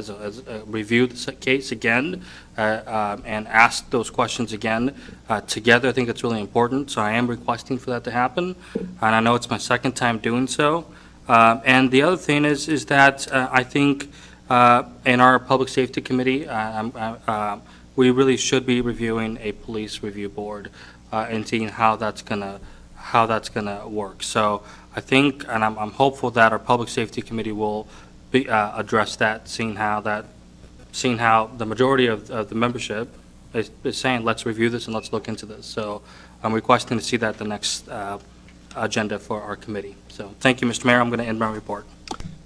review the case again and ask those questions again together. I think it's really important, so I am requesting for that to happen, and I know it's my second time doing so. And the other thing is that I think in our public safety committee, we really should be reviewing a police review board and seeing how that's gonna work. So I think, and I'm hopeful that our public safety committee will address that, seeing how the majority of the membership is saying, let's review this and let's look into this. So I'm requesting to see that the next agenda for our committee. So thank you, Mr. Mayor. I'm going to end my report.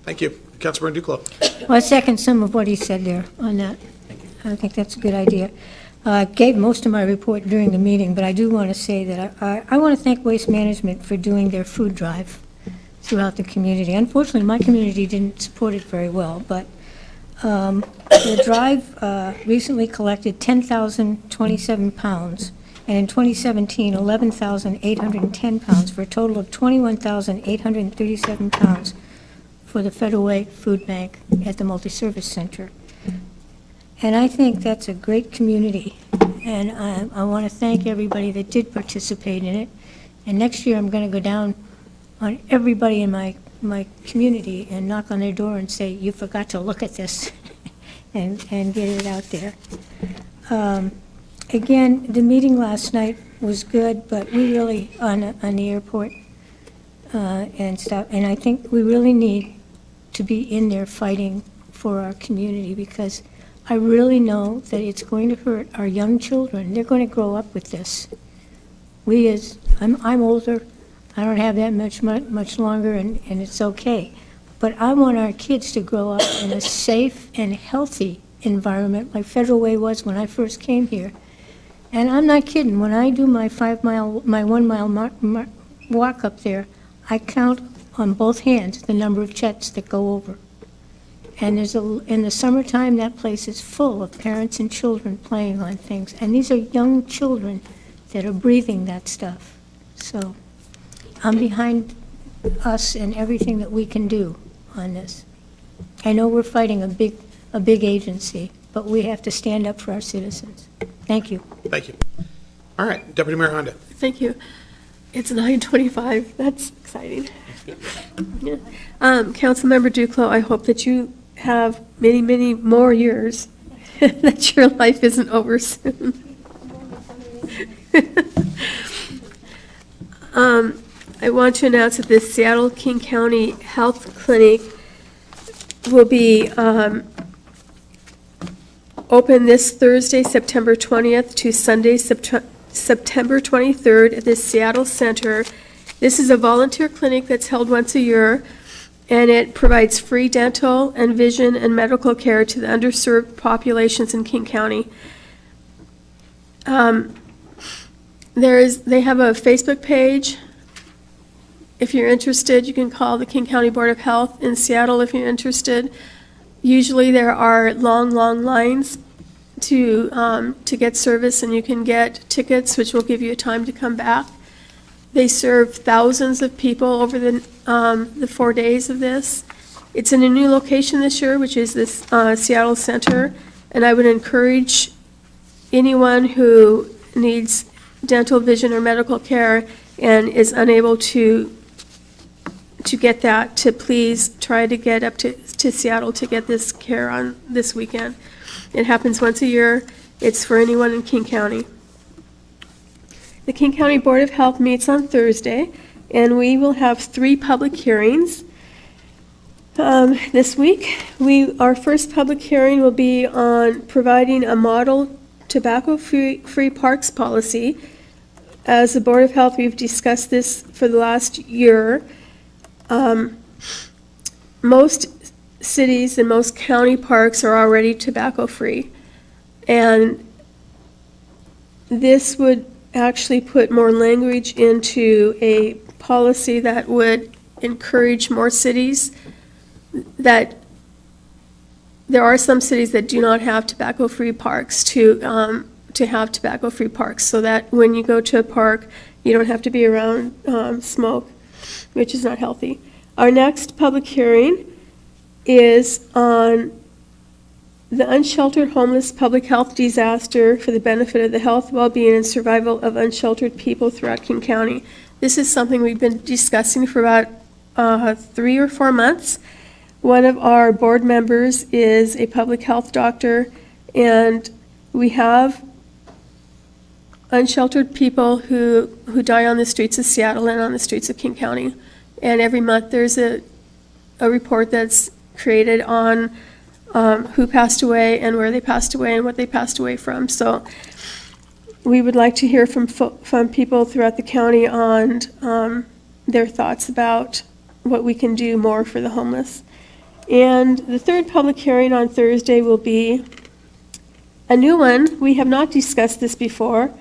Thank you. Councilmember Duclos. Well, I second some of what he said there on that. I think that's a good idea. I gave most of my report during the meeting, but I do want to say that I want to thank Waste Management for doing their food drive throughout the community. Unfortunately, my community didn't support it very well, but The drive recently collected 10,027 pounds, and in 2017, 11,810 pounds, for a total of 21,837 pounds for the Federal Way Food Bank at the Multi-Service Center. And I think that's a great community, and I want to thank everybody that did participate in it. And next year, I'm going to go down on everybody in my community and knock on their door and say, you forgot to look at this, and get it out there. Again, the meeting last night was good, but we really, on the airport and stuff, and I think we really need to be in there fighting for our community, because I really know that it's going to hurt our young children. They're going to grow up with this. I'm older, I don't have that much longer, and it's okay. But I want our kids to grow up in a safe and healthy environment like Federal Way was when I first came here. And I'm not kidding, when I do my 1 mile walk up there, I count on both hands the number of jets that go over. And in the summertime, that place is full of parents and children playing on things. And these are young children that are breathing that stuff. So I'm behind us and everything that we can do on this. I know we're fighting a big agency, but we have to stand up for our citizens. Thank you. Thank you. All right, Deputy Mayor Honda. Thank you. It's 9:25. That's exciting. Yeah. Councilmember Duclos, I hope that you have many, many more years, that your life isn't over soon. I want to announce that the Seattle King County Health Clinic will be open this Thursday, September 20th to Sunday, September 23rd at the Seattle Center. This is a volunteer clinic that's held once a year, and it provides free dental and vision and medical care to the underserved populations in King County. They have a Facebook page. If you're interested, you can call the King County Board of Health in Seattle if you're interested. Usually there are long lines to get service, and you can get tickets, which will give you time to come back. They serve thousands of people over the 4 days of this. It's in a new location this year, which is this Seattle Center, and I would encourage anyone who needs dental, vision, or medical care and is unable to get that, to please try to get up to Seattle to get this care on this weekend. It happens once a year. It's for anyone in King County. The King County Board of Health meets on Thursday, and we will have 3 public hearings this week. Our first public hearing will be on providing a model tobacco-free parks policy. As the Board of Health, we've discussed this for the last year. Most cities and most county parks are already tobacco-free, and this would actually put more language into a policy that would encourage more cities. That there are some cities that do not have tobacco-free parks to have tobacco-free parks, so that when you go to a park, you don't have to be around smoke, which is not healthy. Our next public hearing is on the unsheltered homeless public health disaster for the benefit of the health, well-being, and survival of unsheltered people throughout King County. This is something we've been discussing for about 3 or 4 months. One of our board members is a public health doctor, and we have unsheltered people who die on the streets of Seattle and on the streets of King County. And every month there's a report that's created on who passed away and where they passed away and what they passed away from. So we would like to hear from people throughout the county on their thoughts about what we can do more for the homeless. And the third public hearing on Thursday will be a new one. We have not discussed this before,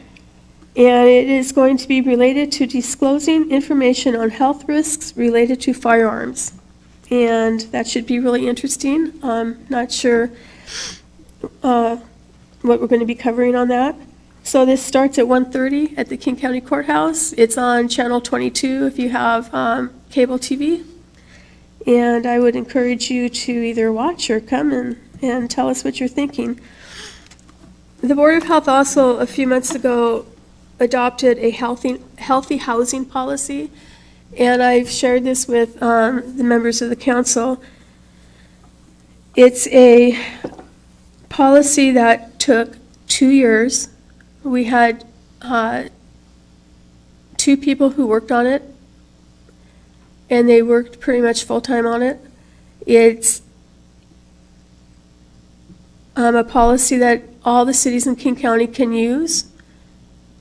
and it is going to be related to disclosing information on health risks related to firearms. and that should be really interesting. Not sure what we're going to be covering on that. So this starts at 1:30 at the King County Courthouse. It's on Channel 22 if you have cable TV. And I would encourage you to either watch or come and tell us what you're thinking. The Board of Health also, a few months ago, adopted a healthy housing policy, and I've shared this with the members of the council. It's a policy that took 2 years. We had 2 people who worked on it, and they worked pretty much full-time on it. It's a policy that all the cities in King County can use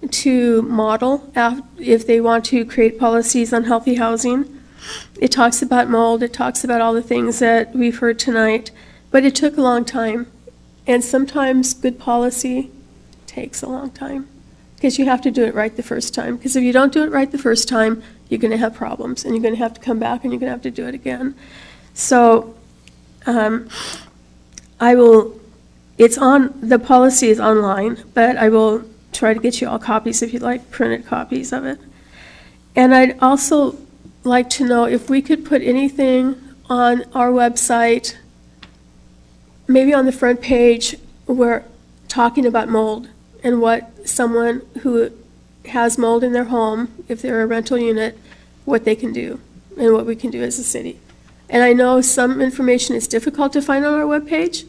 to model if they want to create policies on healthy housing. It talks about mold, it talks about all the things that we've heard tonight, but it took a long time. And sometimes good policy takes a long time because you have to do it right the first time. Because if you don't do it right the first time, you're going to have problems and you're going to have to come back and you're going to have to do it again. So the policy is online, but I will try to get you all copies if you'd like, printed copies of it. And I'd also like to know if we could put anything on our website, maybe on the front page, where talking about mold and what someone who has mold in their home, if they're a rental unit, what they can do and what we can do as a city. And I know some information is difficult to find on our webpage,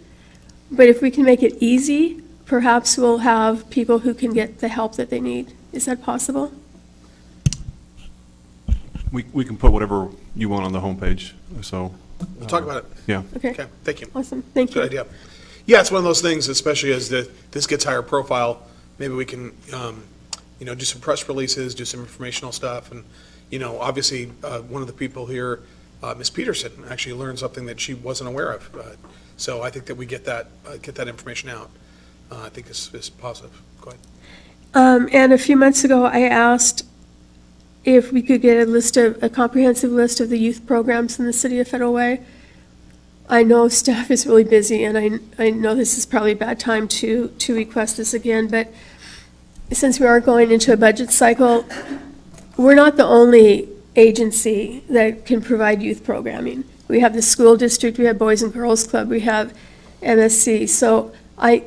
but if we can make it easy, perhaps we'll have people who can get the help that they need. Is that possible? We can put whatever you want on the homepage, so. We'll talk about it. Yeah. Okay. Thank you. Awesome, thank you. Good idea. Yeah, it's one of those things, especially as this gets higher profile, maybe we can, do some press releases, do some informational stuff, and, obviously, one of the people here, Ms. Peterson, actually learned something that she wasn't aware of. So I think that we get that information out. I think is positive. Go ahead. And a few months ago, I asked if we could get a comprehensive list of the youth programs in the city of Federal Way. I know staff is really busy, and I know this is probably a bad time to request this again, but since we are going into a budget cycle, we're not the only agency that can provide youth programming. We have the school district, we have Boys and Girls Club, we have MSC. So I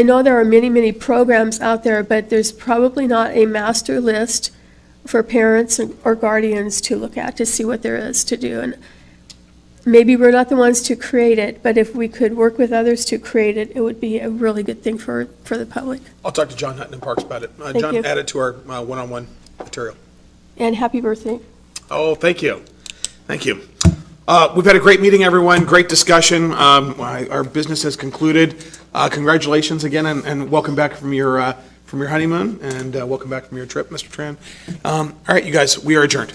know there are many, many programs out there, but there's probably not a master list for parents or guardians to look at to see what there is to do. And maybe we're not the ones to create it, but if we could work with others to create it, it would be a really good thing for the public. I'll talk to John Hutton in Parks about it. Thank John you. added to our one-on-one material. And happy birthday. Oh, thank you. Thank you. We've had a great meeting, everyone. Great discussion. Our business has concluded. Congratulations again, and welcome back from your honeymoon, and welcome back from your trip, Mr. Tran. All right, you guys, we are adjourned.